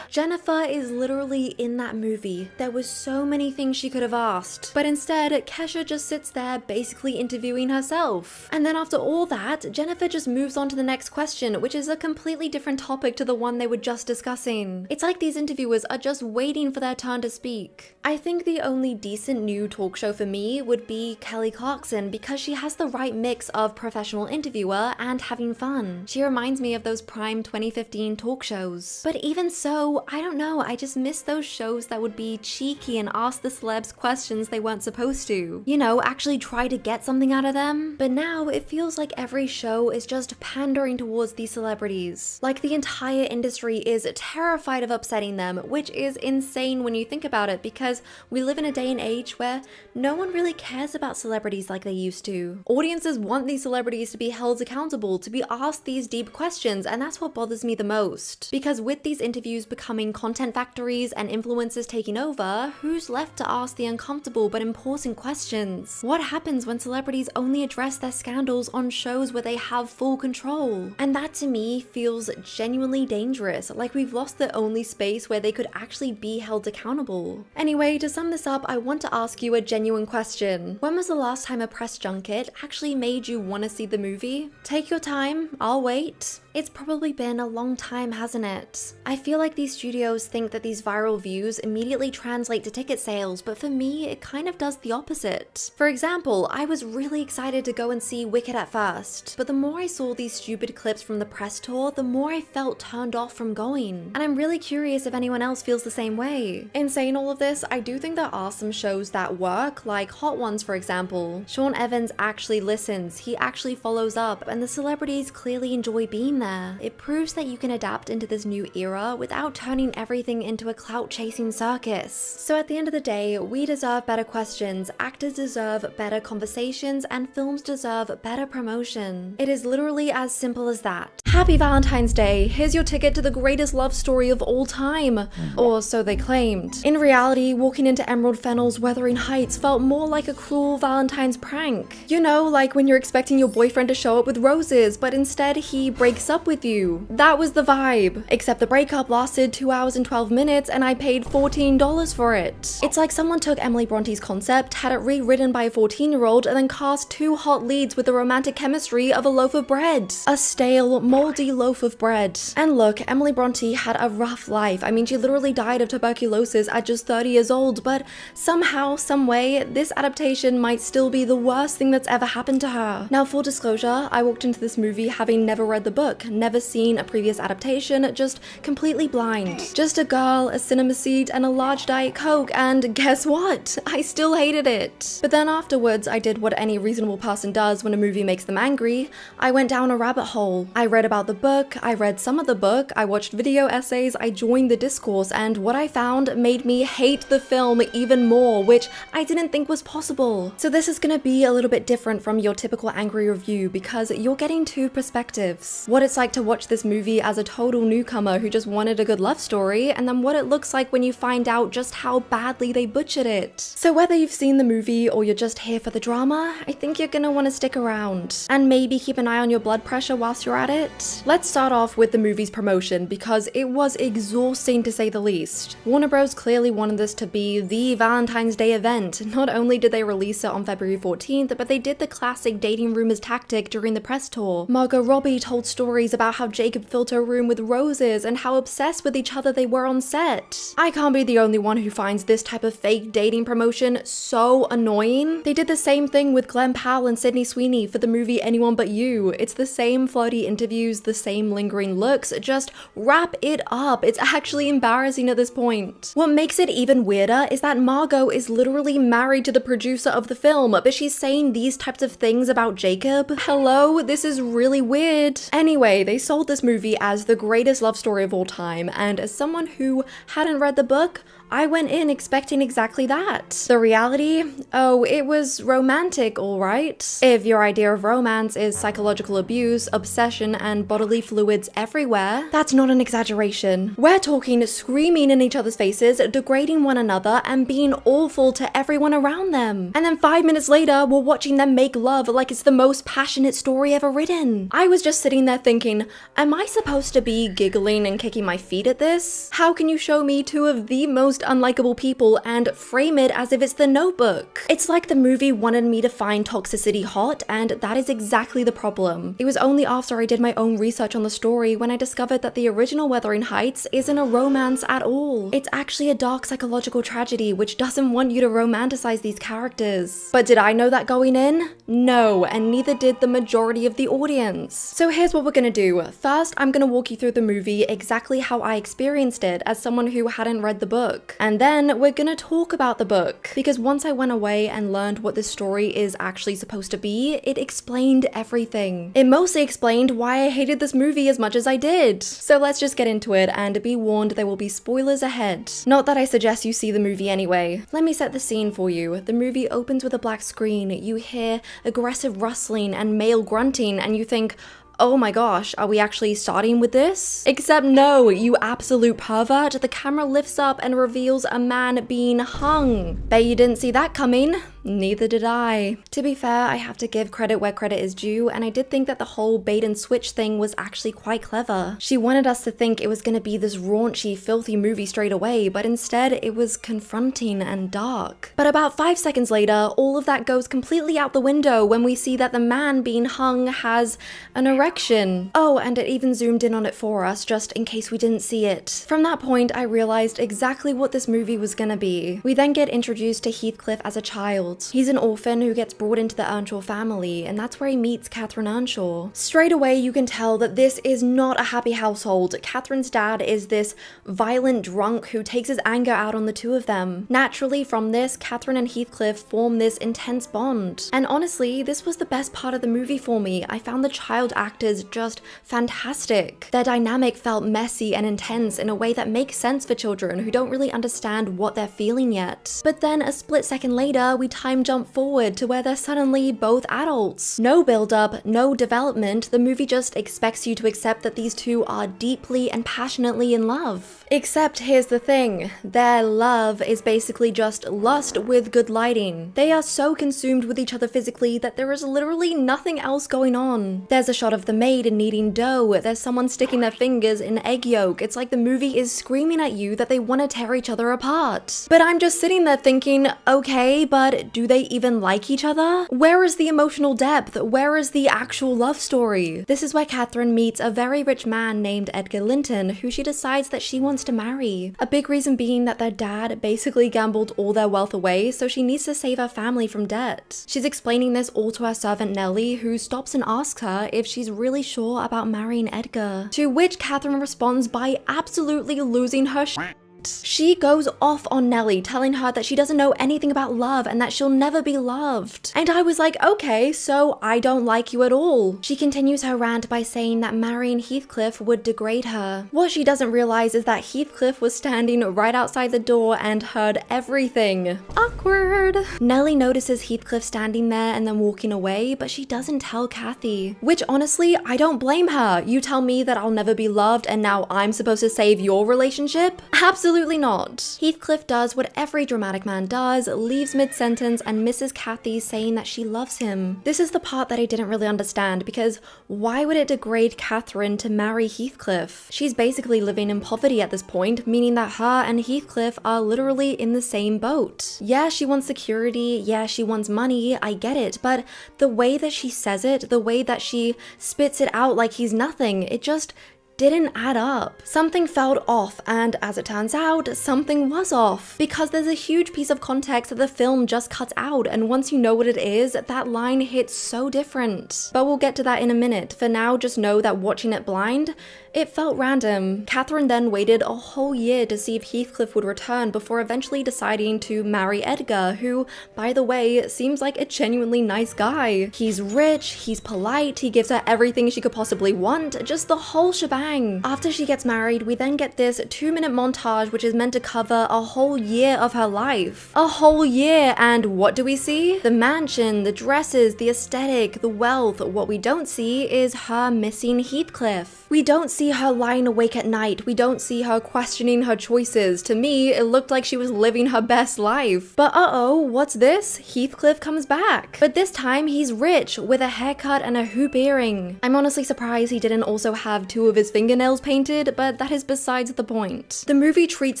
Jennifer is literally in that movie. There was so many things she could have asked, but instead, Kesha just sits there basically interviewing herself. And then after all that, Jennifer just moves on to the next question, which is a completely different topic to the one they were just discussing. It's like these interviewers are just waiting for their turn to speak. I think the only decent new talk show for me would be Kelly Clarkson, because she has the right mix of professional interviewer and having fun. She reminds me of those prime 2015 talk shows. But even so, I don't know, I just miss those shows that would be cheeky and ask the celebs questions they weren't supposed to. You know, actually try to get something out of them. But now it feels like every show is just pandering towards these celebrities. Like the entire industry is terrified of upsetting them, which is insane when you think about it, because we live in a day and age where no one really cares about celebrities like they used to. Audiences want these celebrities to be held accountable, to be asked these deep questions, and that's what bothers me the most. Because with these interviews becoming becoming content factories and influencers taking over, who's left to ask the uncomfortable but important questions? What happens when celebrities only address their scandals on shows where they have full control? And that to me feels genuinely dangerous, like we've lost the only space where they could actually be held accountable. Anyway, to sum this up, I want to ask you a genuine question. When was the last time a press junket actually made you want to see the movie? Take your time, I'll wait. It's probably been a long time, hasn't it? I feel like these studios think that these viral views immediately translate to ticket sales, but for me, it kind of does the opposite. For example, I was really excited to go and see Wicked at first, but the more I saw these stupid clips from the press tour, the more I felt turned off from going. And I'm really curious if anyone else feels the same way. In saying all of this, I do think there are some shows that work, like Hot Ones for example. Sean Evans actually listens, he actually follows up, and the celebrities clearly enjoy being there. It proves that you can adapt into this new era without turning everything into a clout-chasing circus. So at the end of the day, we deserve better questions, actors deserve better conversations, and films deserve better promotion. It is literally as simple as that. Happy Valentine's Day! Here's your ticket to the greatest love story of all time. Or so they claimed. In reality, walking into Emerald Fennell's Wuthering Heights felt more like a cruel Valentine's prank. You know, like when you're expecting your boyfriend to show up with roses, but instead he breaks up with you. That was the vibe. Except the breakup lasted 2 hours and 12 minutes and I paid $14 for it. It's like someone took Emily Bronte's concept, had it rewritten by a 14-year-old, and then cast two hot leads with the romantic chemistry of a loaf of bread. A stale, moldy loaf of bread. And look, Emily Bronte had a rough life. I mean, she literally died of tuberculosis at just 30 years old, but somehow, someway, this adaptation might still be the worst thing that's ever happened to her. Now, full disclosure, I walked into this movie having never read the book, never seen a previous adaptation, just completely blind. Just a girl, a cinema seat, and a large Diet Coke, and guess what? I still hated it. But then afterwards, I did what any reasonable person does when a movie makes them angry. I went down a rabbit hole. I read about the book, I read some of the book, I watched video essays, I joined the discourse, and what I found made me hate the film even more, which I didn't think was possible. So this is gonna be a little bit different from your typical angry review because you're getting two perspectives. What it's like to watch this movie as a total newcomer who just wanted a good love story, and then what it looks like when you find out just how badly they butchered it. So whether you've seen the movie or you're just here for the drama, I think you're gonna want to stick around. And maybe keep an eye on your blood pressure whilst you're at it. Let's start off with the movie's promotion because it was exhausting to say the least. Warner Bros. Clearly wanted this to be the Valentine's Day event. Not only did they release it on February 14th, but they did the classic dating rumors tactic during the press tour. Margot Robbie told stories about how Jacob filled her room with roses and how obsessed with each other they were on set. I can't be the only one who finds this type of fake dating promotion so annoying. They did the same thing with Glenn Powell and Sydney Sweeney for the movie Anyone But You. It's the same flirty interviews, the same lingering looks, just wrap it up. It's actually embarrassing at this point. What makes it even weirder is that Margot is literally married to the producer of the film, but she's saying these types of things about Jacob. Hello? This is really weird. Anyway, they sold this movie as the greatest love story of all time, and as someone who hadn't read the book, I went in expecting exactly that. The reality? Oh, it was romantic, alright. If your idea of romance is psychological abuse, obsession, and bodily fluids everywhere, that's not an exaggeration. We're talking screaming in each other's faces, degrading one another, and being awful to everyone around them. And then 5 minutes later, we're watching them make love like it's the most passionate story ever written. I was just sitting there thinking, am I supposed to be giggling and kicking my feet at this? How can you show me two of the most unlikable people and frame it as if it's The Notebook? It's like the movie wanted me to find toxicity hot, and that is exactly the problem. It was only after I did my own research on the story when I discovered that the original Wuthering Heights isn't a romance at all. It's actually a dark psychological tragedy which doesn't want you to romanticize these characters. But did I know that going in? No, and neither did the majority of the audience. So here's what we're gonna do. First, I'm gonna walk you through the movie exactly how I experienced it as someone who hadn't read the book. And then we're gonna talk about the book, because once I went away and learned what this story is actually supposed to be, it explained everything. It mostly explained why I hated this movie as much as I did. So let's just get into it, and be warned there will be spoilers ahead. Not that I suggest you see the movie anyway. Let me set the scene for you. The movie opens with a black screen, you hear aggressive rustling and male grunting, and you think, oh my gosh, are we actually starting with this? Except no, you absolute pervert. The camera lifts up and reveals a man being hung. Bet you didn't see that coming. Neither did I. To be fair, I have to give credit where credit is due, and I did think that the whole bait and switch thing was actually quite clever. She wanted us to think it was gonna be this raunchy, filthy movie straight away, but instead it was confronting and dark. But about 5 seconds later, all of that goes completely out the window when we see that the man being hung has an erection. Oh, and it even zoomed in on it for us, just in case we didn't see it. From that point, I realized exactly what this movie was gonna be. We then get introduced to Heathcliff as a child. He's an orphan who gets brought into the Earnshaw family, and that's where he meets Catherine Earnshaw. Straight away, you can tell that this is not a happy household. Catherine's dad is this violent drunk who takes his anger out on the two of them. Naturally, from this, Catherine and Heathcliff form this intense bond. And honestly, this was the best part of the movie for me. I found the child actors just fantastic. Their dynamic felt messy and intense in a way that makes sense for children who don't really understand what they're feeling yet. But then a split second later, we time jump forward to where they're suddenly both adults. No build up, no development, the movie just expects you to accept that these two are deeply and passionately in love. Except here's the thing, their love is basically just lust with good lighting. They are so consumed with each other physically that there is literally nothing else going on. There's a shot of the maid kneading dough, there's someone sticking their fingers in egg yolk. It's like the movie is screaming at you that they want to tear each other apart. But I'm just sitting there thinking, okay, but do they even like each other? Where is the emotional depth? Where is the actual love story? This is where Catherine meets a very rich man named Edgar Linton, who she decides that she wants to marry. A big reason being that their dad basically gambled all their wealth away, so she needs to save her family from debt. She's explaining this all to her servant Nellie, who stops and asks her if she's really sure about marrying Edgar. To which Catherine responds by absolutely losing her shit. She goes off on Nellie, telling her that she doesn't know anything about love and that she'll never be loved. And I was like, okay, so I don't like you at all. She continues her rant by saying that marrying Heathcliff would degrade her. What she doesn't realize is that Heathcliff was standing right outside the door and heard everything. Awkward. Nellie notices Heathcliff standing there and then walking away, but she doesn't tell Kathy. Which honestly, I don't blame her. You tell me that I'll never be loved and now I'm supposed to save your relationship? Absolutely not. Heathcliff does what every dramatic man does, leaves mid-sentence and misses Kathy saying that she loves him. This is the part that I didn't really understand, because why would it degrade Catherine to marry Heathcliff? She's basically living in poverty at this point, meaning that her and Heathcliff are literally in the same boat. Yeah, she wants security, yeah, she wants money, I get it, but the way that she says it, the way that she spits it out like he's nothing, it just didn't add up. Something felt off, and as it turns out, something was off. Because there's a huge piece of context that the film just cuts out, and once you know what it is, that line hits so different. But we'll get to that in a minute. For now, just know that watching it blind, it felt random. Catherine then waited a whole year to see if Heathcliff would return before eventually deciding to marry Edgar, who, by the way, seems like a genuinely nice guy. He's rich, he's polite, he gives her everything she could possibly want, just the whole shebang. After she gets married, we then get this 2-minute montage which is meant to cover a whole year of her life. A whole year, and what do we see? The mansion, the dresses, the aesthetic, the wealth. What we don't see is her missing Heathcliff. We don't see her lying awake at night. We don't see her questioning her choices. To me, it looked like she was living her best life. But uh-oh, what's this? Heathcliff comes back. But this time, he's rich, with a haircut and a hoop earring. I'm honestly surprised he didn't also have 2 of his fingernails painted, but that is besides the point. The movie treats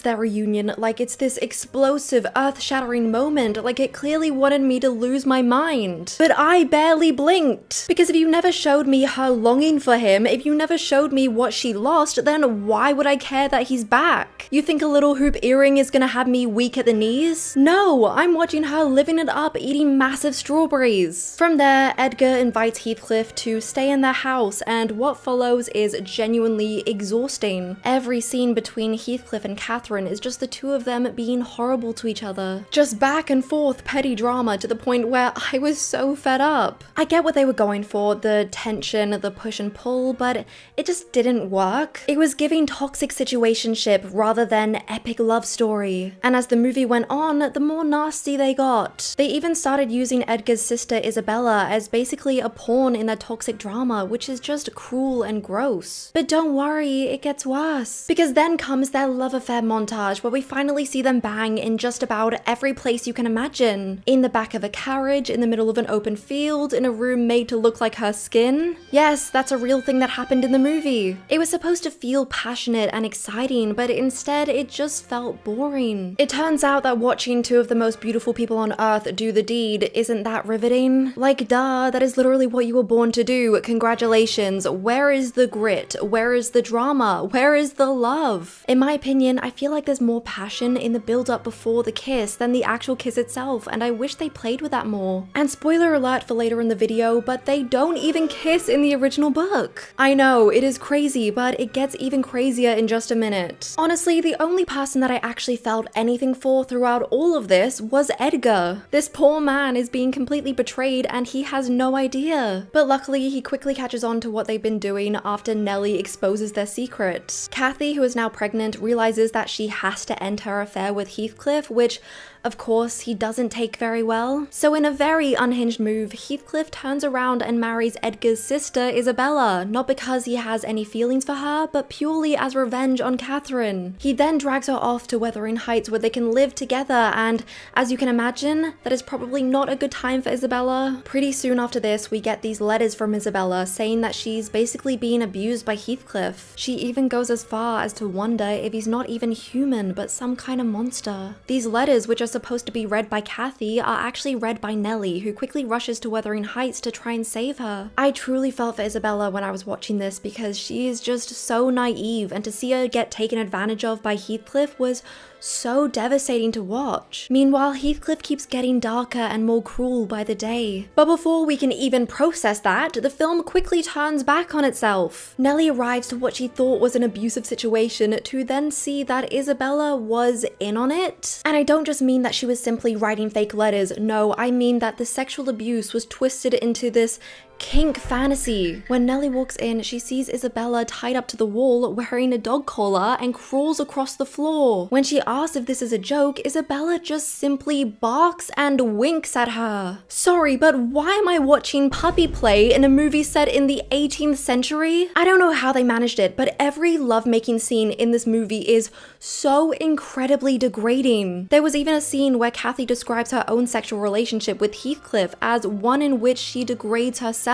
their reunion like it's this explosive, earth-shattering moment, like it clearly wanted me to lose my mind. But I barely blinked. Because if you never showed me her longing for him, if you never showed me what she lost, then why would I care that he's back? You think a little hoop earring is gonna have me weak at the knees? No, I'm watching her living it up, eating massive strawberries. From there, Edgar invites Heathcliff to stay in their house, and what follows is genuinely genuinely exhausting. Every scene between Heathcliff and Catherine is just the two of them being horrible to each other. Just back and forth petty drama to the point where I was so fed up. I get what they were going for, the tension, the push and pull, but it just didn't work. It was giving toxic situationship rather than epic love story. And as the movie went on, the more nasty they got. They even started using Edgar's sister Isabella as basically a pawn in their toxic drama, which is just cruel and gross. But don't worry, it gets worse. Because then comes their love affair montage where we finally see them bang in just about every place you can imagine. In the back of a carriage, in the middle of an open field, in a room made to look like her skin. Yes, that's a real thing that happened in the movie. It was supposed to feel passionate and exciting, but instead it just felt boring. It turns out that watching two of the most beautiful people on earth do the deed isn't that riveting? Like, duh, that is literally what you were born to do. Congratulations. Where is the grit? Where is the drama? Where is the love? In my opinion, I feel like there's more passion in the build-up before the kiss than the actual kiss itself, and I wish they played with that more. And spoiler alert for later in the video, but they don't even kiss in the original book. I know, it is crazy, but it gets even crazier in just a minute. Honestly, the only person that I actually felt anything for throughout all of this was Edgar. This poor man is being completely betrayed and he has no idea. But luckily, he quickly catches on to what they've been doing after Nellie exposes their secret. Kathy, who is now pregnant, realizes that she has to end her affair with Heathcliff, which of course, he doesn't take very well. So in a very unhinged move, Heathcliff turns around and marries Edgar's sister, Isabella, not because he has any feelings for her, but purely as revenge on Catherine. He then drags her off to Wuthering Heights where they can live together, and as you can imagine, that is probably not a good time for Isabella. Pretty soon after this, we get these letters from Isabella saying that she's basically being abused by Heathcliff. She even goes as far as to wonder if he's not even human, but some kind of monster. These letters, which are supposed to be read by Kathy, are actually read by Nellie, who quickly rushes to Wuthering Heights to try and save her. I truly felt for Isabella when I was watching this because she is just so naive, and to see her get taken advantage of by Heathcliff was so devastating to watch. Meanwhile, Heathcliff keeps getting darker and more cruel by the day. But before we can even process that, the film quickly turns back on itself. Nellie arrives to what she thought was an abusive situation to then see that Isabella was in on it. And I don't just mean that she was simply writing fake letters, no, I mean that the sexual abuse was twisted into this kink fantasy. When Nellie walks in, she sees Isabella tied up to the wall wearing a dog collar and crawls across the floor. When she asks if this is a joke, Isabella just simply barks and winks at her. Sorry, but why am I watching puppy play in a movie set in the 18th century? I don't know how they managed it, but every lovemaking scene in this movie is so incredibly degrading. There was even a scene where Kathy describes her own sexual relationship with Heathcliff as one in which she degrades herself.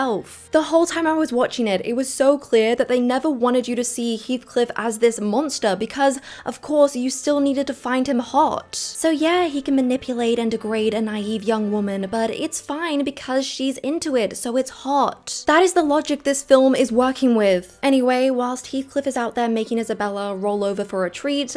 The whole time I was watching it, it was so clear that they never wanted you to see Heathcliff as this monster because, of course, you still needed to find him hot. So yeah, he can manipulate and degrade a naive young woman, but it's fine because she's into it, so it's hot. That is the logic this film is working with. Anyway, whilst Heathcliff is out there making Isabella roll over for a treat,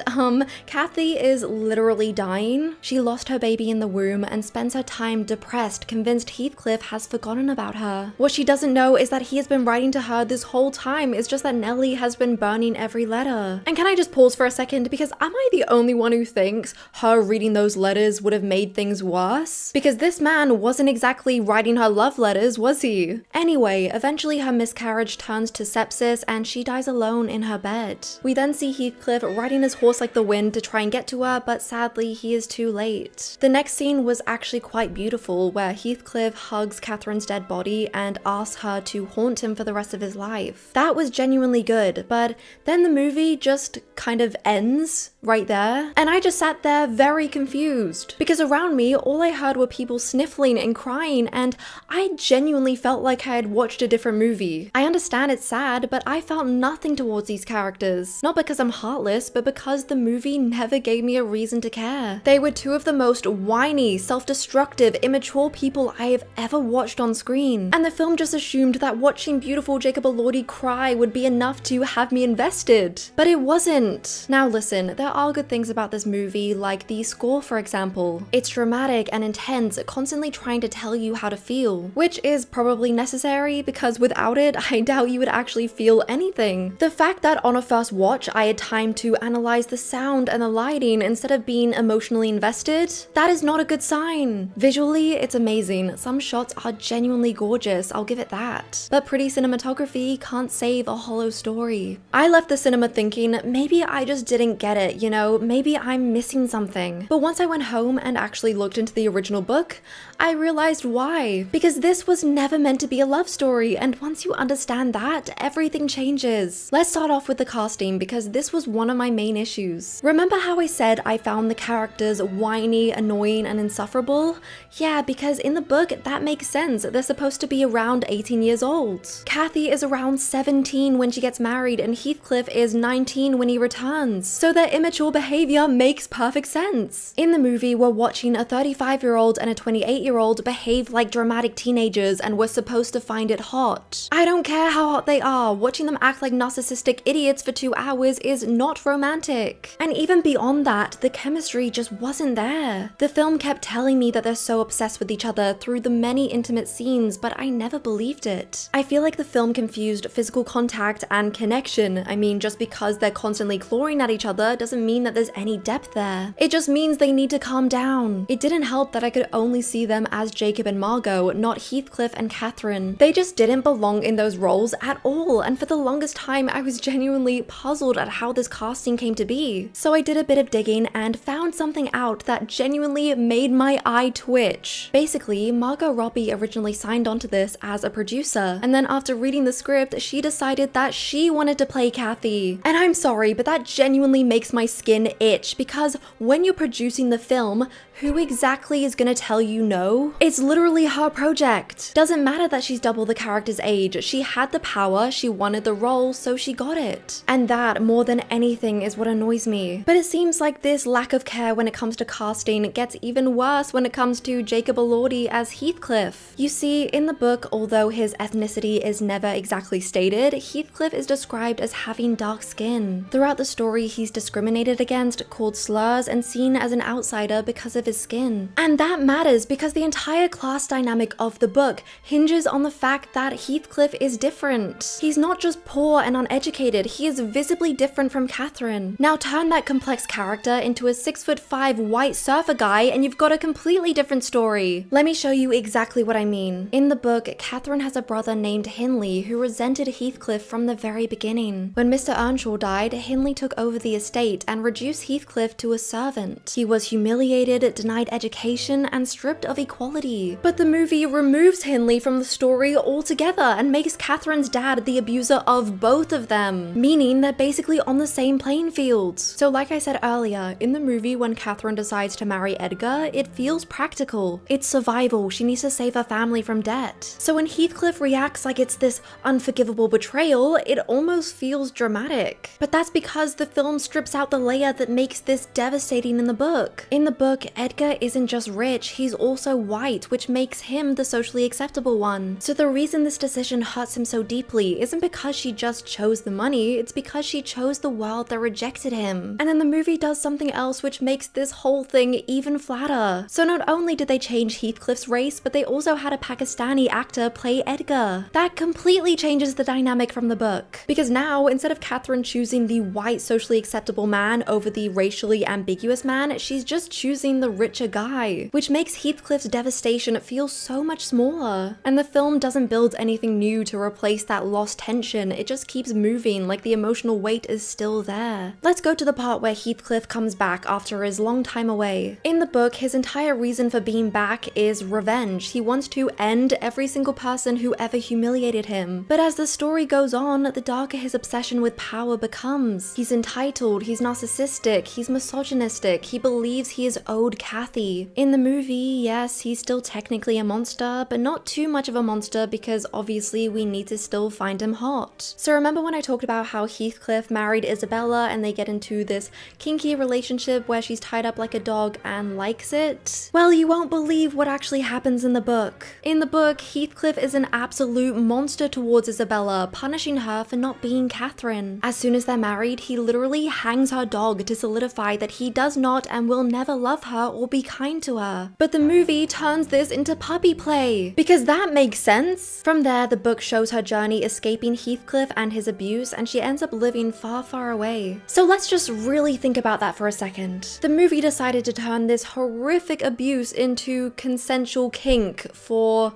Kathy is literally dying. She lost her baby in the womb and spends her time depressed, convinced Heathcliff has forgotten about her. What she doesn't know is that he has been writing to her this whole time. It's just that Nellie has been burning every letter. And can I just pause for a second, because am I the only one who thinks her reading those letters would have made things worse? Because this man wasn't exactly writing her love letters, was he? Anyway, eventually her miscarriage turns to sepsis and she dies alone in her bed. We then see Heathcliff riding his horse like the wind to try and get to her, but sadly he is too late. The next scene was actually quite beautiful, where Heathcliff hugs Catherine's dead body and asks her to haunt him for the rest of his life. That was genuinely good, but then the movie just kind of ends right there, and I just sat there very confused because around me all I heard were people sniffling and crying, and I genuinely felt like I had watched a different movie. I understand it's sad, but I felt nothing towards these characters. Not because I'm heartless, but because the movie never gave me a reason to care. They were two of the most whiny, self-destructive, immature people I have ever watched on screen, and the film film just assumed that watching beautiful Jacob Elordi cry would be enough to have me invested. But it wasn't. Now listen, there are good things about this movie, like the score for example. It's dramatic and intense, constantly trying to tell you how to feel, which is probably necessary because without it, I doubt you would actually feel anything. The fact that on a first watch, I had time to analyze the sound and the lighting instead of being emotionally invested, that is not a good sign. Visually, it's amazing. Some shots are genuinely gorgeous, I'll give it that. But pretty cinematography can't save a hollow story. I left the cinema thinking, maybe I just didn't get it, you know, maybe I'm missing something. But once I went home and actually looked into the original book, I realized why. Because this was never meant to be a love story, and once you understand that, everything changes. Let's start off with the casting, because this was one of my main issues. Remember how I said I found the characters whiny, annoying, and insufferable? Yeah, because in the book, that makes sense. They're supposed to be around 18 years old. Kathy is around 17 when she gets married, and Heathcliff is 19 when he returns. So their immature behavior makes perfect sense. In the movie, we're watching a 35-year-old and a 28-year-old behave like dramatic teenagers, and we're supposed to find it hot. I don't care how hot they are, watching them act like narcissistic idiots for 2 hours is not romantic. And even beyond that, the chemistry just wasn't there. The film kept telling me that they're so obsessed with each other through the many intimate scenes, but I never believed it. I feel like the film confused physical contact and connection. I mean, just because they're constantly clawing at each other doesn't mean that there's any depth there. It just means they need to calm down. It didn't help that I could only see them as Jacob and Margot, not Heathcliff and Catherine. They just didn't belong in those roles at all, and for the longest time I was genuinely puzzled at how this casting came to be. So I did a bit of digging and found something out that genuinely made my eye twitch. Basically, Margot Robbie originally signed onto this as a producer, and then after reading the script, she decided that she wanted to play Kathy. And I'm sorry, but that genuinely makes my skin itch, because when you're producing the film, who exactly is gonna tell you no? It's literally her project. Doesn't matter that she's double the character's age, she had the power, she wanted the role, so she got it. And that, more than anything, is what annoys me. But it seems like this lack of care when it comes to casting gets even worse when it comes to Jacob Elordi as Heathcliff. You see, in the book, although his ethnicity is never exactly stated, Heathcliff is described as having dark skin. Throughout the story, he's discriminated against, called slurs, and seen as an outsider because of his skin. And that matters because the entire class dynamic of the book hinges on the fact that Heathcliff is different. He's not just poor and uneducated, he is visibly different from Catherine. Now turn that complex character into a 6'5" white surfer guy and you've got a completely different story. Let me show you exactly what I mean. In the book, Catherine has a brother named Hindley who resented Heathcliff from the very beginning. When Mr. Earnshaw died, Hindley took over the estate and reduced Heathcliff to a servant. He was humiliated, denied education, and stripped of equality. But the movie removes Hindley from the story altogether and makes Catherine's dad the abuser of both of them, meaning they're basically on the same playing field. So like I said earlier, in the movie when Catherine decides to marry Edgar, it feels practical. It's survival, she needs to save her family from debt. So when Heathcliff reacts like it's this unforgivable betrayal, it almost feels dramatic. But that's because the film strips out the layer that makes this devastating in the book. In the book, Edgar isn't just rich, he's also white, which makes him the socially acceptable one. So the reason this decision hurts him so deeply isn't because she just chose the money, it's because she chose the world that rejected him. And then the movie does something else which makes this whole thing even flatter. So not only did they change Heathcliff's race, but they also had a Pakistani actor play Edgar. That completely changes the dynamic from the book. Because now, instead of Catherine choosing the white socially acceptable man over the racially ambiguous man, she's just choosing the richer guy, which makes Heathcliff's devastation feel so much smaller. And the film doesn't build anything new to replace that lost tension, it just keeps moving like the emotional weight is still there. Let's go to the part where Heathcliff comes back after his long time away. In the book, his entire reason for being back is revenge. He wants to end every single person who ever humiliated him. But as the story goes on, the darker his obsession with power becomes. He's entitled, he's narcissistic, he's misogynistic, he believes he is owed Kathy. In the movie, yes, he's still technically a monster, but not too much of a monster because obviously we need to still find him hot. So remember when I talked about how Heathcliff married Isabella and they get into this kinky relationship where she's tied up like a dog and likes it? Well, you won't believe what actually happens in the book. In the book, Heathcliff Heathcliff is an absolute monster towards Isabella, punishing her for not being Catherine. As soon as they're married, he literally hangs her dog to solidify that he does not and will never love her or be kind to her. But the movie turns this into puppy play, because that makes sense. From there, the book shows her journey escaping Heathcliff and his abuse, and she ends up living far, far away. So let's just really think about that for a second. The movie decided to turn this horrific abuse into consensual kink for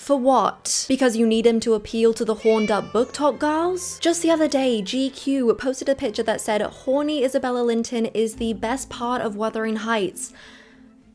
what? Because you need him to appeal to the horned up book talk girls? Just the other day, GQ posted a picture that said, "Horny Isabella Linton is the best part of Wuthering Heights."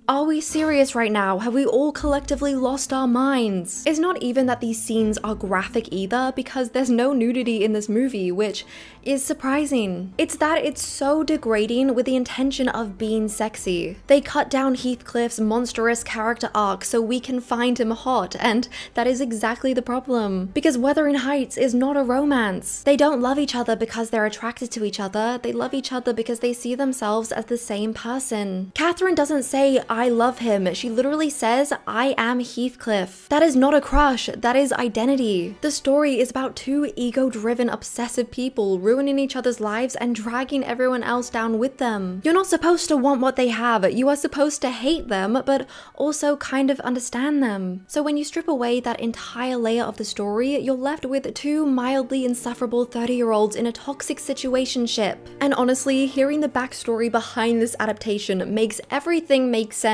Are we serious right now? Have we all collectively lost our minds? It's not even that these scenes are graphic either, because there's no nudity in this movie, which is surprising. It's that it's so degrading with the intention of being sexy. They cut down Heathcliff's monstrous character arc so we can find him hot, and that is exactly the problem. Because Wuthering Heights is not a romance. They don't love each other because they're attracted to each other. They love each other because they see themselves as the same person. Catherine doesn't say, "I love him." She literally says, "I am Heathcliff." That is not a crush, that is identity. The story is about two ego-driven, obsessive people ruining each other's lives and dragging everyone else down with them. You're not supposed to want what they have, you are supposed to hate them, but also kind of understand them. So when you strip away that entire layer of the story, you're left with two mildly insufferable 30-year-olds in a toxic situationship. And honestly, hearing the backstory behind this adaptation makes everything make sense.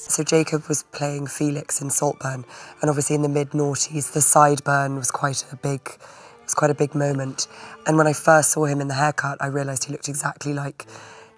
So Jacob was playing Felix in Saltburn, and obviously in the mid-noughties, the sideburn was quite a big moment. And when I first saw him in the haircut, I realised he looked exactly like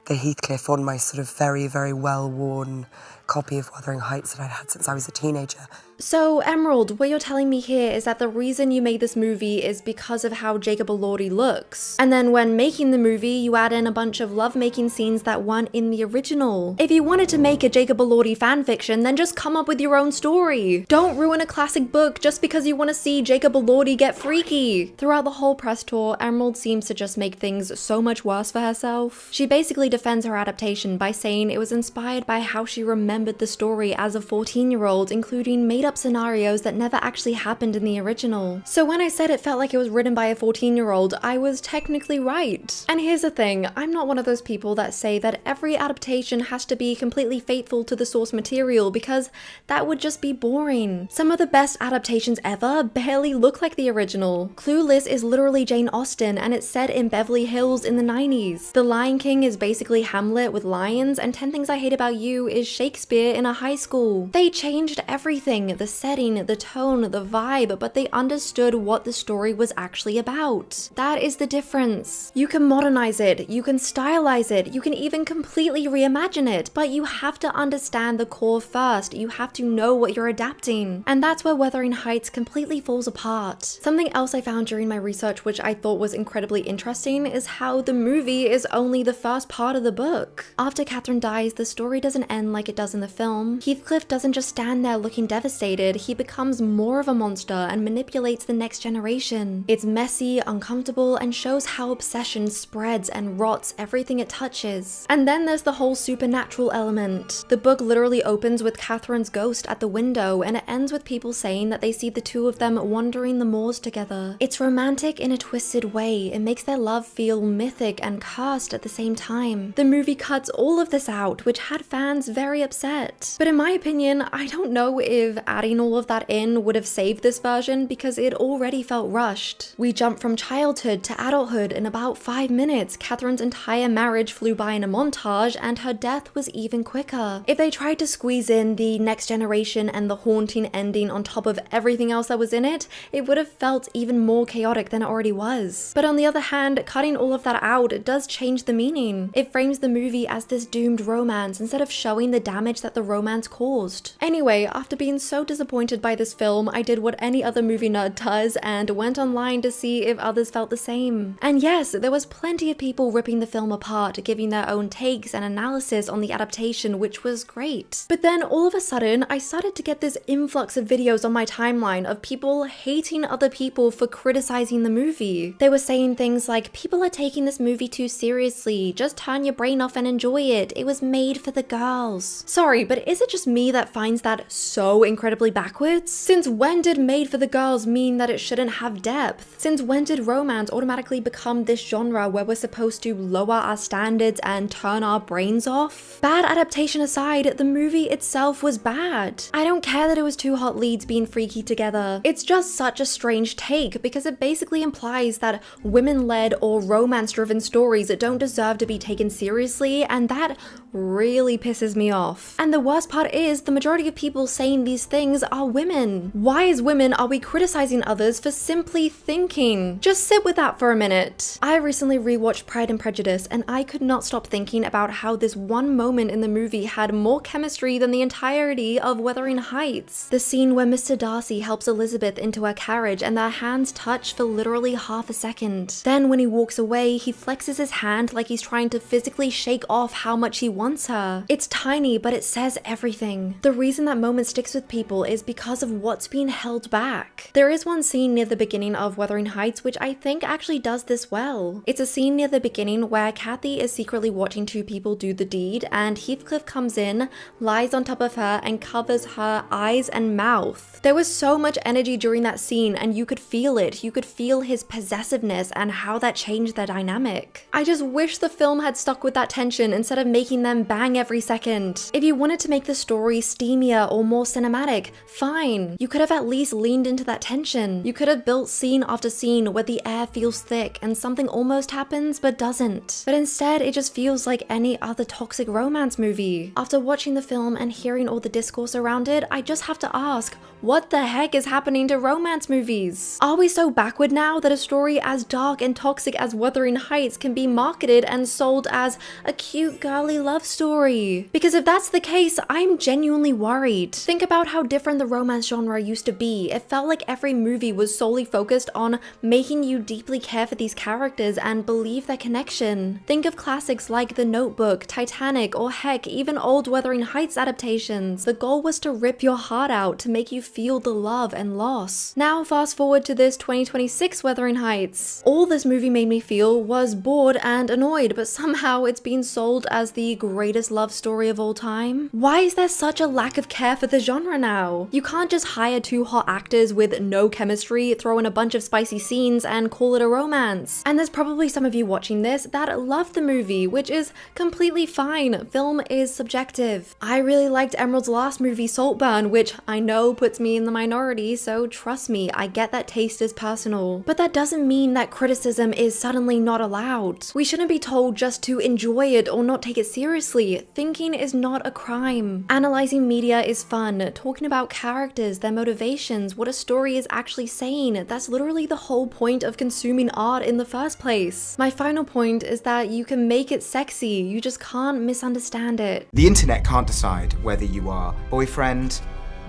the Heathcliff on my sort of very, very well-worn copy of Wuthering Heights that I'd had since I was a teenager. So, Emerald, what you're telling me here is that the reason you made this movie is because of how Jacob Elordi looks. And then when making the movie, you add in a bunch of lovemaking scenes that weren't in the original. If you wanted to make a Jacob Elordi fanfiction, then just come up with your own story. Don't ruin a classic book just because you want to see Jacob Elordi get freaky. Throughout the whole press tour, Emerald seems to just make things so much worse for herself. She basically defends her adaptation by saying it was inspired by how she remembered the story as a 14-year-old, including made-up scenarios that never actually happened in the original. So when I said it felt like it was written by a 14-year-old, I was technically right. And here's the thing, I'm not one of those people that say that every adaptation has to be completely faithful to the source material, because that would just be boring. Some of the best adaptations ever barely look like the original. Clueless is literally Jane Austen, and it's set in Beverly Hills in the 90s. The Lion King is basically Hamlet with lions, and 10 Things I Hate About You is Shakespeare in a high school. They changed everything, the setting, the tone, the vibe, but they understood what the story was actually about. That is the difference. You can modernize it, you can stylize it, you can even completely reimagine it, but you have to understand the core first. You have to know what you're adapting. And that's where Wuthering Heights completely falls apart. Something else I found during my research which I thought was incredibly interesting is how the movie is only the first part of the book. After Catherine dies, the story doesn't end like it does in the film. Heathcliff doesn't just stand there looking devastated, he becomes more of a monster and manipulates the next generation. It's messy, uncomfortable, and shows how obsession spreads and rots everything it touches. And then there's the whole supernatural element. The book literally opens with Catherine's ghost at the window, and it ends with people saying that they see the two of them wandering the moors together. It's romantic in a twisted way. It makes their love feel mythic and cursed at the same time. The movie cuts all of this out, which had fans very upset. But in my opinion, I don't know if adding all of that in would have saved this version, because it already felt rushed. We jump from childhood to adulthood in about 5 minutes. Catherine's entire marriage flew by in a montage, and her death was even quicker. If they tried to squeeze in the next generation and the haunting ending on top of everything else that was in it, it would have felt even more chaotic than it already was. But on the other hand, cutting all of that out does change the meaning. It frames the movie as this doomed romance instead of showing the damage that the romance caused. Anyway, after being so disappointed by this film, I did what any other movie nerd does and went online to see if others felt the same. And yes, there was plenty of people ripping the film apart, giving their own takes and analysis on the adaptation, which was great. But then all of a sudden, I started to get this influx of videos on my timeline of people hating other people for criticizing the movie. They were saying things like, "People are taking this movie too seriously, just turn your brain off and enjoy it. It was made for the girls." So Sorry, but is it just me that finds that so incredibly backwards? Since when did Made for the Girls mean that it shouldn't have depth? Since when did romance automatically become this genre where we're supposed to lower our standards and turn our brains off? Bad adaptation aside, the movie itself was bad. I don't care that it was two hot leads being freaky together. It's just such a strange take because it basically implies that women-led or romance-driven stories don't deserve to be taken seriously, and that really pisses me off. And the worst part is, the majority of people saying these things are women. Why as women are we criticizing others for simply thinking? Just sit with that for a minute. I recently rewatched Pride and Prejudice, and I could not stop thinking about how this one moment in the movie had more chemistry than the entirety of Wuthering Heights. The scene where Mr. Darcy helps Elizabeth into her carriage and their hands touch for literally half a second. Then when he walks away, he flexes his hand like he's trying to physically shake off how much he wants her. It's tiny, but it says everything. The reason that moment sticks with people is because of what's being held back. There is one scene near the beginning of Wuthering Heights which I think actually does this well. It's a scene near the beginning where Kathy is secretly watching two people do the deed, and Heathcliff comes in, lies on top of her, and covers her eyes and mouth. There was so much energy during that scene, and you could feel it. You could feel his possessiveness and how that changed their dynamic. I just wish the film had stuck with that tension instead of making them bang every second. If you wanted to make the story steamier or more cinematic, fine. You could have at least leaned into that tension. You could have built scene after scene where the air feels thick and something almost happens but doesn't. But instead, it just feels like any other toxic romance movie. After watching the film and hearing all the discourse around it, I just have to ask, what the heck is happening to romance movies? Are we so backward now that a story as dark and toxic as Wuthering Heights can be marketed and sold as a cute girly love story? Because if that's the case, I'm genuinely worried. Think about how different the romance genre used to be. It felt like every movie was solely focused on making you deeply care for these characters and believe their connection. Think of classics like The Notebook, Titanic, or heck, even old Wuthering Heights adaptations. The goal was to rip your heart out, to make you feel the love and loss. Now fast forward to this 2026 Wuthering Heights. All this movie made me feel was bored and annoyed, but somehow it's being sold as the greatest love story of all time. Why is there such a lack of care for the genre now? You can't just hire two hot actors with no chemistry, throw in a bunch of spicy scenes, and call it a romance. And there's probably some of you watching this that love the movie, which is completely fine. Film is subjective. I really liked Emerald's last movie, Saltburn, which I know puts me in the minority, so trust me, I get that taste is personal. But that doesn't mean that criticism is suddenly not allowed. We shouldn't be told just to enjoy it or not take it seriously. Thinking is not a crime. Analyzing media is fun. Talking about characters, their motivations, what a story is actually saying, that's literally the whole point of consuming art in the first place. My final point is that you can make it sexy, you just can't misunderstand it. The internet can't decide whether you are boyfriend,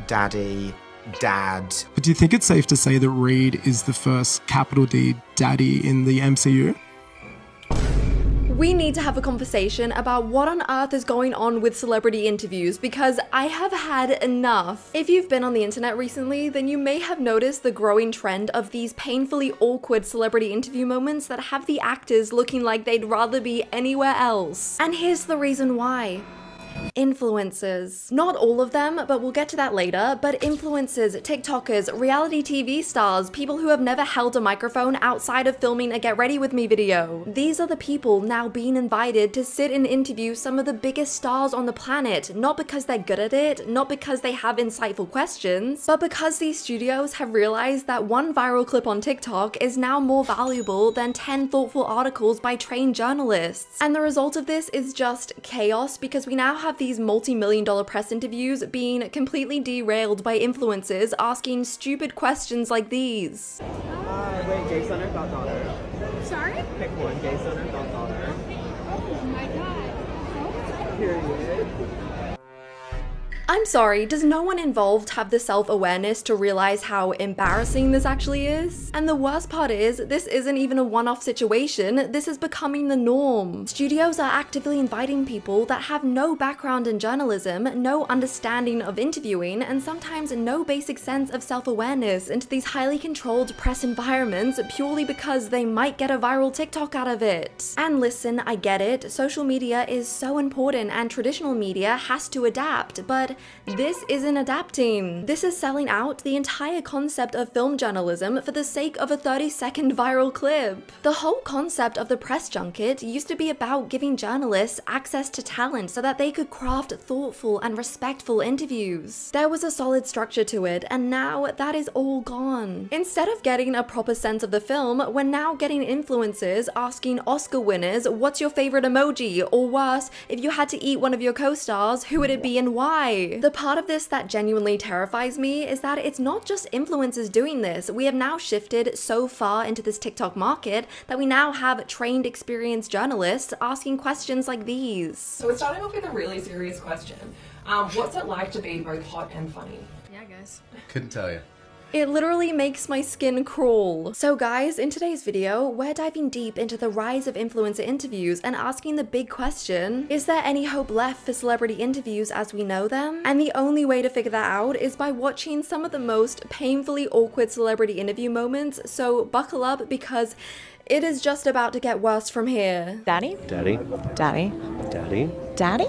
daddy, dad. But do you think it's safe to say that Reed is the first capital D daddy in the MCU? We need to have a conversation about what on earth is going on with celebrity interviews, because I have had enough. If you've been on the internet recently, then you may have noticed the growing trend of these painfully awkward celebrity interview moments that have the actors looking like they'd rather be anywhere else. And here's the reason why. Influencers. Not all of them, but we'll get to that later, but influencers, TikTokers, reality TV stars, people who have never held a microphone outside of filming a Get Ready With Me video. These are the people now being invited to sit and interview some of the biggest stars on the planet, not because they're good at it, not because they have insightful questions, but because these studios have realized that one viral clip on TikTok is now more valuable than 10 thoughtful articles by trained journalists. And the result of this is just chaos, because we now have these multi-million-dollar press interviews being completely derailed by influencers asking stupid questions like these. Wait, gay son or goddaughter? Sorry? Pick one, gay son or goddaughter. Oh my god. Period. I'm sorry, does no one involved have the self-awareness to realize how embarrassing this actually is? And the worst part is, this isn't even a one-off situation, this is becoming the norm. Studios are actively inviting people that have no background in journalism, no understanding of interviewing, and sometimes no basic sense of self-awareness into these highly controlled press environments purely because they might get a viral TikTok out of it. And listen, I get it, social media is so important and traditional media has to adapt, but this isn't adapting. This is selling out the entire concept of film journalism for the sake of a 30-second viral clip. The whole concept of the press junket used to be about giving journalists access to talent so that they could craft thoughtful and respectful interviews. There was a solid structure to it, and now that is all gone. Instead of getting a proper sense of the film, we're now getting influencers asking Oscar winners, what's your favorite emoji? Or worse, if you had to eat one of your co-stars, who would it be and why? The part of this that genuinely terrifies me is that it's not just influencers doing this. We have now shifted so far into this TikTok market that we now have trained, experienced journalists asking questions like these. So we're starting off with a really serious question. What's it like to be both hot and funny? Yeah, guys. Couldn't tell you. It literally makes my skin crawl. So guys, in today's video, we're diving deep into the rise of influencer interviews and asking the big question, is there any hope left for celebrity interviews as we know them? And the only way to figure that out is by watching some of the most painfully awkward celebrity interview moments, so buckle up because it is just about to get worse from here. Daddy? Daddy? Daddy? Daddy? Daddy?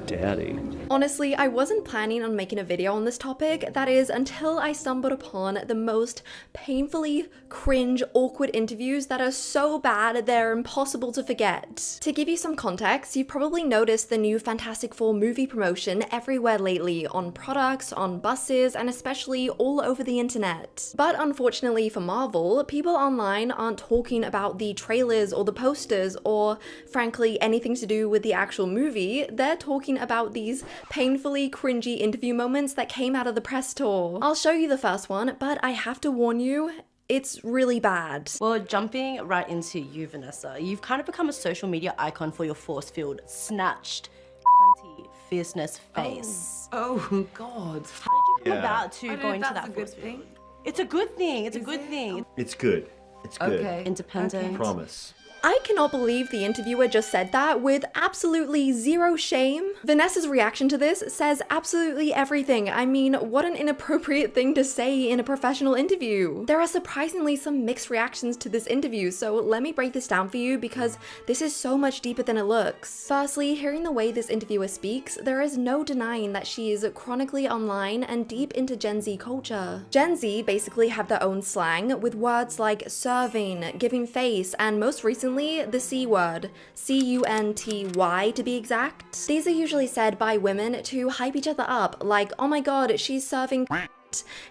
Daddy. Honestly, I wasn't planning on making a video on this topic, that is, until I stumbled upon the most painfully cringe, awkward interviews that are so bad they're impossible to forget. To give you some context, you've probably noticed the new Fantastic Four movie promotion everywhere lately, on products, on buses, and especially all over the internet. But unfortunately for Marvel, people online aren't talking about the trailers or the posters or, frankly, anything to do with the actual movie. They're talking about these painfully cringy interview moments that came out of the press tour. I'll show you the first one, but I have to warn you, it's really bad. Well, jumping right into you, Vanessa, you've kind of become a social media icon for your force-filled, snatched, cunty, fierceness face. Oh God. How did you come Yeah. about to go into that force field? It's a good thing. It's a good thing. It's good. It's good. Okay. Independent. Promise. I cannot believe the interviewer just said that with absolutely zero shame. Vanessa's reaction to this says absolutely everything. I mean, what an inappropriate thing to say in a professional interview. There are surprisingly some mixed reactions to this interview, so let me break this down for you because this is so much deeper than it looks. Firstly, hearing the way this interviewer speaks, there is no denying that she is chronically online and deep into Gen Z culture. Gen Z basically have their own slang with words like serving, giving face, and most recently, the C word, C-U-N-T-Y to be exact. These are usually said by women to hype each other up, like, oh my god, she's serving.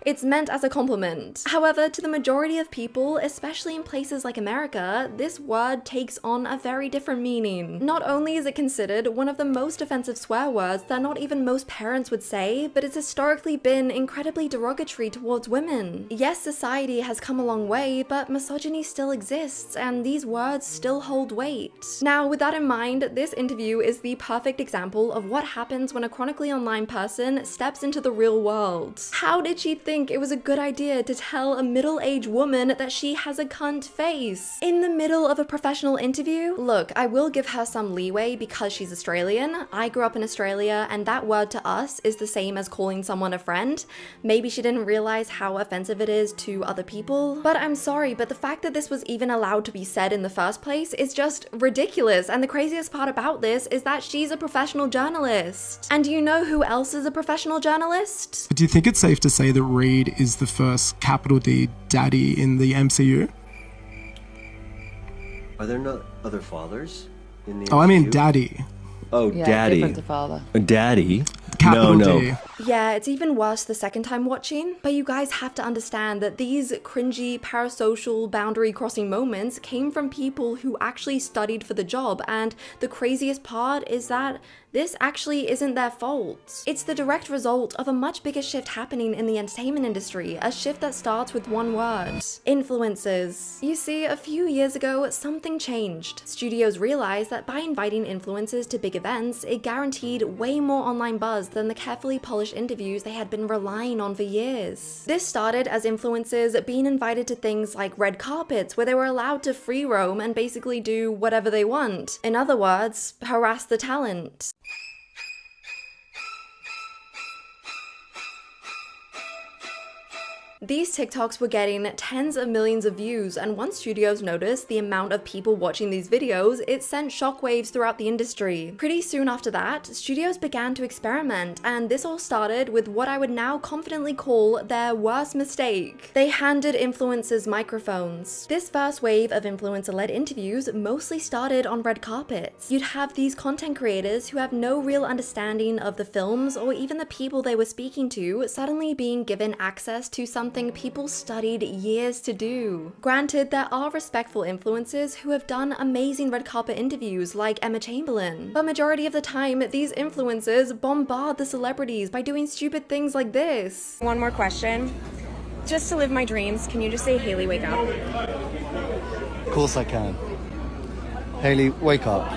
It's meant as a compliment. However, to the majority of people, especially in places like America, this word takes on a very different meaning. Not only is it considered one of the most offensive swear words that not even most parents would say, but it's historically been incredibly derogatory towards women. Yes, society has come a long way, but misogyny still exists, and these words still hold weight. Now, with that in mind, this interview is the perfect example of what happens when a chronically online person steps into the real world. How did she think it was a good idea to tell a middle-aged woman that she has a cunt face in the middle of a professional interview? Look, I will give her some leeway because she's Australian. I grew up in Australia, and that word to us is the same as calling someone a friend. Maybe she didn't realize how offensive it is to other people. But I'm sorry, but the fact that this was even allowed to be said in the first place is just ridiculous. And the craziest part about this is that she's a professional journalist. And do you know who else is a professional journalist? Do you think it's safe to say that Reed is the first capital D daddy in the MCU? Are there no other fathers in the Oh, I mean MCU? daddy. Oh, Yeah, daddy. different to father. Daddy? Capital no. D. Yeah, it's even worse the second time watching, but you guys have to understand that these cringy, parasocial, boundary-crossing moments came from people who actually studied for the job, and the craziest part is that this actually isn't their fault. It's the direct result of a much bigger shift happening in the entertainment industry, a shift that starts with one word: influencers. You see, a few years ago, something changed. Studios realized that by inviting influencers to big events, it guaranteed way more online buzz than the carefully polished interviews they had been relying on for years. This started as influencers being invited to things like red carpets, where they were allowed to free roam and basically do whatever they want. In other words, harass the talent. These TikToks were getting tens of millions of views, and once studios noticed the amount of people watching these videos, it sent shockwaves throughout the industry. Pretty soon after that, studios began to experiment, and this all started with what I would now confidently call their worst mistake. They handed influencers microphones. This first wave of influencer-led interviews mostly started on red carpets. You'd have these content creators who have no real understanding of the films or even the people they were speaking to suddenly being given access to something people studied years to do. Granted, there are respectful influencers who have done amazing red carpet interviews like Emma Chamberlain, but majority of the time, these influencers bombard the celebrities by doing stupid things like this. One more question. Just to live my dreams, can you just say, Haley, wake up? Of course I can. Haley, wake up.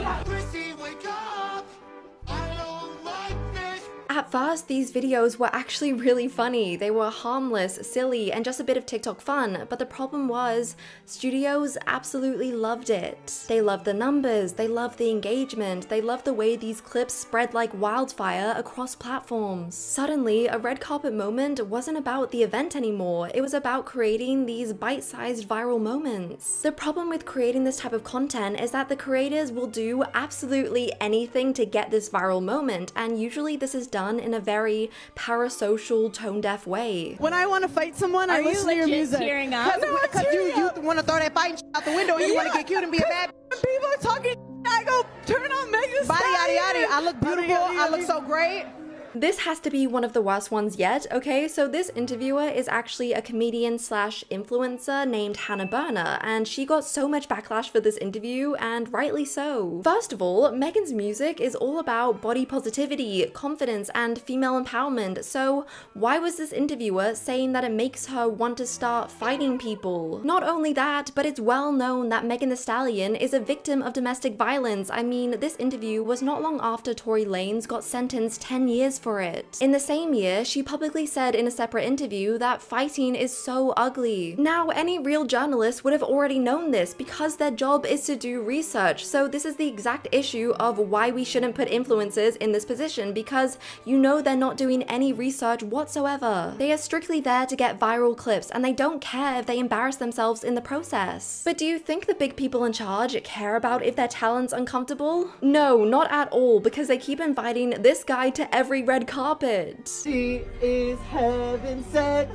At first, these videos were actually really funny. They were harmless, silly, and just a bit of TikTok fun, but the problem was, studios absolutely loved it. They loved the numbers, they loved the engagement, they loved the way these clips spread like wildfire across platforms. Suddenly, a red carpet moment wasn't about the event anymore, it was about creating these bite-sized viral moments. The problem with creating this type of content is that the creators will do absolutely anything to get this viral moment, and usually this is done in a very parasocial, tone-deaf way. When I want to fight someone, I listen to your music. Tearing up? Because you want to throw that fight out the window and you want to get cute and be a bad. People are talking, I go turn on Megan Thee Stallion. Yada yada. I look beautiful. I look so great. This has to be one of the worst ones yet, okay? So this interviewer is actually a comedian slash influencer named Hannah Berner, and she got so much backlash for this interview, and rightly so. First of all, Megan's music is all about body positivity, confidence, and female empowerment, so why was this interviewer saying that it makes her want to start fighting people? Not only that, but it's well known that Megan Thee Stallion is a victim of domestic violence. I mean, this interview was not long after Tory Lanez got sentenced 10 years for it. In the same year, she publicly said in a separate interview that fighting is so ugly. Now, any real journalist would have already known this because their job is to do research, so this is the exact issue of why we shouldn't put influencers in this position, because you know they're not doing any research whatsoever. They are strictly there to get viral clips, and they don't care if they embarrass themselves in the process. But do you think the big people in charge care about if their talent's uncomfortable? No, not at all, because they keep inviting this guy to every red carpet. She is heaven sent.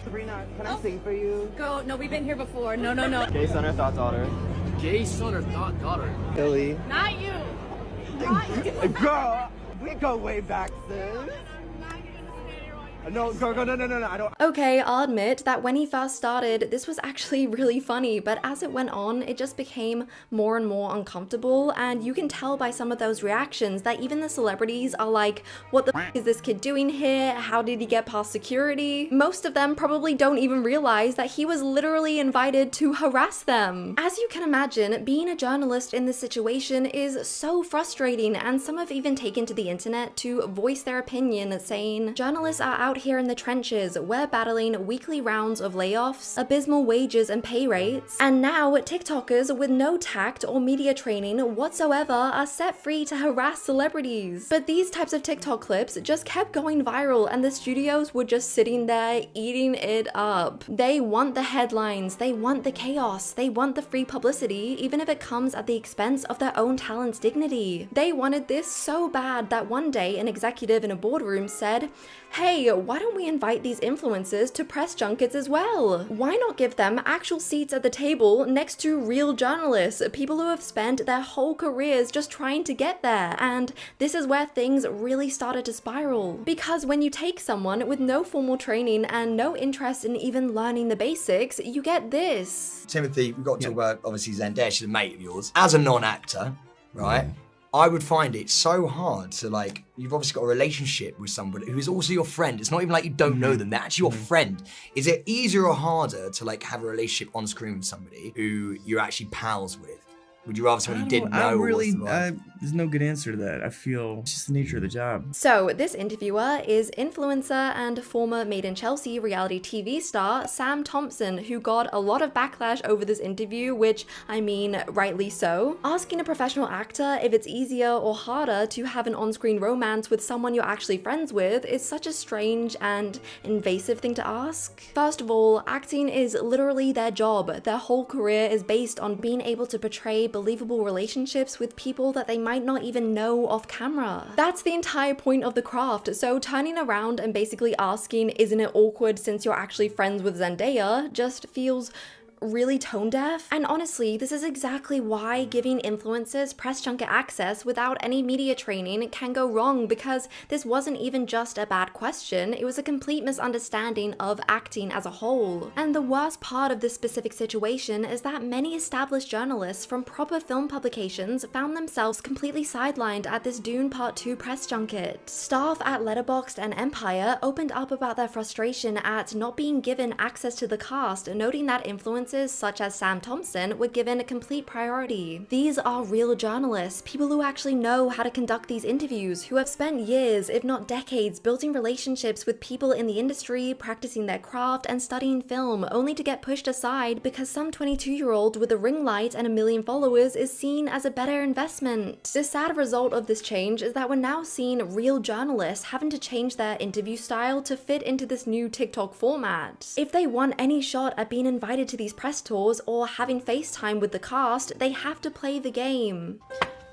Sabrina, can I sing for you? Go. No, we've been here before. No, no, no. Gay son or thought daughter? Gay son or thought daughter? Billy. Not you. Not you. Girl, we go way back, sis. No, girl, no, I don't. Okay, I'll admit that when he first started, this was actually really funny, but as it went on, it just became more and more uncomfortable, and you can tell by some of those reactions that even the celebrities are like, what the f is this kid doing here? How did he get past security? Most of them probably don't even realize that he was literally invited to harass them. As you can imagine, being a journalist in this situation is so frustrating, and some have even taken to the internet to voice their opinion, saying, journalists are out here in the trenches, we're battling weekly rounds of layoffs, abysmal wages and pay rates, and now TikTokers with no tact or media training whatsoever are set free to harass celebrities. But these types of TikTok clips just kept going viral, and the studios were just sitting there eating it up. They want the headlines, they want the chaos, they want the free publicity, even if it comes at the expense of their own talent's dignity. They wanted this so bad that one day an executive in a boardroom said, "Hey, why don't we invite these influencers to press junkets as well? Why not give them actual seats at the table next to real journalists, people who have spent their whole careers just trying to get there? And this is where things really started to spiral. Because when you take someone with no formal training and no interest in even learning the basics, you get this. Timothy, we've got to talk about, obviously, Zendaya, she's a mate of yours. As a non-actor, right, I would find it so hard to, like, you've obviously got a relationship with somebody who is also your friend. It's not even like you don't know them, they're actually your friend. Is it easier or harder to, like, have a relationship on screen with somebody who you're actually pals with? Would you rather someone you didn't know? There's no good answer to that. I feel it's just the nature of the job. So this interviewer is influencer and former Made in Chelsea reality TV star Sam Thompson, who got a lot of backlash over this interview, which, I mean, rightly so. Asking a professional actor if it's easier or harder to have an on-screen romance with someone you're actually friends with is such a strange and invasive thing to ask. First of all, acting is literally their job. Their whole career is based on being able to portray believable relationships with people that they might not even know off camera. That's the entire point of the craft, so turning around and basically asking, isn't it awkward since you're actually friends with Zendaya, just feels really tone deaf. And honestly, this is exactly why giving influencers press junket access without any media training can go wrong, because this wasn't even just a bad question, it was a complete misunderstanding of acting as a whole. And the worst part of this specific situation is that many established journalists from proper film publications found themselves completely sidelined at this Dune Part 2 press junket. Staff at Letterboxd and Empire opened up about their frustration at not being given access to the cast, noting that influencers such as Sam Thompson were given complete priority. These are real journalists, people who actually know how to conduct these interviews, who have spent years, if not decades, building relationships with people in the industry, practicing their craft and studying film, only to get pushed aside because some 22-year-old with a ring light and 1 million followers is seen as a better investment. The sad result of this change is that we're now seeing real journalists having to change their interview style to fit into this new TikTok format. If they want any shot at being invited to these press tours or having FaceTime with the cast, they have to play the game.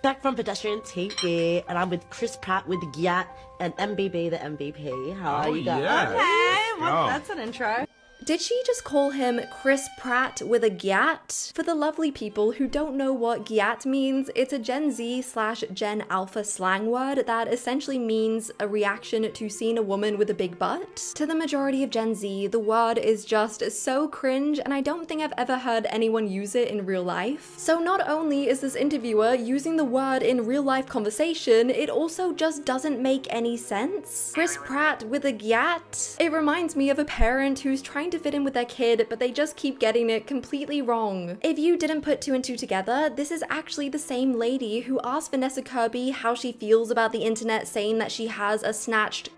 Back from Pedestrian TV, and I'm with Chris Pratt with the GYAT and MBB the MVP. How are you guys? Yeah. Okay, well, that's an intro. Did she just call him Chris Pratt with a GYAT? For the lovely people who don't know what GYAT means, it's a Gen Z/Gen Alpha slang word that essentially means a reaction to seeing a woman with a big butt. To the majority of Gen Z, the word is just so cringe, and I don't think I've ever heard anyone use it in real life. So not only is this interviewer using the word in real life conversation, it also just doesn't make any sense. Chris Pratt with a GYAT? It reminds me of a parent who's trying to fit in with their kid, but they just keep getting it completely wrong. If you didn't put 2 and 2 together, this is actually the same lady who asked Vanessa Kirby how she feels about the internet saying that she has a snatched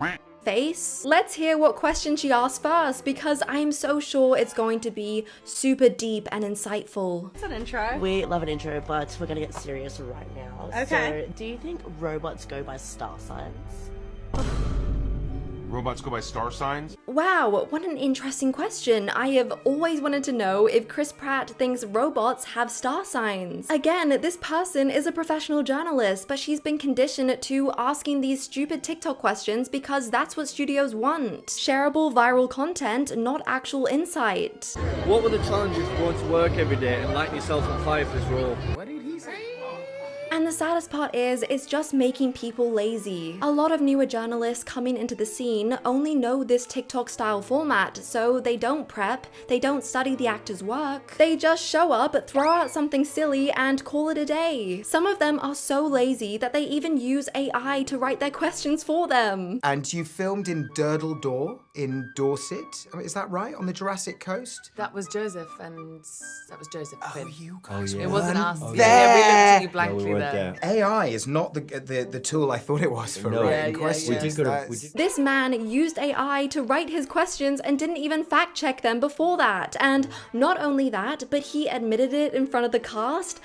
face. Let's hear what question she asked first, because I'm so sure it's going to be super deep and insightful. It's an intro. We love an intro, but we're gonna get serious right now. Okay. So, do you think robots go by star signs? Robots go by star signs? Wow, what an interesting question. I have always wanted to know if Chris Pratt thinks robots have star signs. Again, this person is a professional journalist, but she's been conditioned to asking these stupid TikTok questions because that's what studios want. Shareable viral content, not actual insight. What were the challenges of going to work every day and lighting yourself on fire for this role? What did he say? And the saddest part is, it's just making people lazy. A lot of newer journalists coming into the scene only know this TikTok style format, so they don't prep, they don't study the actor's work, they just show up, throw out something silly and call it a day. Some of them are so lazy that they even use AI to write their questions for them. And you filmed in Durdle Door in Dorset, is that right, on the Jurassic Coast? That was Joseph, and that was Joseph. Oh, you guys It wasn't us. weren't Yeah, we looked at you there. blankly there. AI is not the tool I thought it was for writing questions. This man used AI to write his questions and didn't even fact check them before that. And not only that, but he admitted it in front of the cast.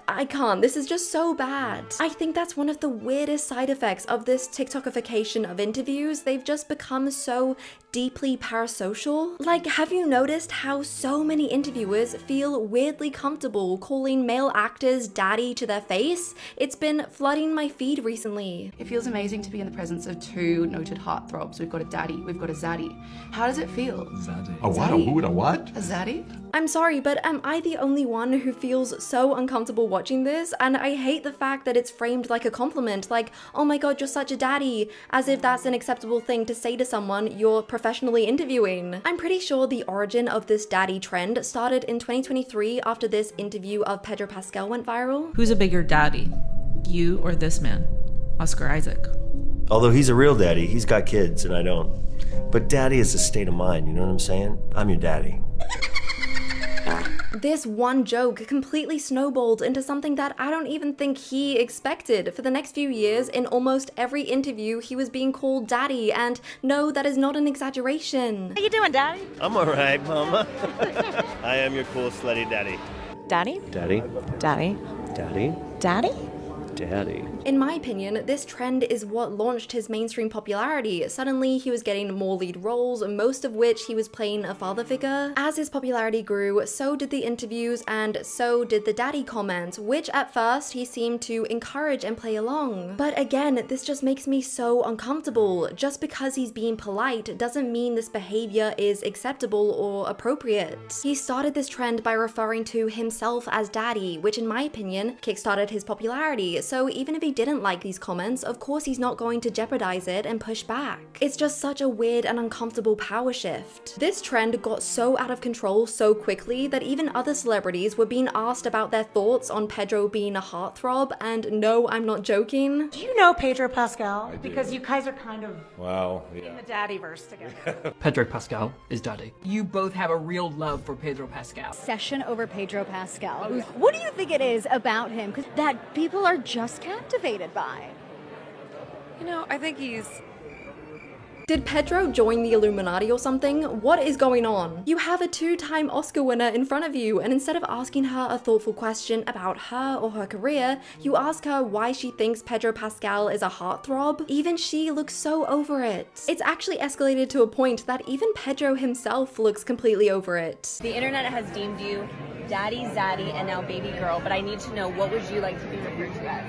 I can't. This is just so bad. I think that's one of the weirdest side effects of this TikTokification of interviews. They've just become so deeply parasocial. Like, have you noticed how so many interviewers feel weirdly comfortable calling male actors daddy to their face? It's been flooding my feed recently. It feels amazing to be in the presence of two noted heartthrobs. We've got a daddy, we've got a zaddy. How does it feel? Zaddy. A what? A who and a what? A zaddy? I'm sorry, but am I the only one who feels so uncomfortable watching this? And I hate the fact that it's framed like a compliment, like, oh my god, you're such a daddy, as if that's an acceptable thing to say to someone you're professionally interviewing. I'm pretty sure the origin of this daddy trend started in 2023 after this interview of Pedro Pascal went viral. Who's a bigger daddy? You or this man? Oscar Isaac. Although he's a real daddy, he's got kids and I don't. But daddy is a state of mind, you know what I'm saying? I'm your daddy. This one joke completely snowballed into something that I don't even think he expected. For the next few years, in almost every interview, he was being called daddy, and no, that is not an exaggeration. How you doing, Daddy? I'm alright, mama. I am your cool, slutty daddy. Daddy? Daddy? Daddy? Daddy? Daddy? Daddy. In my opinion, this trend is what launched his mainstream popularity. Suddenly, he was getting more lead roles, most of which he was playing a father figure. As his popularity grew, so did the interviews and so did the daddy comments, which at first he seemed to encourage and play along. But again, this just makes me so uncomfortable. Just because he's being polite doesn't mean this behavior is acceptable or appropriate. He started this trend by referring to himself as daddy, which in my opinion kickstarted his popularity. So even if he didn't like these comments, of course he's not going to jeopardize it and push back. It's just such a weird and uncomfortable power shift. This trend got so out of control so quickly that even other celebrities were being asked about their thoughts on Pedro being a heartthrob, and no, I'm not joking. Do you know Pedro Pascal? Because you guys are kind of in the daddy-verse together. Pedro Pascal is daddy. You both have a real love for Pedro Pascal. Obsession over Pedro Pascal. What do you think it is about him that people are just captivated by? You know, I think he's... Did Pedro join the Illuminati or something? What is going on? You have a two-time Oscar winner in front of you, and instead of asking her a thoughtful question about her or her career, you ask her why she thinks Pedro Pascal is a heartthrob. Even she looks so over it. It's actually escalated to a point that even Pedro himself looks completely over it. The internet has deemed you daddy, zaddy, and now baby girl, but I need to know, what would you like to be referred to as?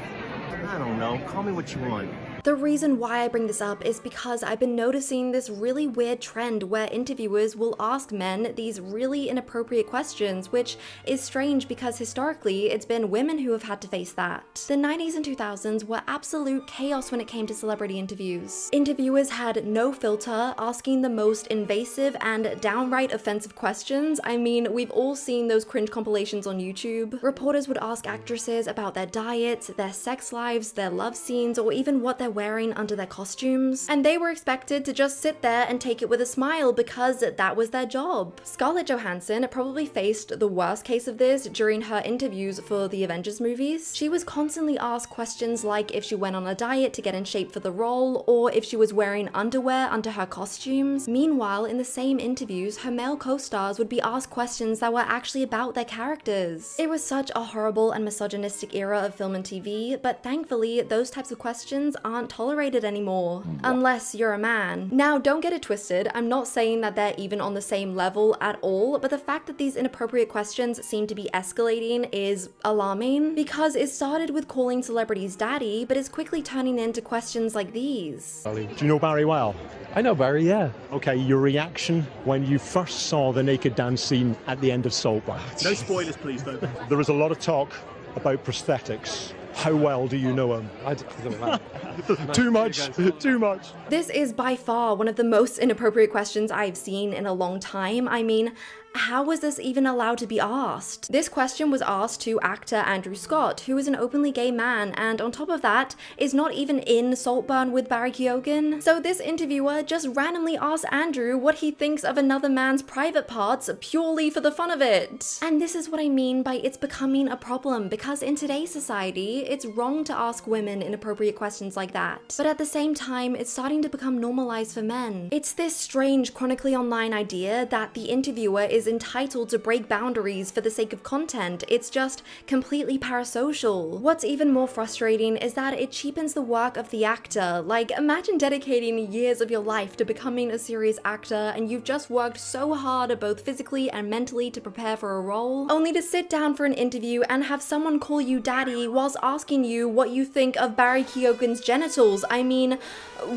I don't know. Call me what you want. The reason why I bring this up is because I've been noticing this really weird trend where interviewers will ask men these really inappropriate questions, which is strange because historically it's been women who have had to face that. The 90s and 2000s were absolute chaos when it came to celebrity interviews. Interviewers had no filter, asking the most invasive and downright offensive questions. I mean, we've all seen those cringe compilations on YouTube. Reporters would ask actresses about their diets, their sex lives, their love scenes, or even what they're wearing under their costumes, and they were expected to just sit there and take it with a smile because that was their job. Scarlett Johansson probably faced the worst case of this during her interviews for the Avengers movies. She was constantly asked questions like if she went on a diet to get in shape for the role, or if she was wearing underwear under her costumes. Meanwhile, in the same interviews, her male co-stars would be asked questions that were actually about their characters. It was such a horrible and misogynistic era of film and TV, but thankfully, those types of questions aren't tolerated anymore, unless you're a man. Now, don't get it twisted, I'm not saying that they're even on the same level at all, but the fact that these inappropriate questions seem to be escalating is alarming, because it started with calling celebrities daddy, but is quickly turning into questions like these. Do you know Barry well? I know Barry, yeah. Okay, your reaction when you first saw the naked dance scene at the end of Saltburn? No spoilers, please, though. There was a lot of talk about prosthetics. How well do you know him? I don't know. Too much. This is by far one of the most inappropriate questions I've seen in a long time. I mean, how was this even allowed to be asked? This question was asked to actor Andrew Scott, who is an openly gay man, and on top of that, is not even in Saltburn with Barry Keoghan. So this interviewer just randomly asked Andrew what he thinks of another man's private parts purely for the fun of it. And this is what I mean by it's becoming a problem, because in today's society, it's wrong to ask women inappropriate questions like that. But at the same time, it's starting to become normalized for men. It's this strange chronically online idea that the interviewer is is entitled to break boundaries for the sake of content. It's just completely parasocial. What's even more frustrating is that it cheapens the work of the actor. Like, imagine dedicating years of your life to becoming a serious actor and you've just worked so hard both physically and mentally to prepare for a role, only to sit down for an interview and have someone call you daddy whilst asking you what you think of Barry Keoghan's genitals. I mean,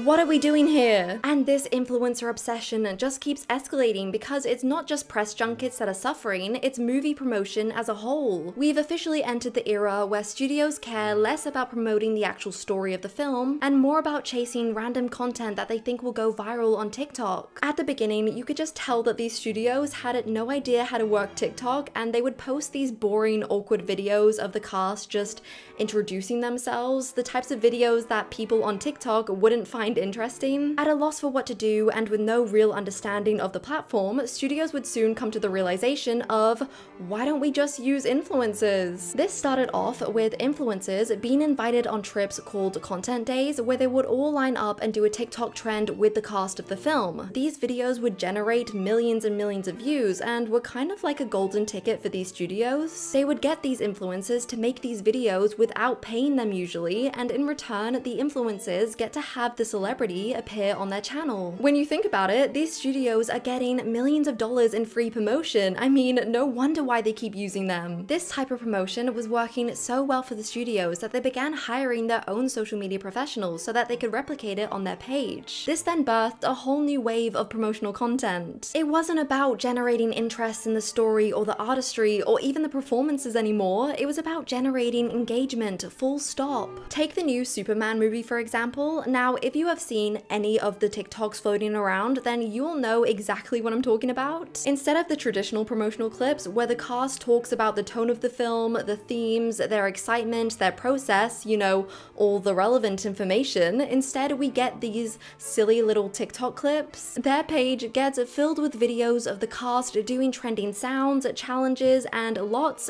what are we doing here? And this influencer obsession just keeps escalating because it's not just press junkets that are suffering, it's movie promotion as a whole. We've officially entered the era where studios care less about promoting the actual story of the film and more about chasing random content that they think will go viral on TikTok. At the beginning, you could just tell that these studios had no idea how to work TikTok, and they would post these boring, awkward videos of the cast just introducing themselves, the types of videos that people on TikTok wouldn't find interesting. At a loss for what to do and with no real understanding of the platform, studios would soon come to the realization of, why don't we just use influencers? This started off with influencers being invited on trips called content days, where they would all line up and do a TikTok trend with the cast of the film. These videos would generate millions and millions of views and were kind of like a golden ticket for these studios. They would get these influencers to make these videos without paying them usually, and in return, the influencers get to have the celebrity appear on their channel. When you think about it, these studios are getting millions of dollars in free promotion. I mean, no wonder why they keep using them. This type of promotion was working so well for the studios that they began hiring their own social media professionals so that they could replicate it on their page. This then birthed a whole new wave of promotional content. It wasn't about generating interest in the story or the artistry or even the performances anymore. It was about generating engagement, full stop. Take the new Superman movie for example. Now, if you have seen any of the TikToks floating around, then you will know exactly what I'm talking about. Instead of the traditional promotional clips where the cast talks about the tone of the film, the themes, their excitement, their process, you know, all the relevant information, instead we get these silly little TikTok clips. Their page gets filled with videos of the cast doing trending sounds, challenges, and lots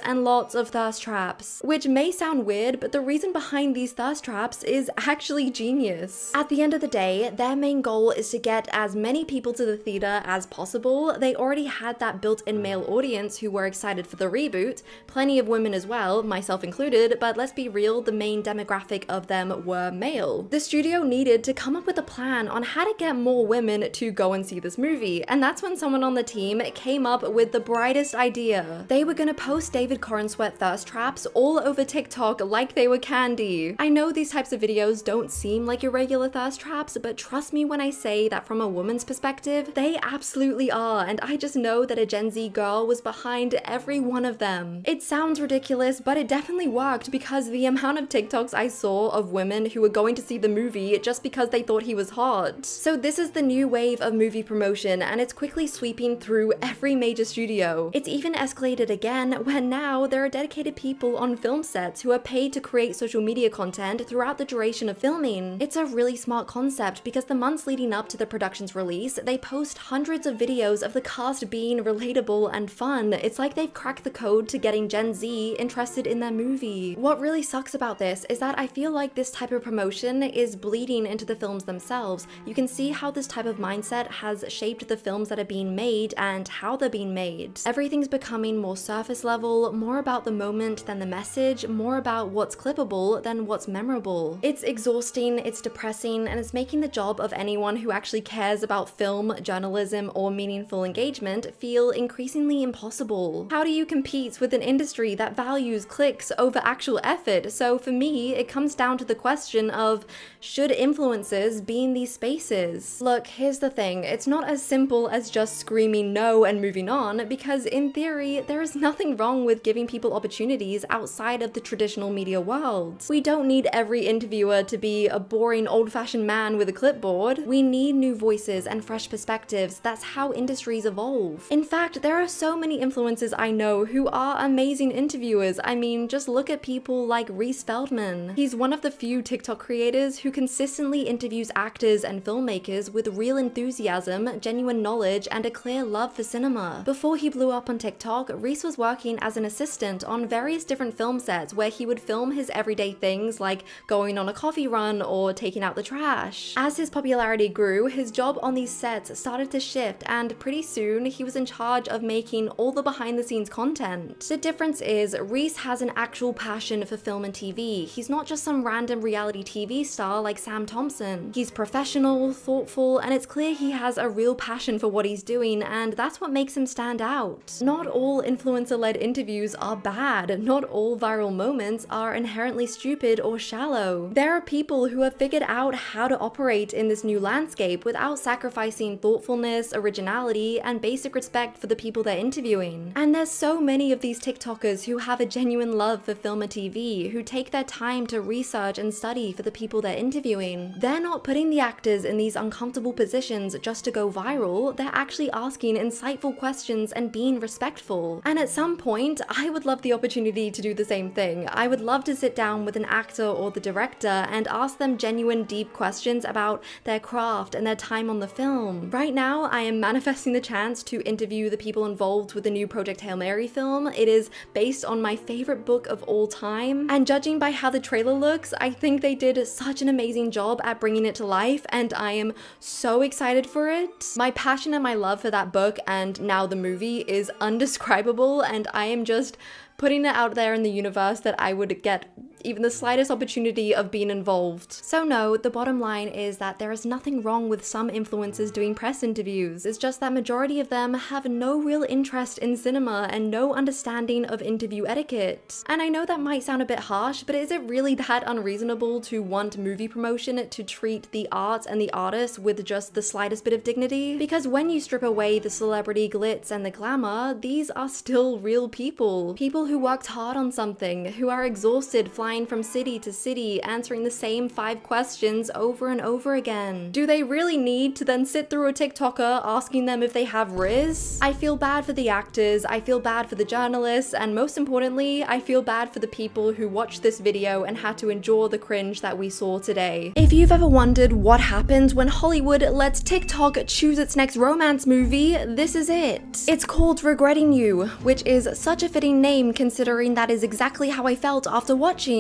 of thirst traps. Which may sound weird, but the reason behind these thirst traps is actually genius. At the end of the day, their main goal is to get as many people to the theater as possible. They already had that built-in male audience who were excited for the reboot, plenty of women as well, myself included, but let's be real, the main demographic of them were male. The studio needed to come up with a plan on how to get more women to go and see this movie, and that's when someone on the team came up with the brightest idea. They were gonna post David Corenswet thirst traps all over TikTok like they were candy. I know these types of videos don't seem like your regular thirst traps, but trust me when I say that from a woman's perspective, they absolutely are, and I just know that a Gen Z girl was behind every one of them. It sounds ridiculous, but it definitely worked because the amount of TikToks I saw of women who were going to see the movie just because they thought he was hot. So this is the new wave of movie promotion, and it's quickly sweeping through every major studio. It's even escalated again when now there are dedicated people on film sets who are paid to create social media content throughout the duration of filming. It's a really smart concept because the months leading up to the production's release, they post hundreds of videos of the cast being relatable and fun. It's like they've cracked the code to getting Gen Z interested in their movie. What really sucks about this is that I feel like this type of promotion is bleeding into the films themselves. You can see how this type of mindset has shaped the films that are being made and how they're being made. Everything's becoming more surface level, more about the moment than the message, more about what's clippable than what's memorable. It's exhausting, it's depressing, and it's making the job of anyone who actually cares about film, journalism, or meaningful engagement feel increasingly impossible. How do you compete with an industry that values clicks over actual effort? So for me, it comes down to the question of, should influencers be in these spaces? Look, here's the thing, it's not as simple as just screaming no and moving on, because in theory, there is nothing wrong with giving people opportunities outside of the traditional media world. We don't need every interviewer to be a boring old-fashioned man with a clipboard. We need new voices and fresh perspectives. That's how industries evolve. In fact, there are so many influencers I know who are amazing interviewers. I mean, just look at people like Reese Feldman. He's one of the few TikTok creators who consistently interviews actors and filmmakers with real enthusiasm, genuine knowledge, and a clear love for cinema. Before he blew up on TikTok, Reese was working as an assistant on various different film sets where he would film his everyday things like going on a coffee run or taking out the trash. As his popularity grew, his job on these sets started to shift, and pretty soon he was in charge of making all the behind the scenes content. The difference is Reese has an actual passion for film and TV. He's not just some random reality TV star like Sam Thompson. He's professional, thoughtful, and it's clear he has a real passion for what he's doing, and that's what makes him stand out. Not all influencer-led interviews are bad. Not all viral moments are inherently stupid or shallow. There are people who have figured out how to operate in this new landscape without sacrificing thoughtfulness, originality, and basic respect for the people they're interviewing. And there's so many of these TikTokers who have a genuine love for film and TV, who take their time to research and study for the people they're interviewing. They're not putting the actors in these uncomfortable positions just to go viral, they're actually asking insightful questions and being respectful. And at some point, I would love the opportunity to do the same thing. I would love to sit down with an actor or the director and ask them genuine, deep questions about their craft and their time on the film. Right now, I am manifesting the chance to interview the people involved with the new Project Hail Mary film. It is based on my favorite book of all time, and judging by how the trailer looks, I think they did such an amazing job at bringing it to life, and I am so excited for it. My passion and my love for that book and now the movie is undescribable, and I am just putting it out there in the universe that I would get even the slightest opportunity of being involved. So no, the bottom line is that there is nothing wrong with some influencers doing press interviews. It's just that majority of them have no real interest in cinema and no understanding of interview etiquette. And I know that might sound a bit harsh, but is it really that unreasonable to want movie promotion to treat the art and the artist with just the slightest bit of dignity? Because when you strip away the celebrity glitz and the glamour, these are still real people. People who worked hard on something, who are exhausted flying from city to city, answering the same 5 questions over and over again. Do they really need to then sit through a TikToker asking them if they have Riz? I feel bad for the actors, I feel bad for the journalists, and most importantly, I feel bad for the people who watched this video and had to endure the cringe that we saw today. If you've ever wondered what happens when Hollywood lets TikTok choose its next romance movie, this is it. It's called Regretting You, which is such a fitting name considering that is exactly how I felt after watching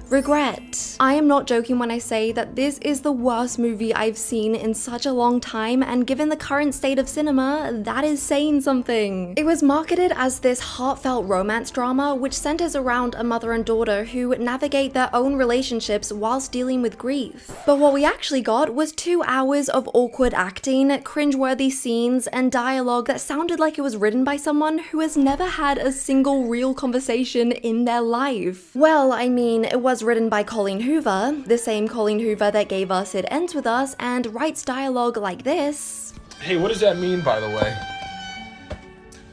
Regret. I am not joking when I say that this is the worst movie I've seen in such a long time, and given the current state of cinema, that is saying something. It was marketed as this heartfelt romance drama which centers around a mother and daughter who navigate their own relationships whilst dealing with grief. But what we actually got was 2 hours of awkward acting, cringeworthy scenes, and dialogue that sounded like it was written by someone who has never had a single real conversation in their life. Well, I mean, it was written by Colleen Hoover, the same Colleen Hoover that gave us It Ends With Us and writes dialogue like this. Hey, what does that mean, by the way?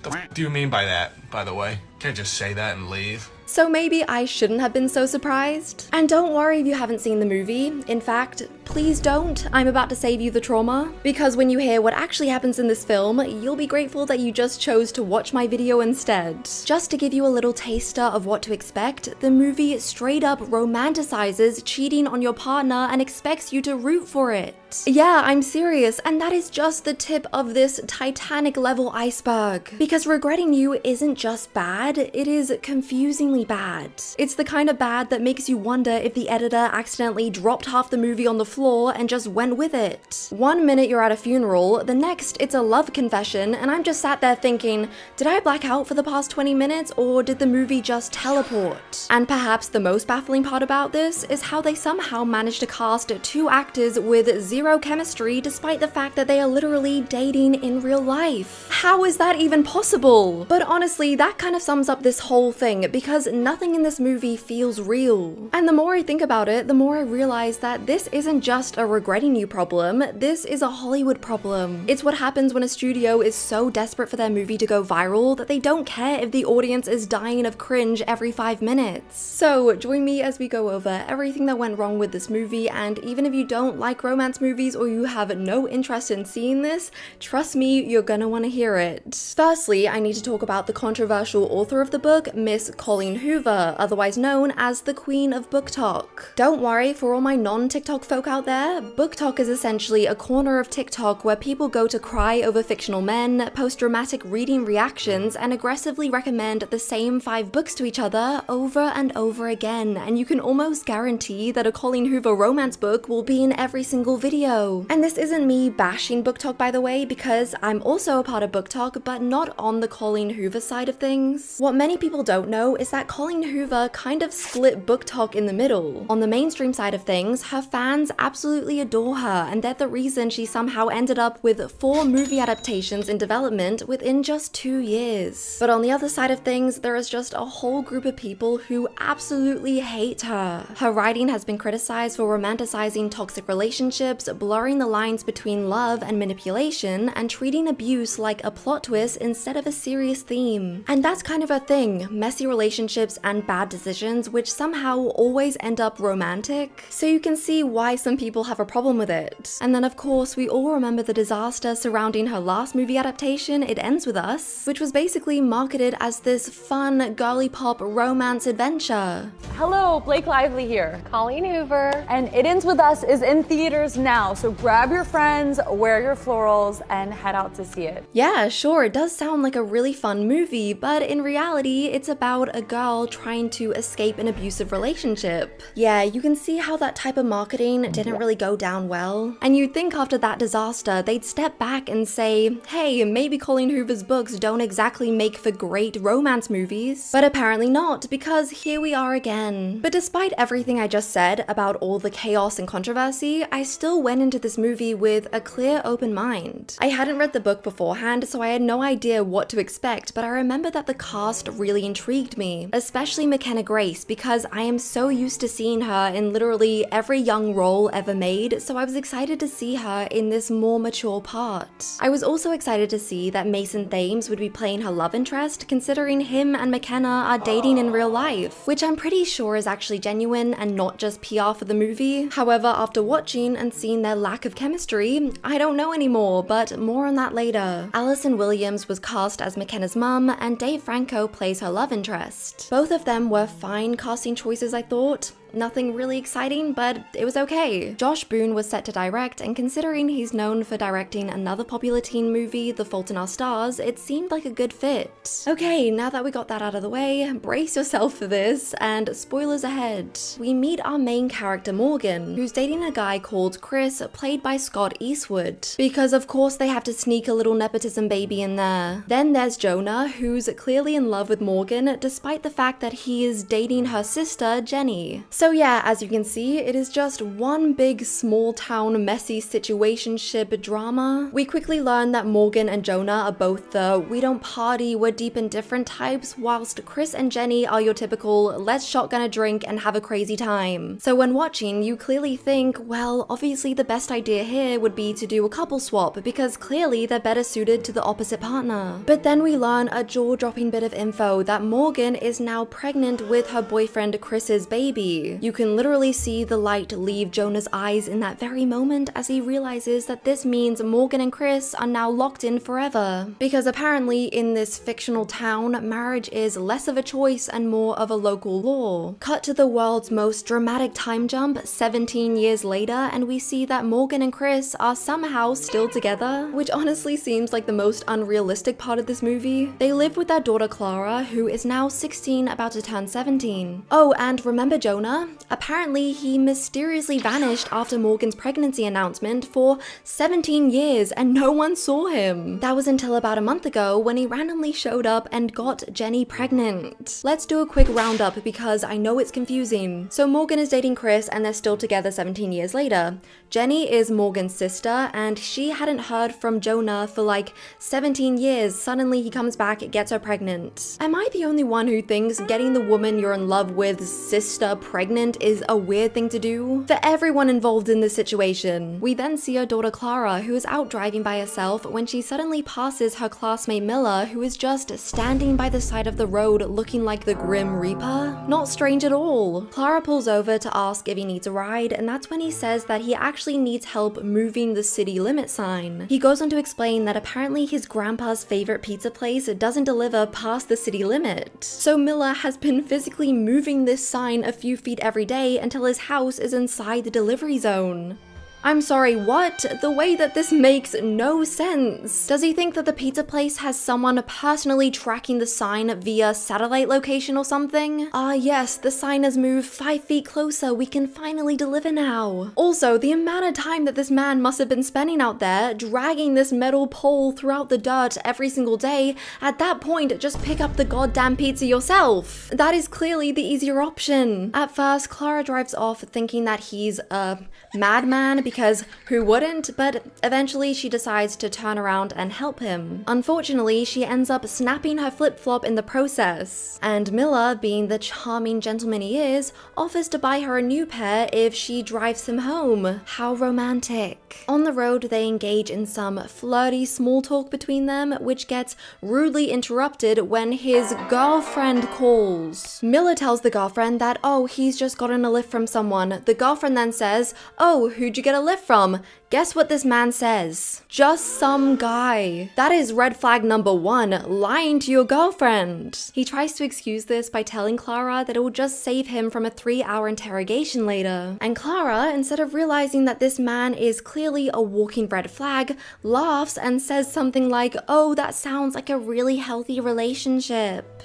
The f do you mean by that, by the way? Can't just say that and leave. So maybe I shouldn't have been so surprised. And don't worry if you haven't seen the movie. In fact, please don't. I'm about to save you the trauma. Because when you hear what actually happens in this film, you'll be grateful that you just chose to watch my video instead. Just to give you a little taster of what to expect, the movie straight up romanticizes cheating on your partner and expects you to root for it. Yeah, I'm serious, and that is just the tip of this Titanic level iceberg. Because Regretting You isn't just bad, it is confusingly bad. It's the kind of bad that makes you wonder if the editor accidentally dropped half the movie on the floor and just went with it. One minute you're at a funeral, the next it's a love confession, and I'm just sat there thinking, did I black out for the past 20 minutes or did the movie just teleport? And perhaps the most baffling part about this is how they somehow managed to cast 2 actors with 0 chemistry despite the fact that they are literally dating in real life. How is that even possible? But honestly, that kind of sums up this whole thing, because nothing in this movie feels real. And the more I think about it, the more I realize that this isn't just a Regretting You problem, this is a Hollywood problem. It's what happens when a studio is so desperate for their movie to go viral that they don't care if the audience is dying of cringe every 5 minutes. So join me as we go over everything that went wrong with this movie, and even if you don't like romance movies or you have no interest in seeing this, trust me, you're gonna want to hear it. Firstly, I need to talk about the controversial author of the book, Miss Colleen Hoover, otherwise known as the Queen of Book Talk. Don't worry, for all my non-TikTok folk out there, Book Talk is essentially a corner of TikTok where people go to cry over fictional men, post dramatic reading reactions, and aggressively recommend the same 5 books to each other over and over again, and you can almost guarantee that a Colleen Hoover romance book will be in every single video video. And this isn't me bashing Book Talk, by the way, because I'm also a part of Book Talk, but not on the Colleen Hoover side of things. What many people don't know is that Colleen Hoover kind of split Book Talk in the middle. On the mainstream side of things, her fans absolutely adore her, and they're the reason she somehow ended up with 4 movie adaptations in development within just 2 years. But on the other side of things, there is just a whole group of people who absolutely hate her. Her writing has been criticized for romanticizing toxic relationships, blurring the lines between love and manipulation, and treating abuse like a plot twist instead of a serious theme. And that's kind of her thing, messy relationships and bad decisions which somehow always end up romantic. So you can see why some people have a problem with it. And then of course we all remember the disaster surrounding her last movie adaptation, It Ends With Us, which was basically marketed as this fun, girly pop romance adventure. Hello, Blake Lively here. Colleen Hoover. And It Ends With Us is in theaters now, so grab your friends, wear your florals, and head out to see it. Yeah, sure, it does sound like a really fun movie, but in reality, it's about a girl trying to escape an abusive relationship. Yeah, you can see how that type of marketing didn't really go down well. And you'd think after that disaster, they'd step back and say, hey, maybe Colleen Hoover's books don't exactly make for great romance movies. But apparently not, because here we are again. But despite everything I just said about all the chaos and controversy, I still went into this movie with a clear, open mind. I hadn't read the book beforehand, so I had no idea what to expect, but I remember that the cast really intrigued me, especially McKenna Grace, because I am so used to seeing her in literally every young role ever made, so I was excited to see her in this more mature part. I was also excited to see that Mason Thames would be playing her love interest, considering him and McKenna are dating in real life, which I'm pretty sure is actually genuine and not just PR for the movie. However, after watching and seeing their lack of chemistry, I don't know anymore, but more on that later. Allison Williams was cast as McKenna's mum, and Dave Franco plays her love interest. Both of them were fine casting choices, I thought. Nothing really exciting, but it was okay. Josh Boone was set to direct, and considering he's known for directing another popular teen movie, The Fault in Our Stars, it seemed like a good fit. Okay, now that we got that out of the way, brace yourself for this, and spoilers ahead. We meet our main character Morgan, who's dating a guy called Chris, played by Scott Eastwood, because of course they have to sneak a little nepotism baby in there. Then there's Jonah, who's clearly in love with Morgan, despite the fact that he is dating her sister, Jenny. So yeah, as you can see, it is just one big small town messy situationship drama. We quickly learn that Morgan and Jonah are both the we don't party, we're deep and different types, whilst Chris and Jenny are your typical let's shotgun a drink and have a crazy time. So when watching, you clearly think, well, obviously the best idea here would be to do a couple swap because clearly they're better suited to the opposite partner. But then we learn a jaw-dropping bit of info that Morgan is now pregnant with her boyfriend Chris's baby. You can literally see the light leave Jonah's eyes in that very moment as he realizes that this means Morgan and Chris are now locked in forever. Because apparently in this fictional town, marriage is less of a choice and more of a local law. Cut to the world's most dramatic time jump 17 years later, and we see that Morgan and Chris are somehow still together, which honestly seems like the most unrealistic part of this movie. They live with their daughter Clara, who is now 16, about to turn 17. Oh, and remember Jonah? Apparently, he mysteriously vanished after Morgan's pregnancy announcement for 17 years and no one saw him. That was until about a month ago when he randomly showed up and got Jenny pregnant. Let's do a quick roundup because I know it's confusing. So Morgan is dating Chris and they're still together 17 years later. Jenny is Morgan's sister and she hadn't heard from Jonah for like 17 years. Suddenly he comes back, gets her pregnant. Am I the only one who thinks getting the woman you're in love with sister pregnant is a weird thing to do? For everyone involved in this situation. We then see her daughter Clara, who is out driving by herself when she suddenly passes her classmate Miller, who is just standing by the side of the road looking like the Grim Reaper. Not strange at all. Clara pulls over to ask if he needs a ride, and that's when he says that he actually needs help moving the city limit sign. He goes on to explain that apparently his grandpa's favorite pizza place doesn't deliver past the city limit. So Miller has been physically moving this sign a few feet every day until his house is inside the delivery zone. I'm sorry, what? The way that this makes no sense. Does he think that the pizza place has someone personally tracking the sign via satellite location or something? Ah yes, the sign has moved 5 feet closer, we can finally deliver now. Also, the amount of time that this man must have been spending out there, dragging this metal pole throughout the dirt every single day, at that point, just pick up the goddamn pizza yourself. That is clearly the easier option. At first, Clara drives off thinking that he's a madman, because who wouldn't? But eventually she decides to turn around and help him. Unfortunately, she ends up snapping her flip-flop in the process, and Miller, being the charming gentleman he is, offers to buy her a new pair if she drives him home. How romantic. On the road, they engage in some flirty small talk between them, which gets rudely interrupted when his girlfriend calls. Miller tells the girlfriend that, oh, he's just gotten a lift from someone. The girlfriend then says, oh, who'd you get a lift from? Guess what this man says? Just some guy. That is red flag number 1, lying to your girlfriend. He tries to excuse this by telling Clara that it will just save him from a 3-hour interrogation later. And Clara, instead of realizing that this man is clearly a walking red flag, laughs and says something like, oh, that sounds like a really healthy relationship.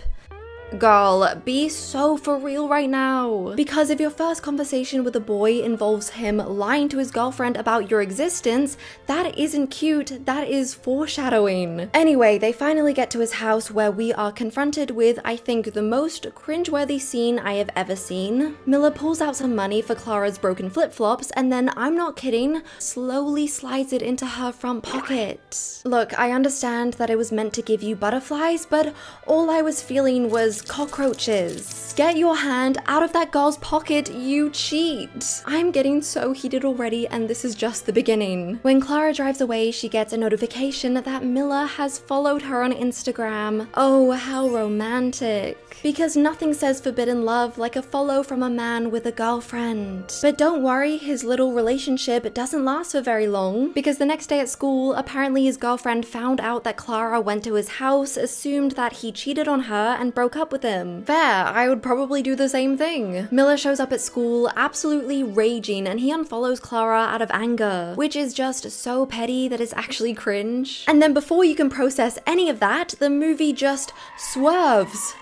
Girl, be so for real right now. Because if your first conversation with a boy involves him lying to his girlfriend about your existence, that isn't cute, that is foreshadowing. Anyway, they finally get to his house where we are confronted with, I think, the most cringeworthy scene I have ever seen. Miller pulls out some money for Clara's broken flip-flops and then, I'm not kidding, slowly slides it into her front pocket. Look, I understand that it was meant to give you butterflies, but all I was feeling was cockroaches. Get your hand out of that girl's pocket, you cheat. I'm getting so heated already, and this is just the beginning. When Clara drives away, she gets a notification that Miller has followed her on Instagram. Oh, how romantic. Because nothing says forbidden love like a follow from a man with a girlfriend. But don't worry, his little relationship doesn't last for very long, because the next day at school, apparently his girlfriend found out that Clara went to his house, assumed that he cheated on her, and broke up with him. Fair, I would probably do the same thing. Miller shows up at school absolutely raging, and he unfollows Clara out of anger, which is just so petty that it's actually cringe. And then before you can process any of that, the movie just swerves.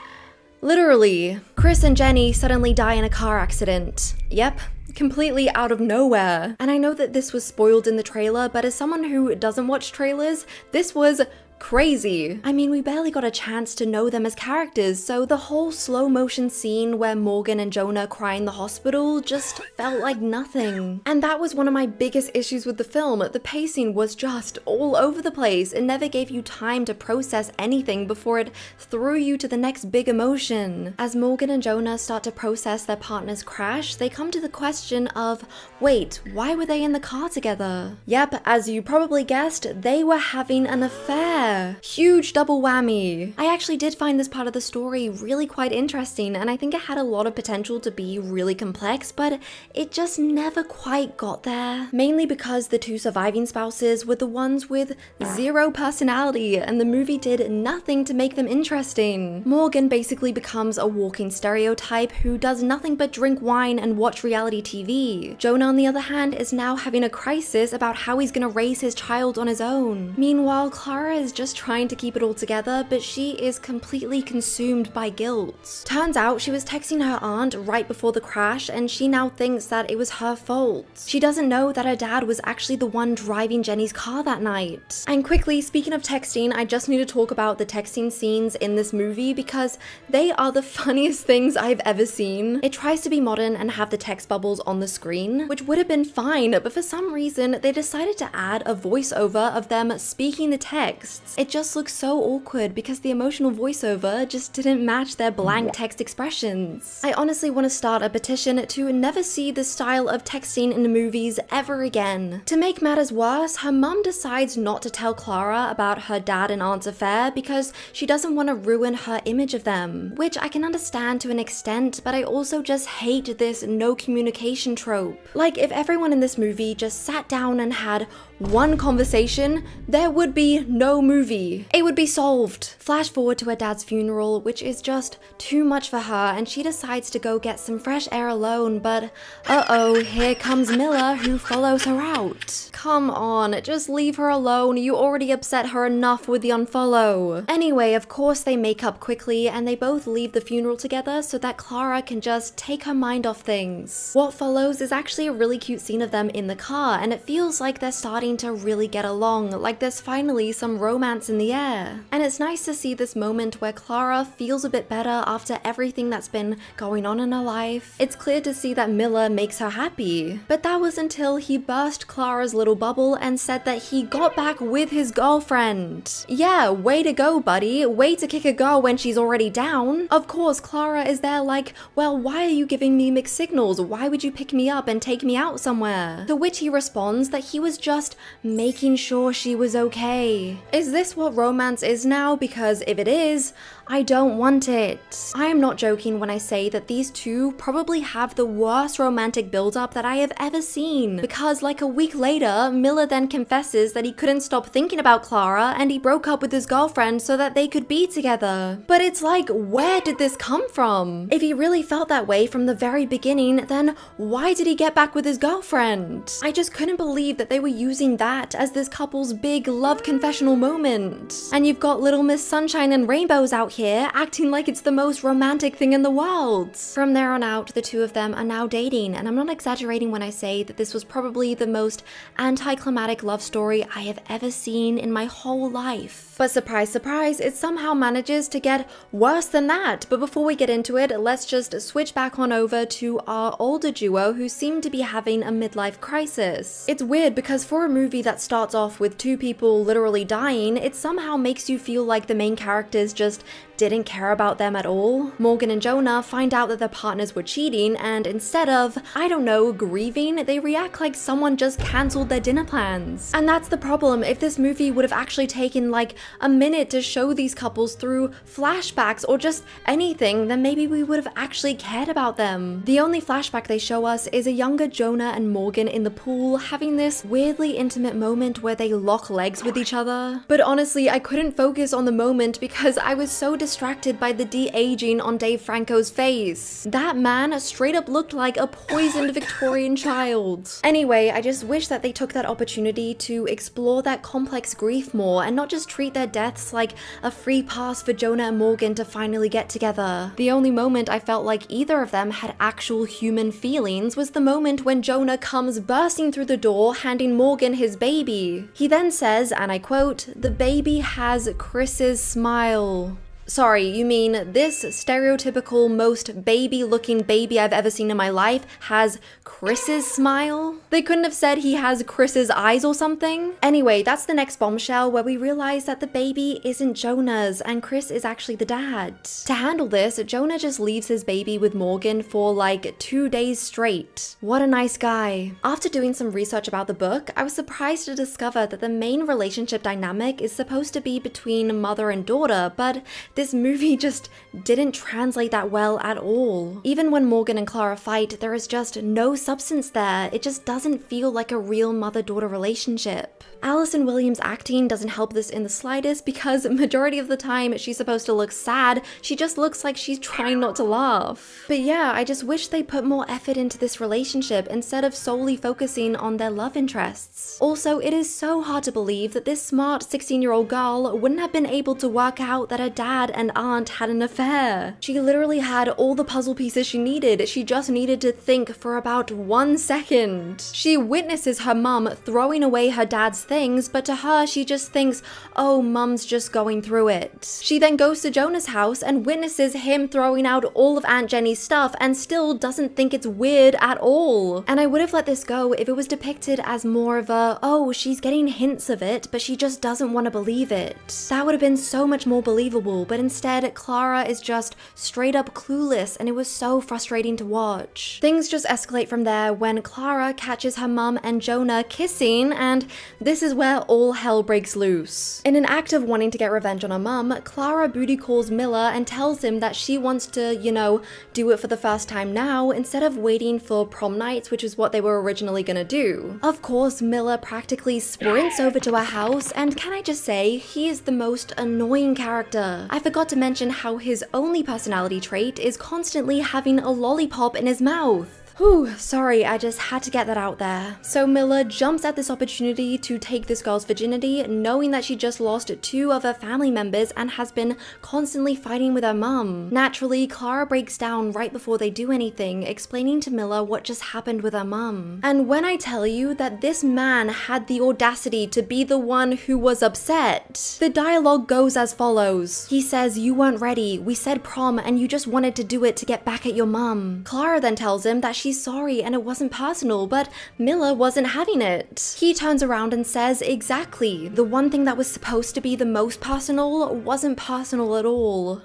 Literally. Chris and Jenny suddenly die in a car accident. Yep. Completely out of nowhere. And I know that this was spoiled in the trailer, but as someone who doesn't watch trailers, this was crazy. I mean, we barely got a chance to know them as characters, so the whole slow motion scene where Morgan and Jonah cry in the hospital just felt like nothing. And that was one of my biggest issues with the film. The pacing was just all over the place. It never gave you time to process anything before it threw you to the next big emotion. As Morgan and Jonah start to process their partner's crash, they come to the question of, wait, why were they in the car together? Yep, as you probably guessed, they were having an affair. Huge double whammy. I actually did find this part of the story really quite interesting, and I think it had a lot of potential to be really complex, but it just never quite got there. Mainly because the two surviving spouses were the ones with zero personality, and the movie did nothing to make them interesting. Morgan basically becomes a walking stereotype who does nothing but drink wine and watch reality TV. Jonah, on the other hand, is now having a crisis about how he's gonna raise his child on his own. Meanwhile, Clara is just trying to keep it all together, but she is completely consumed by guilt. Turns out she was texting her aunt right before the crash, and she now thinks that it was her fault. She doesn't know that her dad was actually the one driving Jenny's car that night. And quickly, speaking of texting, I just need to talk about the texting scenes in this movie because they are the funniest things I've ever seen. It tries to be modern and have the text bubbles on the screen, which would have been fine, but for some reason, they decided to add a voiceover of them speaking the text. It just looks so awkward because the emotional voiceover just didn't match their blank text expressions. I honestly want to start a petition to never see this style of texting in the movies ever again. To make matters worse, her mum decides not to tell Clara about her dad and aunt's affair because she doesn't want to ruin her image of them, which I can understand to an extent, but I also just hate this no communication trope. Like, if everyone in this movie just sat down and had one conversation, there would be no movie. It would be solved. Flash forward to her dad's funeral, which is just too much for her, and she decides to go get some fresh air alone, but uh-oh, here comes Miller, who follows her out. Come on, just leave her alone. You already upset her enough with the unfollow. Anyway, of course they make up quickly, and they both leave the funeral together so that Clara can just take her mind off things. What follows is actually a really cute scene of them in the car, and it feels like they're starting to really get along, like there's finally some romance in the air. And it's nice to see this moment where Clara feels a bit better after everything that's been going on in her life. It's clear to see that Miller makes her happy. But that was until he burst Clara's little bubble and said that he got back with his girlfriend. Yeah, way to go, buddy. Way to kick a girl when she's already down. Of course, Clara is there like, well, why are you giving me mixed signals? Why would you pick me up and take me out somewhere? To which he responds that he was just making sure she was okay. Is this what romance is now? Because if it is, I don't want it. I am not joking when I say that these two probably have the worst romantic build-up that I have ever seen. Because like a week later, Miller then confesses that he couldn't stop thinking about Clara and he broke up with his girlfriend so that they could be together. But it's like, where did this come from? If he really felt that way from the very beginning, then why did he get back with his girlfriend? I just couldn't believe that they were using that as this couple's big love confessional moment. And you've got Little Miss Sunshine and Rainbows out here acting like it's the most romantic thing in the world. From there on out, the two of them are now dating, and I'm not exaggerating when I say that this was probably the most anticlimactic love story I have ever seen in my whole life. But surprise, surprise, it somehow manages to get worse than that. But before we get into it, let's just switch back on over to our older duo who seem to be having a midlife crisis. It's weird because for a movie that starts off with two people literally dying, it somehow makes you feel like the main characters just didn't care about them at all. Morgan and Jonah find out that their partners were cheating, and instead of, I don't know, grieving, they react like someone just cancelled their dinner plans. And that's the problem. If this movie would have actually taken like a minute to show these couples through flashbacks or just anything, then maybe we would have actually cared about them. The only flashback they show us is a younger Jonah and Morgan in the pool having this weirdly intimate moment where they lock legs with each other. But honestly, I couldn't focus on the moment because I was so distracted by the de-aging on Dave Franco's face. That man straight up looked like a poisoned Victorian child. Anyway, I just wish that they took that opportunity to explore that complex grief more and not just treat their deaths like a free pass for Jonah and Morgan to finally get together. The only moment I felt like either of them had actual human feelings was the moment when Jonah comes bursting through the door handing Morgan his baby. He then says, and I quote, "The baby has Chris's smile." Sorry, you mean this stereotypical, most baby-looking baby I've ever seen in my life has Chris's smile? They couldn't have said he has Chris's eyes or something? Anyway, that's the next bombshell where we realize that the baby isn't Jonah's and Chris is actually the dad. To handle this, Jonah just leaves his baby with Morgan for like 2 days straight. What a nice guy. After doing some research about the book, I was surprised to discover that the main relationship dynamic is supposed to be between mother and daughter, but this movie just didn't translate that well at all. Even when Morgan and Clara fight, there is just no substance there. It just doesn't feel like a real mother-daughter relationship. Allison Williams' acting doesn't help this in the slightest because majority of the time she's supposed to look sad, she just looks like she's trying not to laugh. But yeah, I just wish they put more effort into this relationship instead of solely focusing on their love interests. Also, it is so hard to believe that this smart 16-year-old girl wouldn't have been able to work out that her dad and aunt had an affair. She literally had all the puzzle pieces she needed. She just needed to think for about 1 second. She witnesses her mum throwing away her dad's things, but to her, she just thinks, oh, mum's just going through it. She then goes to Jonah's house and witnesses him throwing out all of Aunt Jenny's stuff and still doesn't think it's weird at all. And I would have let this go if it was depicted as more of a, oh, she's getting hints of it, but she just doesn't want to believe it. That would have been so much more believable, but but instead Clara is just straight up clueless, and it was so frustrating to watch. Things just escalate from there when Clara catches her mum and Jonah kissing, and this is where all hell breaks loose. In an act of wanting to get revenge on her mum, Clara booty calls Miller and tells him that she wants to, you know, do it for the first time now instead of waiting for prom nights, which is what they were originally gonna do. Of course, Miller practically sprints over to her house, and can I just say, he is the most annoying character. I forgot to mention how his only personality trait is constantly having a lollipop in his mouth. Whew, sorry, I just had to get that out there. So Miller jumps at this opportunity to take this girl's virginity, knowing that she just lost 2 of her family members and has been constantly fighting with her mum. Naturally, Clara breaks down right before they do anything, explaining to Miller what just happened with her mum. And when I tell you that this man had the audacity to be the one who was upset, the dialogue goes as follows. He says, "You weren't ready, we said prom and you just wanted to do it to get back at your mum." Clara then tells him that she's sorry and it wasn't personal, but Miller wasn't having it. He turns around and says, exactly, the one thing that was supposed to be the most personal wasn't personal at all.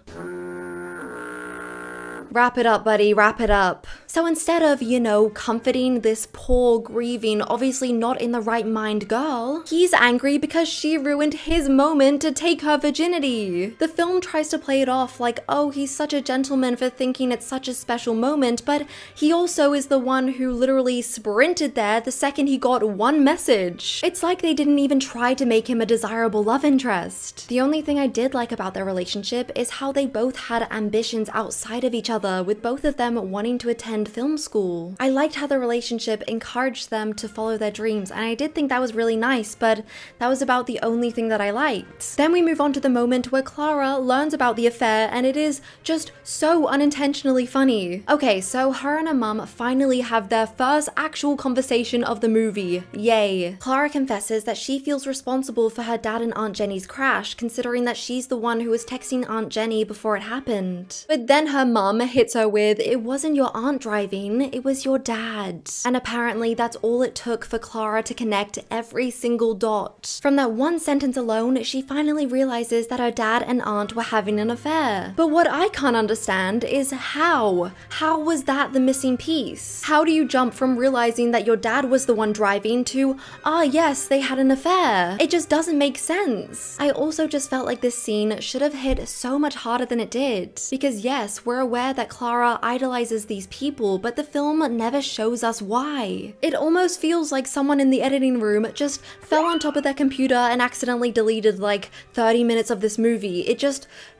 Wrap it up, buddy, wrap it up. So instead of, you know, comforting this poor, grieving, obviously not in the right mind girl, he's angry because she ruined his moment to take her virginity. The film tries to play it off like, oh, he's such a gentleman for thinking it's such a special moment, but he also is the one who literally sprinted there the second he got one message. It's like they didn't even try to make him a desirable love interest. The only thing I did like about their relationship is how they both had ambitions outside of each other, with both of them wanting to attend film school. I liked how the relationship encouraged them to follow their dreams, and I did think that was really nice, but that was about the only thing that I liked. Then we move on to the moment where Clara learns about the affair, and it is just so unintentionally funny. Okay, so her and her mum finally have their first actual conversation of the movie. Yay. Clara confesses that she feels responsible for her dad and Aunt Jenny's crash, considering that she's the one who was texting Aunt Jenny before it happened. But then her mum hits her with, "It wasn't your aunt driving, it was your dad." And apparently that's all it took for Clara to connect every single dot. From that one sentence alone, she finally realizes that her dad and aunt were having an affair. But what I can't understand is how? How was that the missing piece? How do you jump from realizing that your dad was the one driving to, ah yes, they had an affair? It just doesn't make sense. I also just felt like this scene should have hit so much harder than it did. Because yes, we're aware that Clara idolizes these people, but the film never shows us why. It almost feels like someone in the editing room just fell on top of their computer and accidentally deleted like 30 minutes of this movie.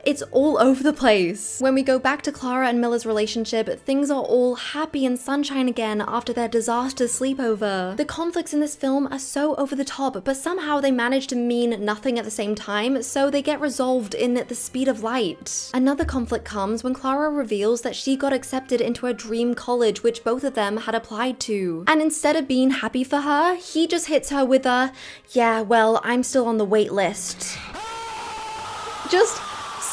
It's all over the place. When we go back to Clara and Miller's relationship, things are all happy and sunshine again after their disastrous sleepover. The conflicts in this film are so over the top, but somehow they manage to mean nothing at the same time, so they get resolved in the speed of light. Another conflict comes when Clara reveals that she got accepted into a dream college which both of them had applied to. And instead of being happy for her, he just hits her with a, "Yeah, well, I'm still on the wait list." Just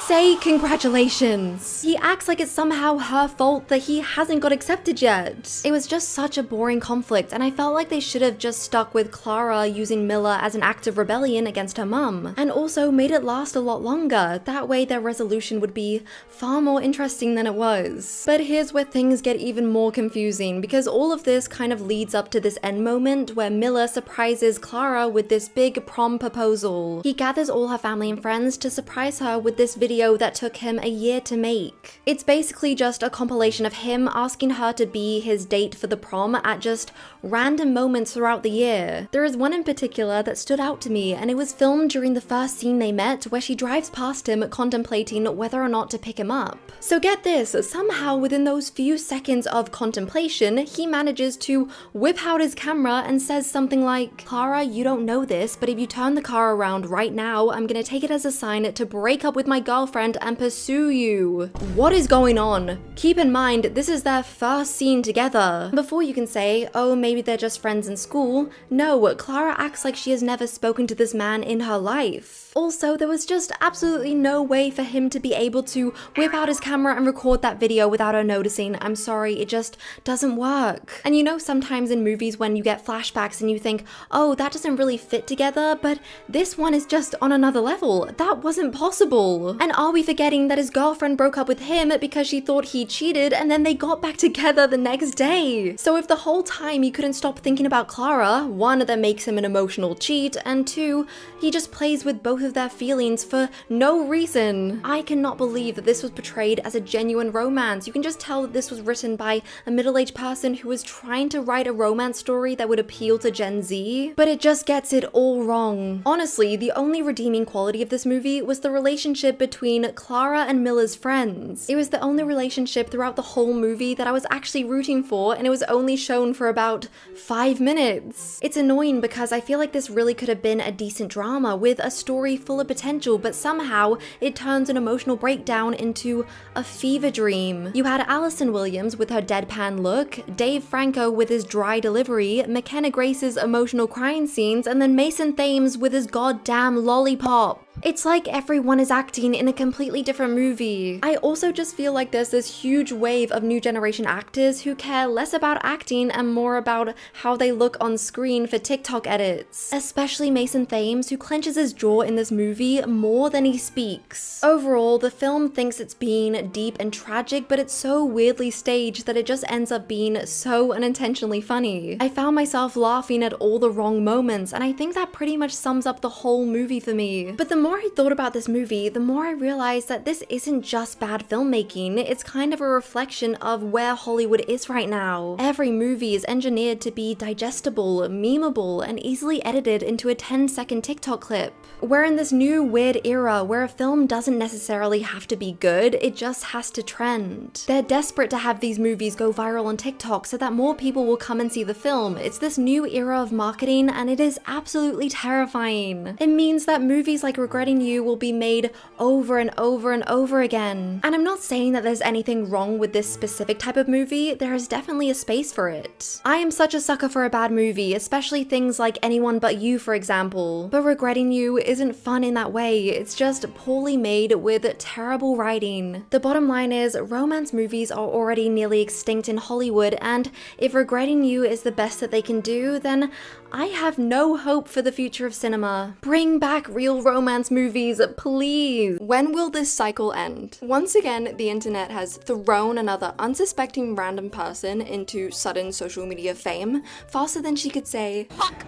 say congratulations. He acts like it's somehow her fault that he hasn't got accepted yet. It was just such a boring conflict, and I felt like they should have just stuck with Clara using Miller as an act of rebellion against her mum, and also made it last a lot longer. That way their resolution would be far more interesting than it was. But here's where things get even more confusing, because all of this kind of leads up to this end moment where Miller surprises Clara with this big prom proposal. He gathers all her family and friends to surprise her with this video that took him a year to make. It's basically just a compilation of him asking her to be his date for the prom at just random moments throughout the year. There is one in particular that stood out to me, and it was filmed during the first scene they met, where she drives past him contemplating whether or not to pick him up. So get this, somehow within those few seconds of contemplation, he manages to whip out his camera and says something like, "Clara, you don't know this, but if you turn the car around right now, I'm gonna take it as a sign to break up with my girlfriend and pursue you." What is going on? Keep in mind, this is their first scene together. Before you can say, oh, maybe they're just friends in school, no, Clara acts like she has never spoken to this man in her life. Also, there was just absolutely no way for him to be able to whip out his camera and record that video without her noticing. I'm sorry, it just doesn't work. And you know, sometimes in movies when you get flashbacks and you think, oh, that doesn't really fit together, but this one is just on another level. That wasn't possible. And are we forgetting that his girlfriend broke up with him because she thought he cheated and then they got back together the next day? So if the whole time he couldn't stop thinking about Clara, one, that makes him an emotional cheat, and two, he just plays with both of their feelings for no reason. I cannot believe that this was portrayed as a genuine romance. You can just tell that this was written by a middle-aged person who was trying to write a romance story that would appeal to Gen Z, but it just gets it all wrong. Honestly, the only redeeming quality of this movie was the relationship between Clara and Miller's friends. It was the only relationship throughout the whole movie that I was actually rooting for, and it was only shown for about 5 minutes. It's annoying because I feel like this really could have been a decent drama with a story full of potential, but somehow it turns an emotional breakdown into a fever dream. You had Allison Williams with her deadpan look, Dave Franco with his dry delivery, McKenna Grace's emotional crying scenes, and then Mason Thames with his goddamn lollipop. It's like everyone is acting in a completely different movie. I also just feel like there's this huge wave of new generation actors who care less about acting and more about how they look on screen for TikTok edits. Especially Mason Thames, who clenches his jaw in this movie more than he speaks. Overall, the film thinks it's being deep and tragic, but it's so weirdly staged that it just ends up being so unintentionally funny. I found myself laughing at all the wrong moments, and I think that pretty much sums up the whole movie for me. But the more I thought about this movie, the more I realized that this isn't just bad filmmaking, it's kind of a reflection of where Hollywood is right now. Every movie is engineered to be digestible, memeable, and easily edited into a 10-second TikTok clip. We're in this new weird era where a film doesn't necessarily have to be good, it just has to trend. They're desperate to have these movies go viral on TikTok so that more people will come and see the film. It's this new era of marketing, and it is absolutely terrifying. It means that movies like Regretting You will be made over and over and over again. And I'm not saying that there's anything wrong with this specific type of movie, there is definitely a space for it. I am such a sucker for a bad movie, especially things like Anyone But You, for example. But Regretting You isn't fun in that way, it's just poorly made with terrible writing. The bottom line is, romance movies are already nearly extinct in Hollywood, and if Regretting You is the best that they can do, then I have no hope for the future of cinema. Bring back real romance movies, please. When will this cycle end? Once again, the internet has thrown another unsuspecting random person into sudden social media fame faster than she could say, "Fuck."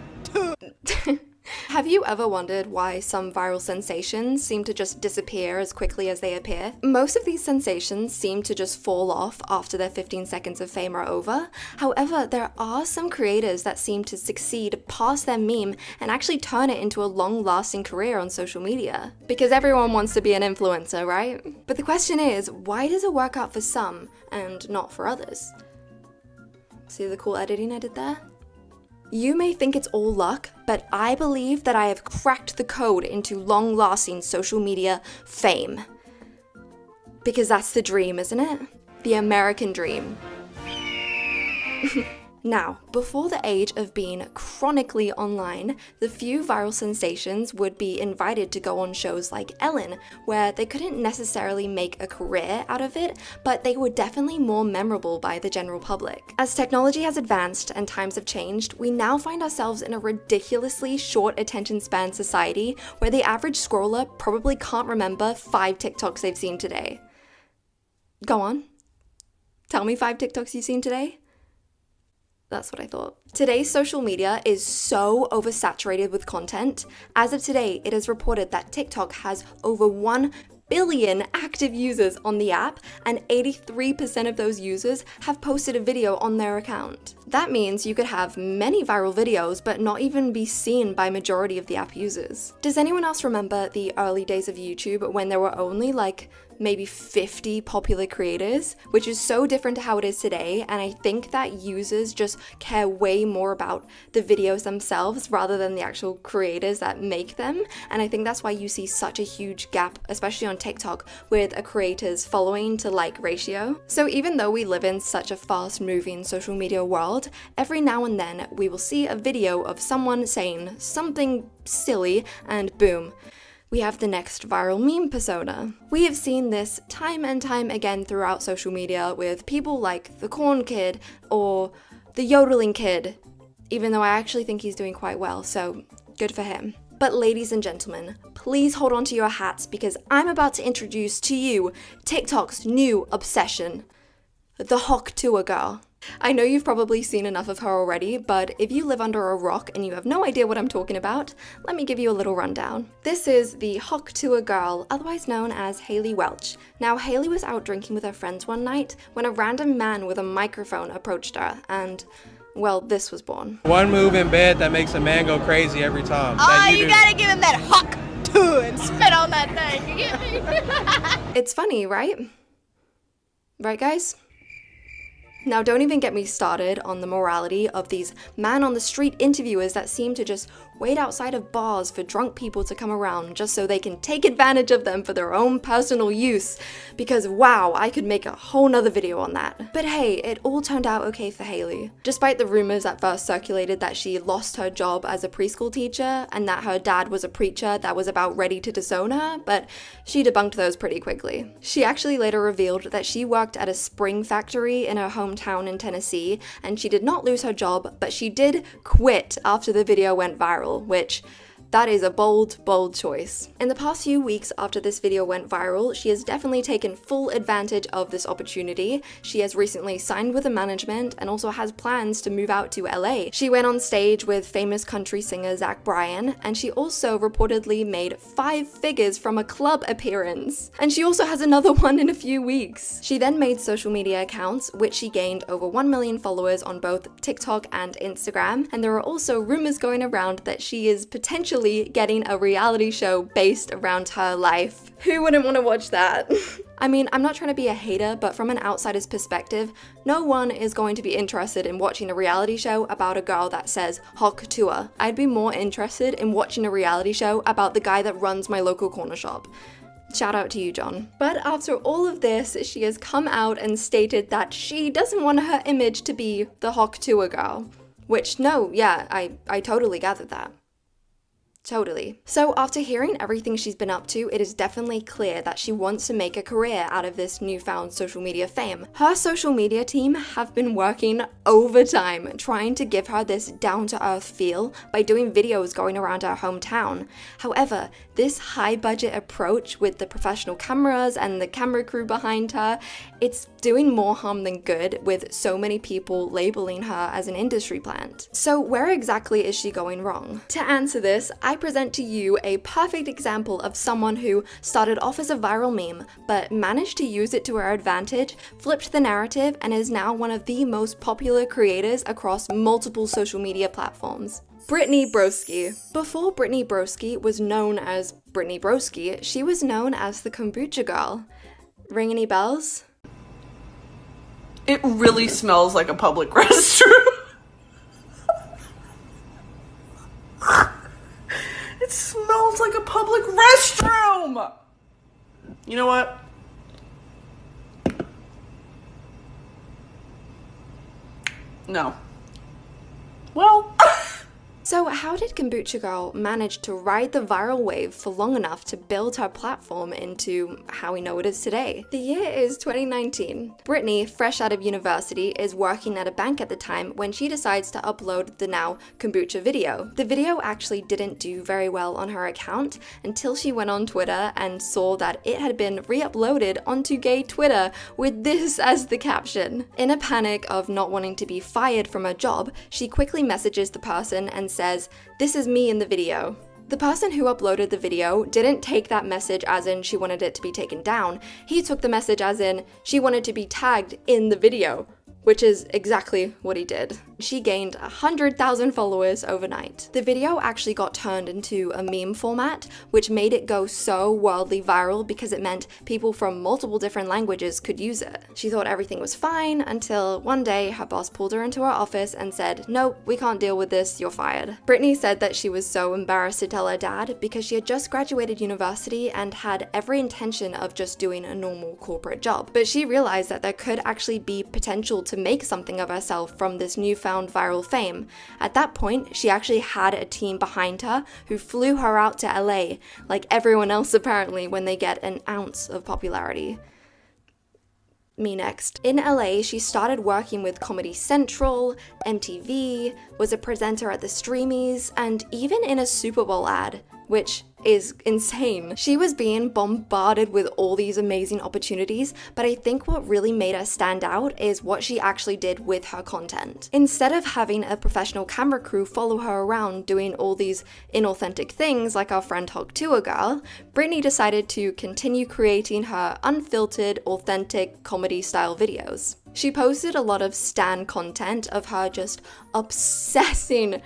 Have you ever wondered why some viral sensations seem to just disappear as quickly as they appear? Most of these sensations seem to just fall off after their 15 seconds of fame are over. However, there are some creators that seem to succeed past their meme and actually turn it into a long-lasting career on social media. Because everyone wants to be an influencer, right? But the question is, why does it work out for some and not for others? See the cool editing I did there? You may think it's all luck, but I believe that I have cracked the code into long-lasting social media fame. Because that's the dream, isn't it? The American dream. Now, before the age of being chronically online, the few viral sensations would be invited to go on shows like Ellen, where they couldn't necessarily make a career out of it, but they were definitely more memorable by the general public. As technology has advanced and times have changed, we now find ourselves in a ridiculously short attention span society where the average scroller probably can't remember 5 TikToks they've seen today. Go on. Tell me 5 TikToks you've seen today. That's what I thought. Today's social media is so oversaturated with content. As of today, it is reported that TikTok has over 1 billion active users on the app, and 83% of those users have posted a video on their account. That means you could have many viral videos but not even be seen by majority of the app users. Does anyone else remember the early days of YouTube when there were only like maybe 50 popular creators, which is so different to how it is today, and I think that users just care way more about the videos themselves rather than the actual creators that make them, and I think that's why you see such a huge gap, especially on TikTok, with a creator's following to like ratio. So even though we live in such a fast-moving social media world, every now and then we will see a video of someone saying something silly, and boom, we have the next viral meme persona. We have seen this time and time again throughout social media with people like the Corn Kid or the Yodeling Kid, even though I actually think he's doing quite well, so good for him. But ladies and gentlemen, please hold on to your hats because I'm about to introduce to you TikTok's new obsession, the Tuah girl. I know you've probably seen enough of her already, but if you live under a rock and you have no idea what I'm talking about, let me give you a little rundown. This is the Tuah girl, otherwise known as Haley Welch. Now, Haley was out drinking with her friends one night when a random man with a microphone approached her, and, well, this was born. One move in bed that makes a man go crazy every time. You gotta give him that Tuah and spit on that thing, you get me? It's funny, right? Right, guys? Now, don't even get me started on the morality of these man-on-the-street interviewers that seem to just wait outside of bars for drunk people to come around just so they can take advantage of them for their own personal use. Because wow, I could make a whole nother video on that. But hey, it all turned out okay for Haley. Despite the rumors that first circulated that she lost her job as a preschool teacher and that her dad was a preacher that was about ready to disown her, but she debunked those pretty quickly. She actually later revealed that she worked at a spring factory in her hometown in Tennessee, and she did not lose her job, but she did quit after the video went viral, which that is a bold, bold choice. In the past few weeks after this video went viral, she has definitely taken full advantage of this opportunity. She has recently signed with a management and also has plans to move out to LA. She went on stage with famous country singer Zach Bryan, and she also reportedly made 5 figures from a club appearance. And she also has another one in a few weeks. She then made social media accounts, which she gained over 1 million followers on both TikTok and Instagram, and there are also rumors going around that she is potentially getting a reality show based around her life. Who wouldn't want to watch that? I mean, I'm not trying to be a hater, but from an outsider's perspective, no one is going to be interested in watching a reality show about a girl that says Tuah. I'd be more interested in watching a reality show about the guy that runs my local corner shop. Shout out to you, John. But after all of this, she has come out and stated that she doesn't want her image to be the Tuah girl. Which, no, yeah, I totally gathered that. Totally. So after hearing everything she's been up to, it is definitely clear that she wants to make a career out of this newfound social media fame. Her social media team have been working overtime trying to give her this down-to-earth feel by doing videos going around her hometown. However, this high-budget approach with the professional cameras and the camera crew behind her, it's doing more harm than good with so many people labeling her as an industry plant. So where exactly is she going wrong? To answer this, I present to you a perfect example of someone who started off as a viral meme, but managed to use it to her advantage, flipped the narrative, and is now one of the most popular creators across multiple social media platforms. Brittany Broski. Before Brittany Broski was known as Brittany Broski, she was known as the Kombucha Girl. Ring any bells? It really smells like a public restroom. It smells like a public restroom! You know what? No. Well... So how did Kombucha Girl manage to ride the viral wave for long enough to build her platform into how we know it is today? The year is 2019. Brittany, fresh out of university, is working at a bank at the time when she decides to upload the now kombucha video. The video actually didn't do very well on her account until she went on Twitter and saw that it had been re-uploaded onto gay Twitter with this as the caption. In a panic of not wanting to be fired from her job, she quickly messages the person and says, "This is me in the video." The person who uploaded the video didn't take that message as in she wanted it to be taken down. He took the message as in she wanted to be tagged in the video, which is exactly what he did. She gained 100,000 followers overnight. The video actually got turned into a meme format, which made it go so wildly viral because it meant people from multiple different languages could use it. She thought everything was fine until one day her boss pulled her into her office and said, "Nope, we can't deal with this, you're fired." Brittany said that she was so embarrassed to tell her dad because she had just graduated university and had every intention of just doing a normal corporate job. But she realized that there could actually be potential to make something of herself from this newfound viral fame. At that point, she actually had a team behind her who flew her out to LA, like everyone else apparently when they get an ounce of popularity. me next. In LA, she started working with Comedy Central, MTV, was a presenter at the Streamies, and even in a Super Bowl ad, which is insane. She was being bombarded with all these amazing opportunities, but I think what really made her stand out is what she actually did with her content. Instead of having a professional camera crew follow her around doing all these inauthentic things like our friend Tuah girl, Brittany decided to continue creating her unfiltered, authentic comedy style videos. She posted a lot of stan content of her just obsessing.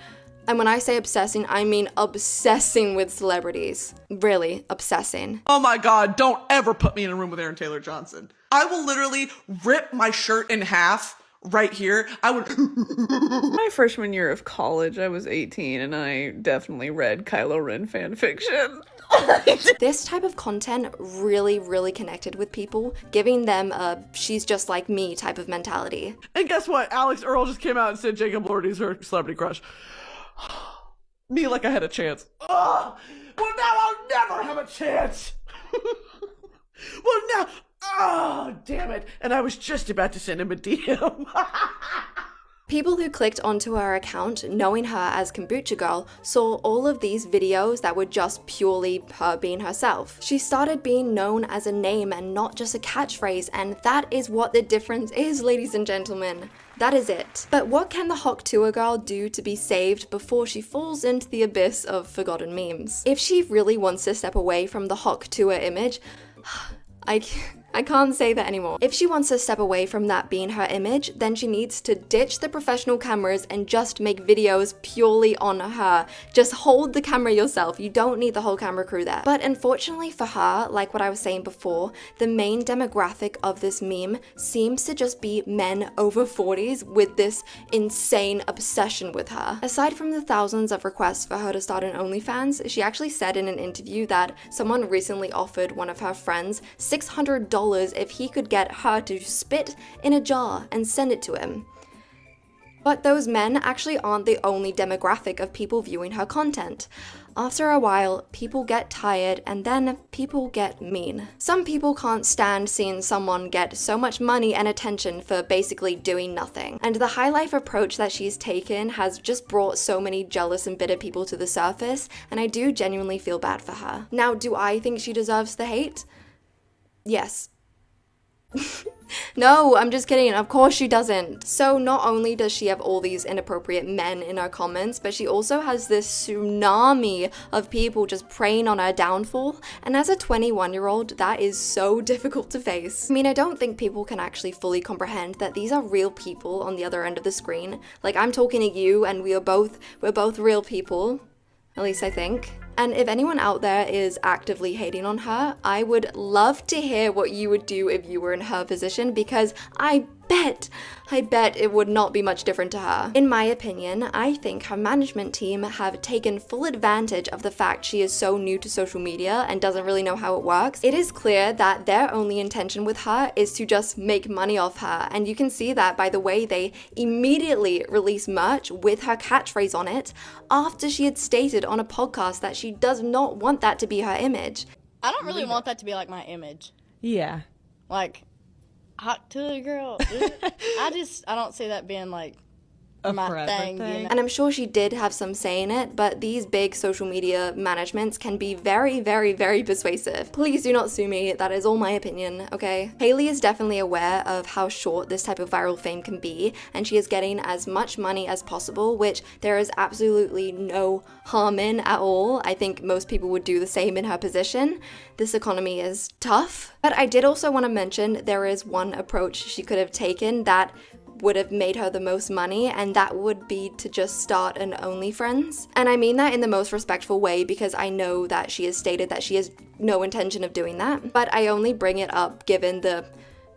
And when I say obsessing, I mean obsessing with celebrities. Really, obsessing. Oh my God, don't ever put me in a room with Aaron Taylor Johnson. I will literally rip my shirt in half right here. I would. My freshman year of college, I was 18 and I definitely read Kylo Ren fanfiction. This type of content really connected with people, giving them a she's just like me type of mentality. And guess what? Alex Earl just came out and said Jacob Lordy's her celebrity crush. Me like I had a chance. Well, now I'll never have a chance. Well, now, oh, damn it. And I was just about to send him a DM. People who clicked onto her account, knowing her as Kombucha Girl, saw all of these videos that were just purely her being herself. She started being known as a name and not just a catchphrase, and that is what the difference is, ladies and gentlemen. That is it. But what can the Tuah girl do to be saved before she falls into the abyss of forgotten memes? If she really wants to step away from the Tuah image, I can't say that anymore. If she wants to step away from that being her image, then she needs to ditch the professional cameras and just make videos purely on her. Just hold the camera yourself. You don't need the whole camera crew there. But unfortunately for her, like what I was saying before, the main demographic of this meme seems to just be men over 40s with this insane obsession with her. Aside from the thousands of requests for her to start an OnlyFans, she actually said in an interview that someone recently offered one of her friends $600 if he could get her to spit in a jar and send it to him. But those men actually aren't the only demographic of people viewing her content. After a while, people get tired and then people get mean. Some people can't stand seeing someone get so much money and attention for basically doing nothing. And the high life approach that she's taken has just brought so many jealous and bitter people to the surface, and I do genuinely feel bad for her. Now, do I think she deserves the hate? Yes. No, I'm just kidding. Of course she doesn't. So not only does she have all these inappropriate men in her comments, but she also has this tsunami of people just preying on her downfall. And as a 21-year-old, that is so difficult to face. I mean, I don't think people can actually fully comprehend that these are real people on the other end of the screen. Like, I'm talking to you and we're both real people. At least I think. And if anyone out there is actively hating on her, I would love to hear what you would do if you were in her position, because I bet it would not be much different to her. In my opinion, I think her management team have taken full advantage of the fact she is so new to social media and doesn't really know how it works. It is clear that their only intention with her is to just make money off her, and you can see that by the way they immediately released merch with her catchphrase on it after she had stated on a podcast that she does not want that to be her image. I don't really want that to be like my image. Yeah. Like, hot to a girl. I don't see that being like my thing. You know? And I'm sure she did have some say in it, but these big social media managements can be very persuasive. Please do not sue me, that is all my opinion, okay? Hailey is definitely aware of how short this type of viral fame can be, and she is getting as much money as possible, which there is absolutely no harm in at all. I think most people would do the same in her position. This economy is tough. But I did also want to mention there is one approach she could have taken that would have made her the most money, and that would be to just start an OnlyFriends. And I mean that in the most respectful way, because I know that she has stated that she has no intention of doing that. But I only bring it up given the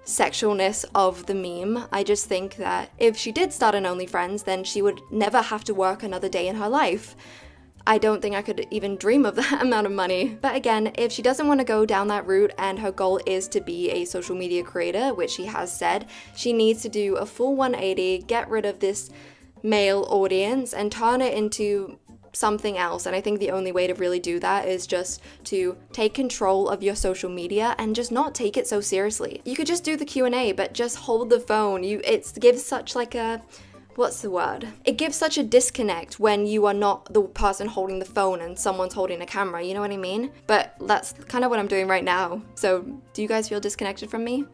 sexualness of the meme. I just think that if she did start an OnlyFriends, then she would never have to work another day in her life. I don't think I could even dream of that amount of money. But again, if she doesn't want to go down that route and her goal is to be a social media creator, which she has said, she needs to do a full 180, get rid of this male audience and turn it into something else. And I think the only way to really do that is just to take control of your social media and just not take it so seriously. You could just do the Q&A, but just hold the phone. It gives such like a, what's the word? It gives such a disconnect when you are not the person holding the phone and someone's holding a camera, you know what I mean? But that's kind of what I'm doing right now. So do you guys feel disconnected from me?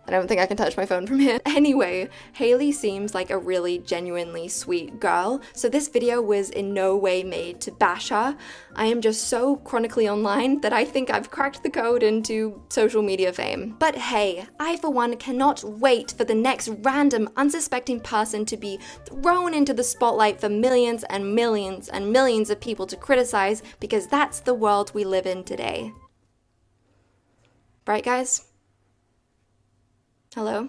I don't think I can touch my phone from here. Anyway, Haley seems like a really genuinely sweet girl, so this video was in no way made to bash her. I am just so chronically online that I think I've cracked the code into social media fame. But hey, I for one cannot wait for the next random unsuspecting person to be thrown into the spotlight for millions and millions and millions of people to criticize, because that's the world we live in today. Right, guys? Hello?